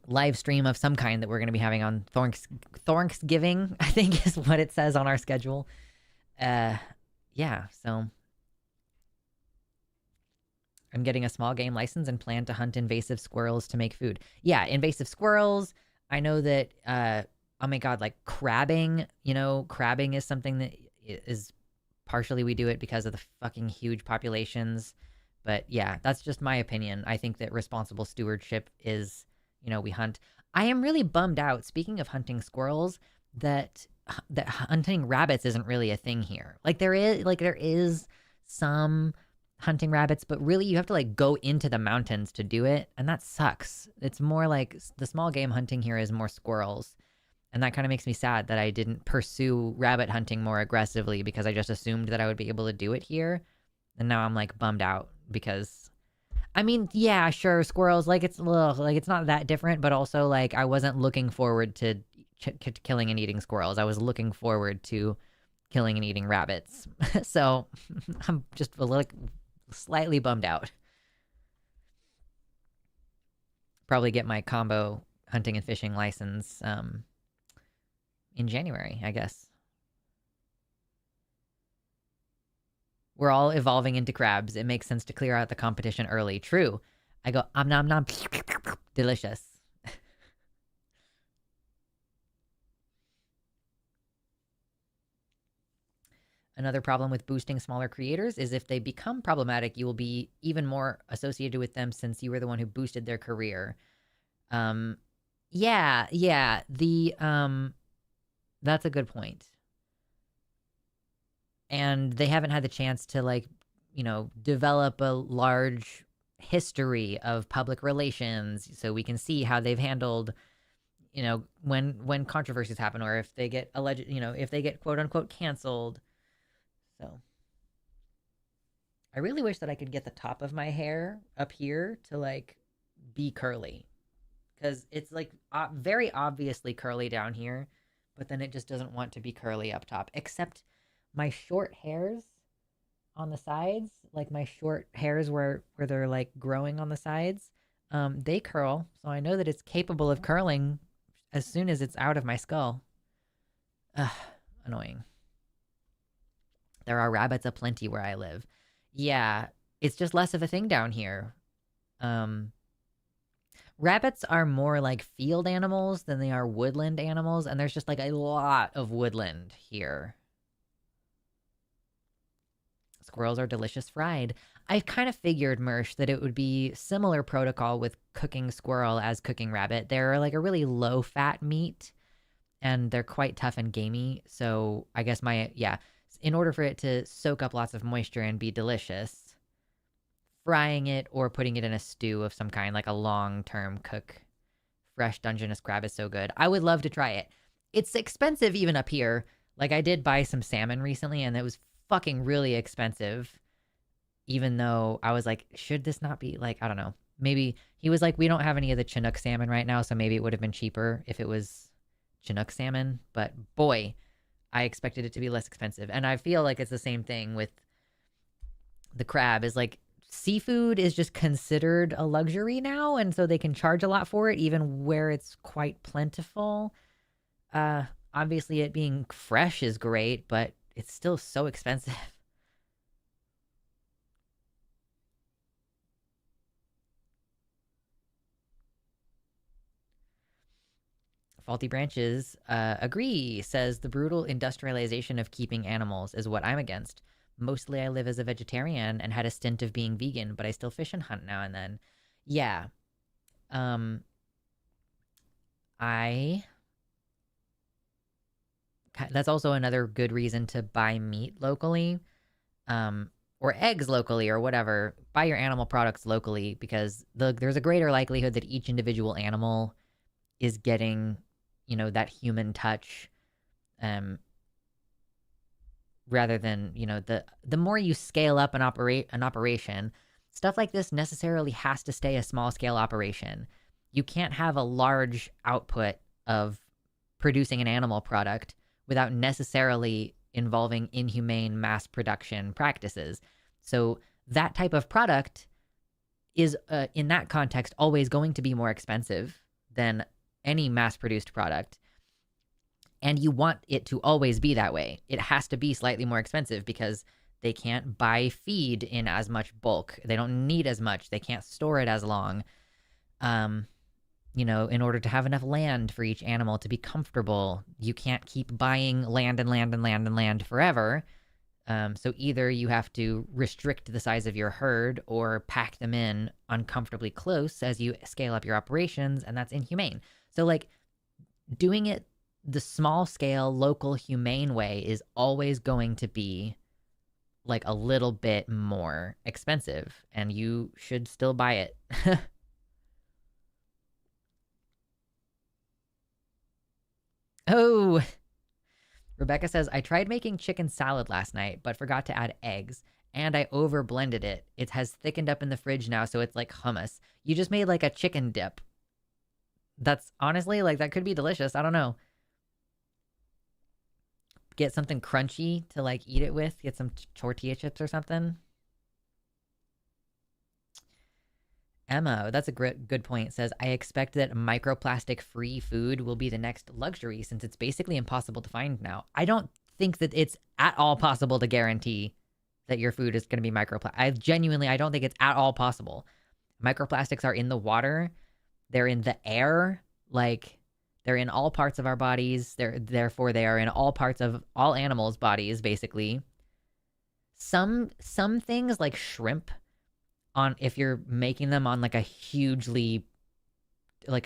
live stream of some kind that we're going to be having on Thanksgiving, I think is what it says on our schedule. Yeah, so I'm getting a small game license and plan to hunt invasive squirrels to make food. Yeah, invasive squirrels. I know that, oh my God, like crabbing, crabbing is something that is partially we do it because of the fucking huge populations. But yeah, that's just my opinion. I think that responsible stewardship is, we hunt. I am really bummed out, speaking of hunting squirrels, that hunting rabbits isn't really a thing here. There is some hunting rabbits, but really you have to go into the mountains to do it, and that sucks. It's more like the small game hunting here is more squirrels. And that kind of makes me sad that I didn't pursue rabbit hunting more aggressively because I just assumed that I would be able to do it here. And now I'm bummed out because, I mean, yeah, sure, squirrels, it's not that different, but also I wasn't looking forward to killing and eating squirrels. I was looking forward to killing and eating rabbits. So I'm just a little slightly bummed out. Probably get my combo hunting and fishing license in January, I guess. We're all evolving into crabs. It makes sense to clear out the competition early. True. I go, nom nom, delicious. Another problem with boosting smaller creators is if they become problematic, you will be even more associated with them since you were the one who boosted their career. Yeah, that's a good point. And they haven't had the chance to develop a large history of public relations so we can see how they've handled, when controversies happen or if they get alleged, if they get quote unquote canceled. So I really wish that I could get the top of my hair up here to be curly, because it's very obviously curly down here, but then it just doesn't want to be curly up top, except my short hairs on the sides, my short hairs where they're growing on the sides, they curl. So I know that it's capable of curling as soon as it's out of my skull. Ugh, annoying. There are rabbits aplenty where I live. Yeah, it's just less of a thing down here. Rabbits are more like field animals than they are woodland animals, and there's just a lot of woodland here. Squirrels are delicious fried. I kind of figured, Mersh, that it would be similar protocol with cooking squirrel as cooking rabbit. They're a really low-fat meat, and they're quite tough and gamey. So I guess in order for it to soak up lots of moisture and be delicious, frying it or putting it in a stew of some kind, a long-term cook. Fresh Dungeness crab is so good. I would love to try it. It's expensive even up here. I did buy some salmon recently, and it was fucking really expensive, even though I was should this not be I don't know, maybe he was we don't have any of the Chinook salmon right now, so maybe it would have been cheaper if it was Chinook salmon, but boy, I expected it to be less expensive. And I feel it's the same thing with the crab, is seafood is just considered a luxury now, and so they can charge a lot for it even where it's quite plentiful. Obviously it being fresh is great, but it's still so expensive. Faulty Branches agree, says the brutal industrialization of keeping animals is what I'm against. Mostly I live as a vegetarian and had a stint of being vegan, but I still fish and hunt now and then. Yeah. That's also another good reason to buy meat locally, or eggs locally, or whatever. Buy your animal products locally, because there's a greater likelihood that each individual animal is getting, that human touch, rather than, the more you scale up an operation, stuff like this necessarily has to stay a small scale operation. You can't have a large output of producing an animal product without necessarily involving inhumane mass production practices. So that type of product is, in that context, always going to be more expensive than any mass produced product. And you want it to always be that way. It has to be slightly more expensive because they can't buy feed in as much bulk. They don't need as much. They can't store it as long. In order to have enough land for each animal to be comfortable, you can't keep buying land and land and land and land forever. So either you have to restrict the size of your herd or pack them in uncomfortably close as you scale up your operations, and that's inhumane. So, like, doing it the small scale, local, humane way is always going to be like a little bit more expensive, and you should still buy it. Oh, Rebecca says, I tried making chicken salad last night, but forgot to add eggs, and I over blended it. It has thickened up in the fridge now, so it's like hummus. You just made like a chicken dip. That's honestly, like, that could be delicious. I don't know. Get something crunchy to like eat it with. Get some tortilla chips or something. Emma, that's a good point. Says, I expect that microplastic free food will be the next luxury since it's basically impossible to find now. I don't think that it's at all possible to guarantee that your food is going to be microplastic. I don't think it's at all possible. Microplastics are in the water. They're in the air. Like, they're in all parts of our bodies. Therefore, they are in all parts of all animals' bodies, basically. Some things like shrimp, if you're making them on like a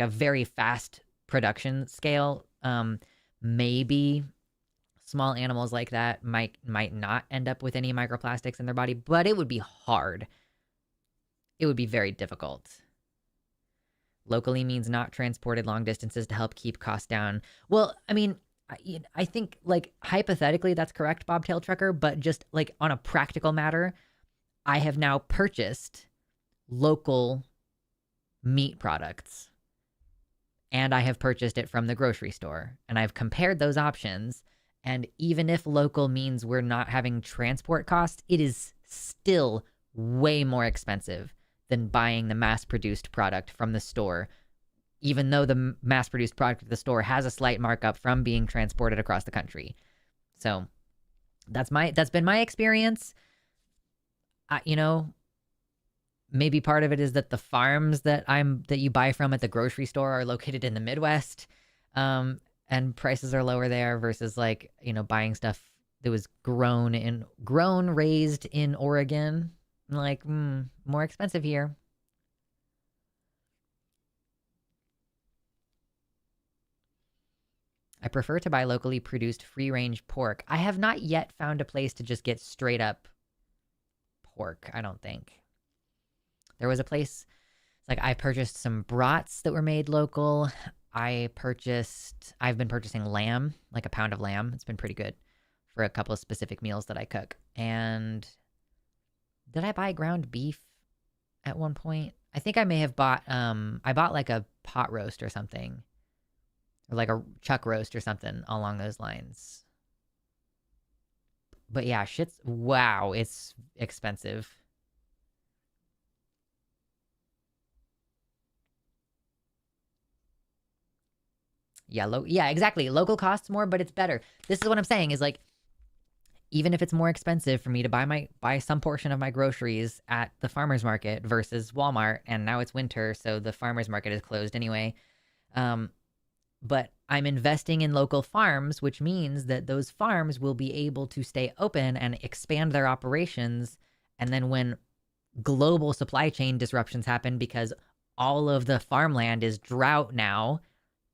very fast production scale, maybe small animals like that might not end up with any microplastics in their body, but it would be hard. It would be very difficult. Locally means not transported long distances to help keep costs down. Well, I mean, I think, like, hypothetically that's correct, Bobtail Trucker, but just like on a practical matter, I have now purchased local meat products, and I have purchased it from the grocery store, and I've compared those options. And even if local means we're not having transport costs, it is still way more expensive than buying the mass-produced product from the store, even though the mass-produced product at the store has a slight markup from being transported across the country. So that's been my experience. Maybe part of it is that the farms that you buy from at the grocery store are located in the Midwest, and prices are lower there versus, like, buying stuff that was raised in Oregon. Like, more expensive here. I prefer to buy locally produced free-range pork. I have not yet found a place to just get straight up pork, I don't think. There was a place, like, I purchased some brats that were made local. I've been purchasing lamb, like a pound of lamb. It's been pretty good for a couple of specific meals that I cook. And did I buy ground beef at one point? I think I may have bought, I bought like a pot roast or something, or like a chuck roast or something along those lines. But yeah, wow, it's expensive. Yeah, exactly. Local costs more, but it's better. This is what I'm saying, is like, even if it's more expensive for me to buy some portion of my groceries at the farmer's market versus Walmart, and now it's winter, so the farmer's market is closed anyway. But I'm investing in local farms, which means that those farms will be able to stay open and expand their operations. And then when global supply chain disruptions happen, because all of the farmland is drought now,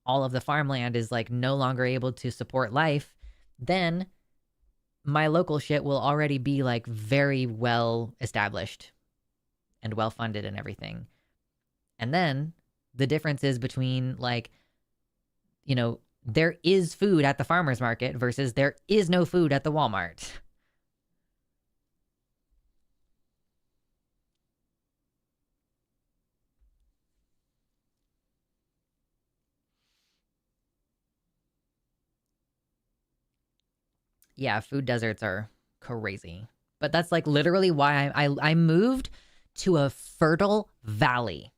all of the farmland is like no longer able to support life, then my local shit will already be like very well established and well funded and everything. And then the difference is between, like, there is food at the farmer's market versus there is no food at the Walmart. Yeah, food deserts are crazy. But that's like literally why I moved to a fertile valley.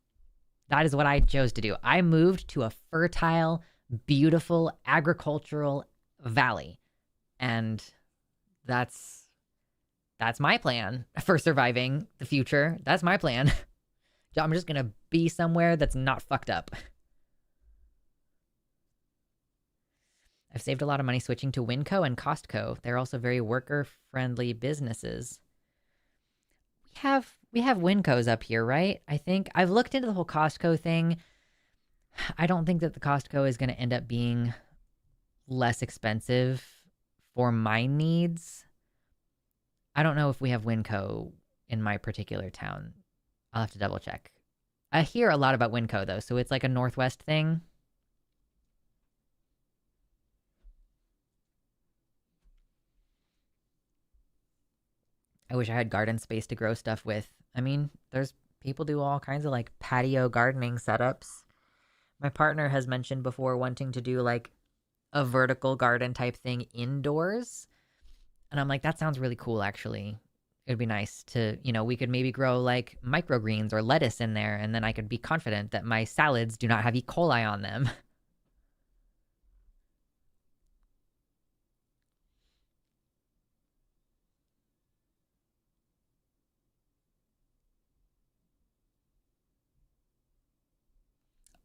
That is what I chose to do. I moved to a fertile, beautiful agricultural valley. And that's my plan for surviving the future. That's my plan. I'm just going to be somewhere that's not fucked up. I've saved a lot of money switching to Winco and Costco. They're also very worker-friendly businesses. We have Wincos up here, right? I think I've looked into the whole Costco thing. I don't think that the Costco is going to end up being less expensive for my needs. I don't know if we have Winco in my particular town. I'll have to double check. I hear a lot about Winco though, so it's like a Northwest thing. I wish I had garden space to grow stuff with. I mean, there's people do all kinds of like patio gardening setups. My partner has mentioned before wanting to do like a vertical garden type thing indoors. And I'm like, that sounds really cool actually. It'd be nice to, we could maybe grow like microgreens or lettuce in there, and then I could be confident that my salads do not have E. coli on them.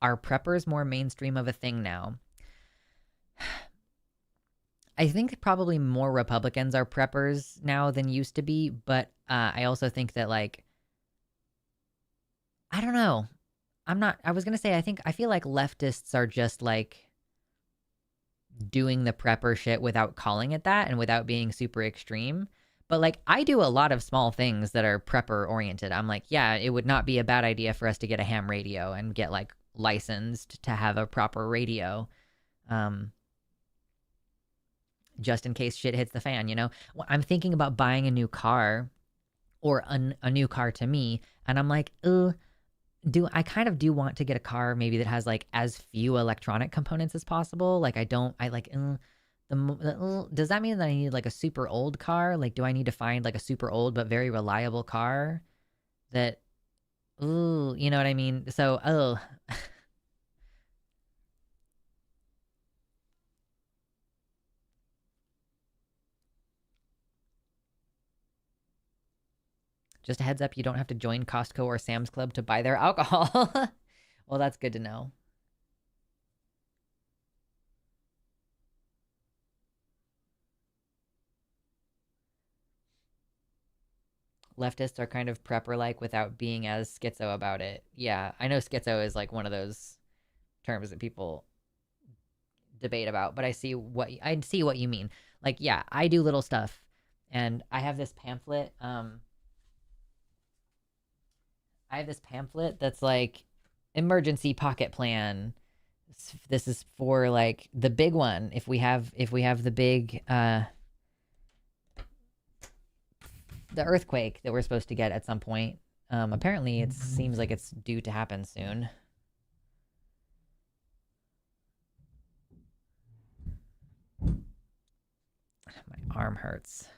Are preppers more mainstream of a thing now? I think probably more Republicans are preppers now than used to be, but I also think that like, I don't know. I was going to say, I feel like leftists are just like doing the prepper shit without calling it that and without being super extreme. But like, I do a lot of small things that are prepper oriented. I'm like, yeah, it would not be a bad idea for us to get a ham radio and get like licensed to have a proper radio. Just in case shit hits the fan, I'm thinking about buying a new car or a new car to me. And I'm like, I kind of do want to get a car maybe that has like as few electronic components as possible. Like does that mean that I need like a super old car? Like, do I need to find like a super old but very reliable car that, you know what I mean? So, just a heads up, you don't have to join Costco or Sam's Club to buy their alcohol. Well, that's good to know. Leftists are kind of prepper-like without being as schizo about it. Yeah, I know schizo is like one of those terms that people debate about, but I see what you mean. Like, yeah, I do little stuff, and I have this pamphlet. I have this pamphlet that's like emergency pocket plan. This is for like the big one. If we have the big the earthquake that we're supposed to get at some point. Apparently it seems like it's due to happen soon. My arm hurts.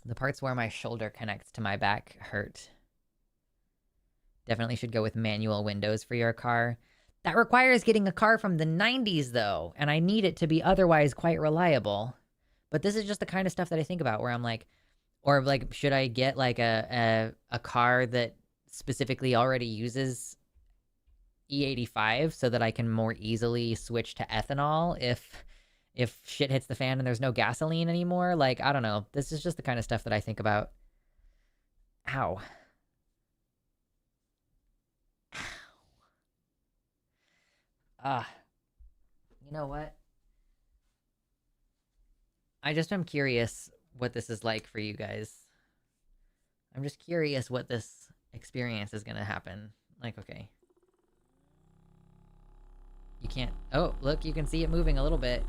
The parts where my shoulder connects to my back hurt. Definitely should go with manual windows for your car. That requires getting a car from the 90s, though, and I need it to be otherwise quite reliable. But this is just the kind of stuff that I think about where I'm like, or like, should I get like a car that specifically already uses E85 so that I can more easily switch to ethanol if shit hits the fan and there's no gasoline anymore? Like, I don't know. This is just the kind of stuff that I think about. Ow. Ow. Ah, you know what? I just am curious what this is like for you guys. I'm just curious what this experience is gonna happen. Like, okay. You can't. Oh, look, you can see it moving a little bit.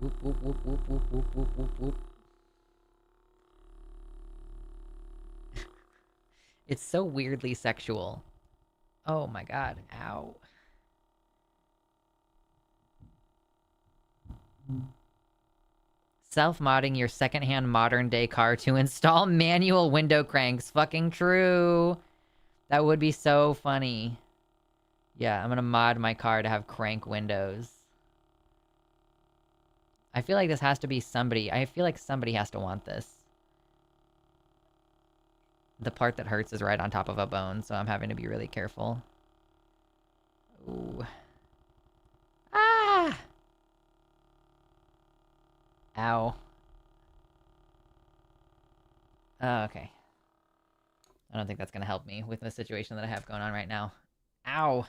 Whoop, whoop, whoop, whoop, whoop, whoop, whoop, whoop, whoop. It's so weirdly sexual. Oh my god. Ow. Self-modding your secondhand modern-day car to install manual window cranks. Fucking true. That would be so funny. Yeah, I'm gonna mod my car to have crank windows. I feel like this has to be somebody. I feel like somebody has to want this. The part that hurts is right on top of a bone, so I'm having to be really careful. Ooh. Ah! Ow. Oh, okay. I don't think that's gonna help me with the situation that I have going on right now. Ow.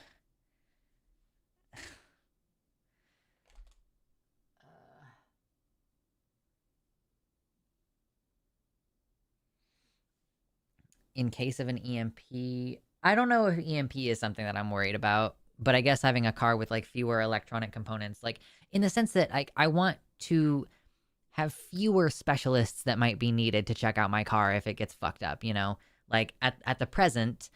In case of an EMP, I don't know if EMP is something that I'm worried about, but I guess having a car with like fewer electronic components, like in the sense that I want to have fewer specialists that might be needed to check out my car if it gets fucked up, you know? Like at the present,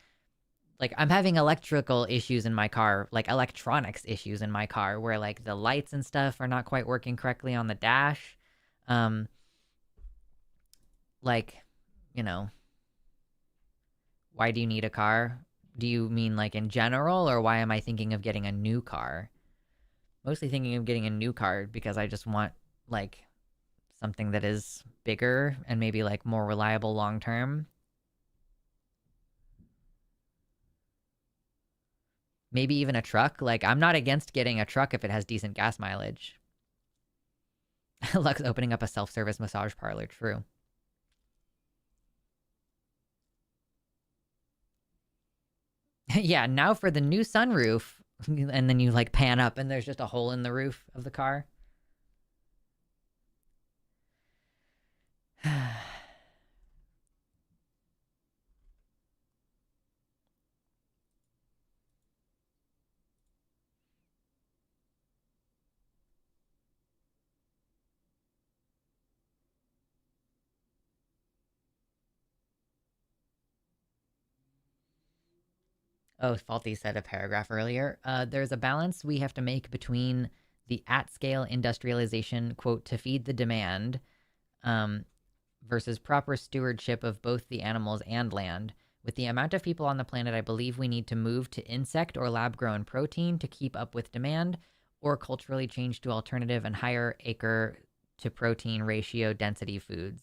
like I'm having electrical issues in my car, like electronics issues in my car where like the lights and stuff are not quite working correctly on the dash. Um like, you know, why do you need a car? Do you mean like in general, or why am I thinking of getting a new car? Mostly thinking of getting a new car because I just want like something that is bigger and maybe like more reliable long term. Maybe even a truck. Like I'm not against getting a truck if it has decent gas mileage. Lux opening up a self-service massage parlor, true. Yeah, now for the new sunroof. And then you like pan up and there's just a hole in the roof of the car. Oh, Faulty said a paragraph earlier. There's a balance we have to make between the at-scale industrialization, quote, to feed the demand, versus proper stewardship of both the animals and land. With the amount of people on the planet, I believe we need to move to insect or lab-grown protein to keep up with demand, or culturally change to alternative and higher acre to protein ratio density foods.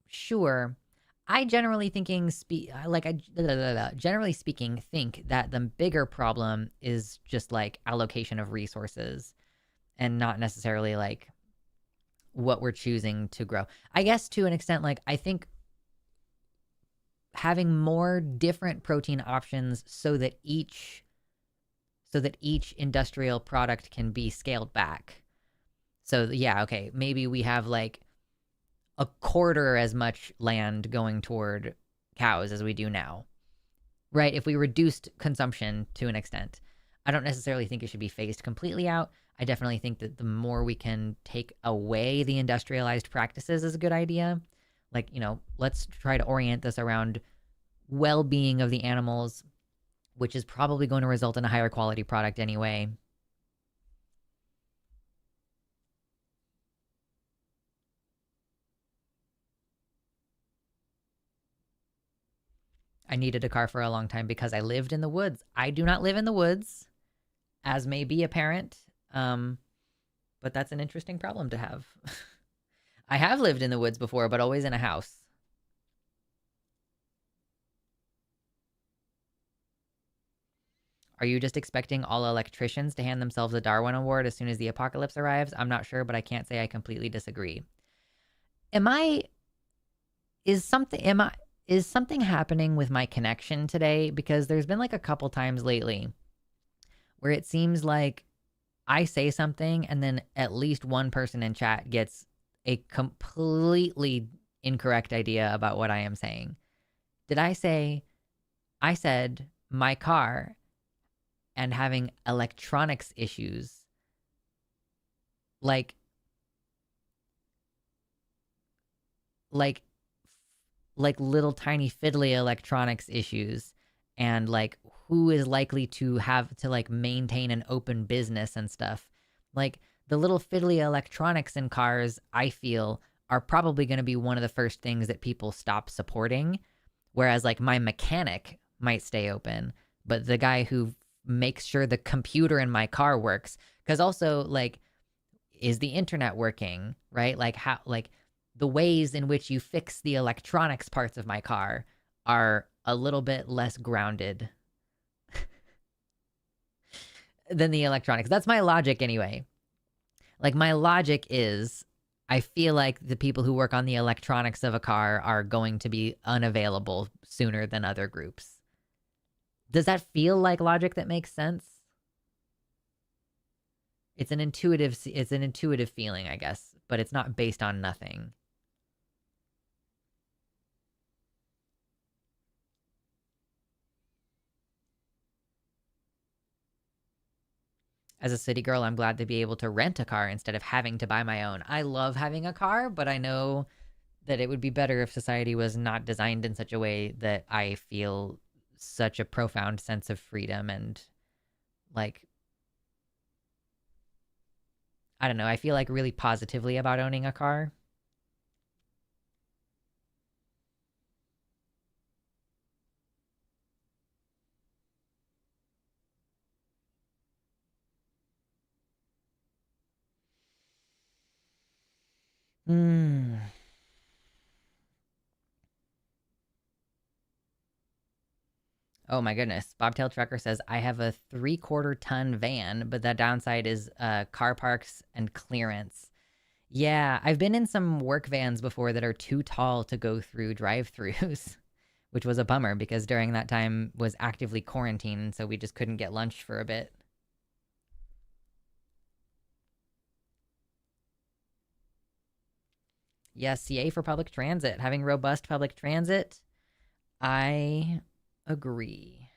Sure. I generally generally speaking think that the bigger problem is just like allocation of resources and not necessarily like what we're choosing to grow. I guess to an extent, like I think having more different protein options so that each industrial product can be scaled back. So yeah, okay, maybe we have like a quarter as much land going toward cows as we do now, right? If we reduced consumption to an extent, I don't necessarily think it should be phased completely out. I definitely think that the more we can take away the industrialized practices is a good idea. Like, you know, let's try to orient this around well-being of the animals, which is probably going to result in a higher quality product anyway. I needed a car for a long time because I lived in the woods. I do not live in the woods, as may be apparent. But that's an interesting problem to have. I have lived in the woods before, but always in a house. Are you just expecting all electricians to hand themselves a Darwin Award as soon as the apocalypse arrives? I'm not sure, but I can't say I completely disagree. Is something happening with my connection today? Because there's been like a couple times lately where it seems like I say something and then at least one person in chat gets a completely incorrect idea about what I am saying. Did I say, I said my car and having electronics issues, like little tiny fiddly electronics issues, and like who is likely to have to like maintain an open business and stuff. Like the little fiddly electronics in cars, I feel, are probably going to be one of the first things that people stop supporting. Whereas like my mechanic might stay open, but the guy who makes sure the computer in my car works, because also like, is the internet working, right? Like how, like the ways in which you fix the electronics parts of my car are a little bit less grounded than the electronics. That's my logic anyway. Like my logic is, I feel like the people who work on the electronics of a car are going to be unavailable sooner than other groups. Does that feel like logic that makes sense? It's an intuitive feeling, I guess, but it's not based on nothing. As a city girl, I'm glad to be able to rent a car instead of having to buy my own. I love having a car, but I know that it would be better if society was not designed in such a way that I feel such a profound sense of freedom and like, I don't know, I feel like really positively about owning a car. Oh my goodness. Bobtail Trucker says, I have a 3/4 ton van, but the downside is car parks and clearance. Yeah, I've been in some work vans before that are too tall to go through drive-throughs, which was a bummer because during that time was actively quarantined, so we just couldn't get lunch for a bit. Yes, CA for public transit. Having robust public transit, I agree.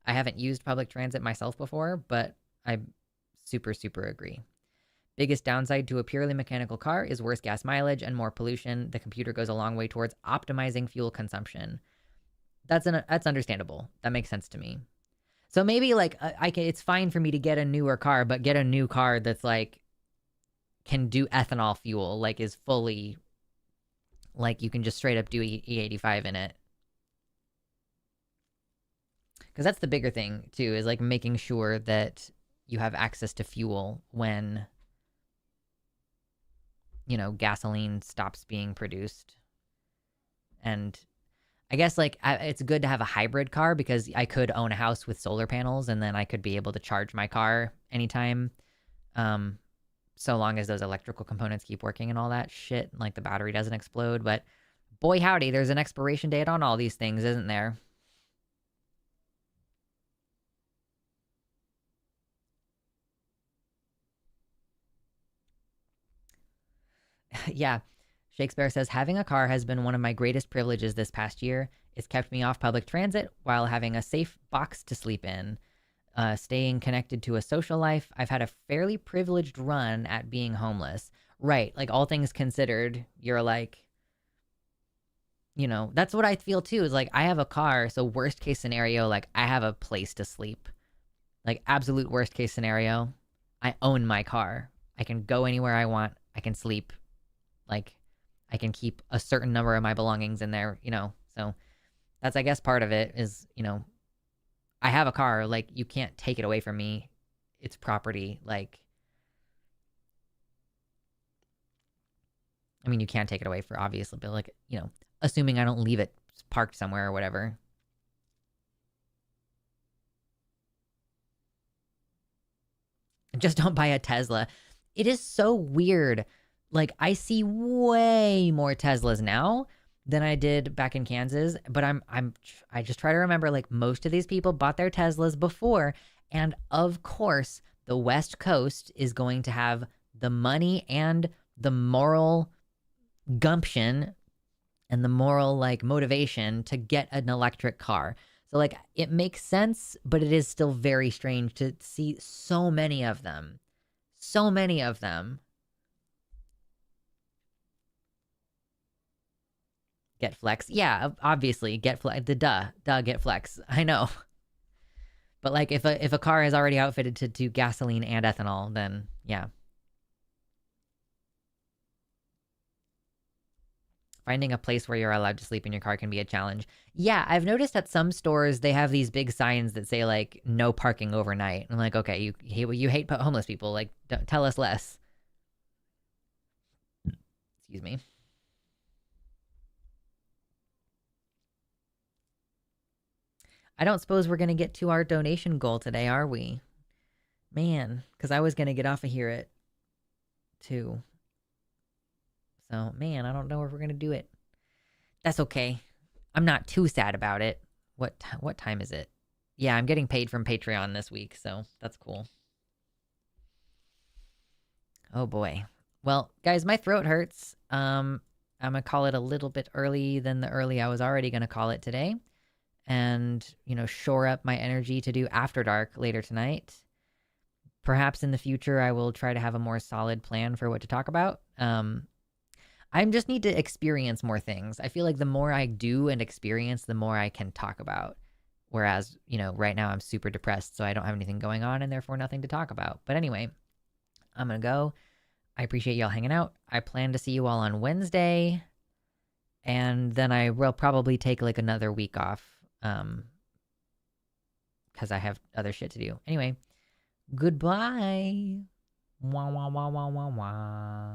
I haven't used public transit myself before, but I super, super agree. Biggest downside to a purely mechanical car is worse gas mileage and more pollution. The computer goes a long way towards optimizing fuel consumption. That's understandable. That makes sense to me. So maybe like it's fine for me to get a newer car, but get a new car that's like can do ethanol fuel, like is fully like you can just straight up do E85 in it. Because that's the bigger thing too, is like making sure that you have access to fuel when, you know, gasoline stops being produced. And I guess like it's good to have a hybrid car because I could own a house with solar panels and then I could be able to charge my car anytime. So long as those electrical components keep working and all that shit, like the battery doesn't explode. But boy howdy, there's an expiration date on all these things, isn't there? Yeah. Shakespeare says, having a car has been one of my greatest privileges this past year. It's kept me off public transit while having a safe box to sleep in. Staying connected to a social life. I've had a fairly privileged run at being homeless. Right. Like all things considered, you're like, you know, that's what I feel too, is like I have a car. So worst case scenario, like I have a place to sleep. Like absolute worst case scenario, I own my car. I can go anywhere I want. I can sleep. Like I can keep a certain number of my belongings in there, you know. So that's, I guess, part of it is, you know, I have a car, like you can't take it away from me. It's property. Like, I mean, you can't take it away for obviously, but like, you know, assuming I don't leave it parked somewhere or whatever. Just don't buy a Tesla. It is so weird. Like I see way more Teslas now, than I did back in Kansas, but I just try to remember like most of these people bought their Teslas before, and of course, the West Coast is going to have the money and the moral gumption and the moral like motivation to get an electric car. So like it makes sense, but it is still very strange to see so many of them. So many of them. Get Flex. Yeah, obviously get Flex. Duh, get Flex. I know. But like if a car is already outfitted to do gasoline and ethanol, then yeah. Finding a place where you're allowed to sleep in your car can be a challenge. Yeah, I've noticed at some stores they have these big signs that say like no parking overnight. I'm like, okay, you hate homeless people. Like, don't, tell us less. Excuse me. I don't suppose we're going to get to our donation goal today, are we? Man, because I was going to get off of here at 2. So, man, I don't know if we're going to do it. That's okay. I'm not too sad about it. What time is it? Yeah, I'm getting paid from Patreon this week, so that's cool. Oh, boy. Well, guys, my throat hurts. I'm going to call it a little bit early than the early I was already going to call it today. And, shore up my energy to do After Dark later tonight. Perhaps in the future, I will try to have a more solid plan for what to talk about. I just need to experience more things. I feel like the more I do and experience, the more I can talk about. Whereas, right now I'm super depressed, so I don't have anything going on and therefore nothing to talk about. But anyway, I'm going to go. I appreciate y'all hanging out. I plan to see you all on Wednesday. And then I will probably take like another week off. Because I have other shit to do. Anyway, goodbye. Wah, wah, wah, wah, wah, wah.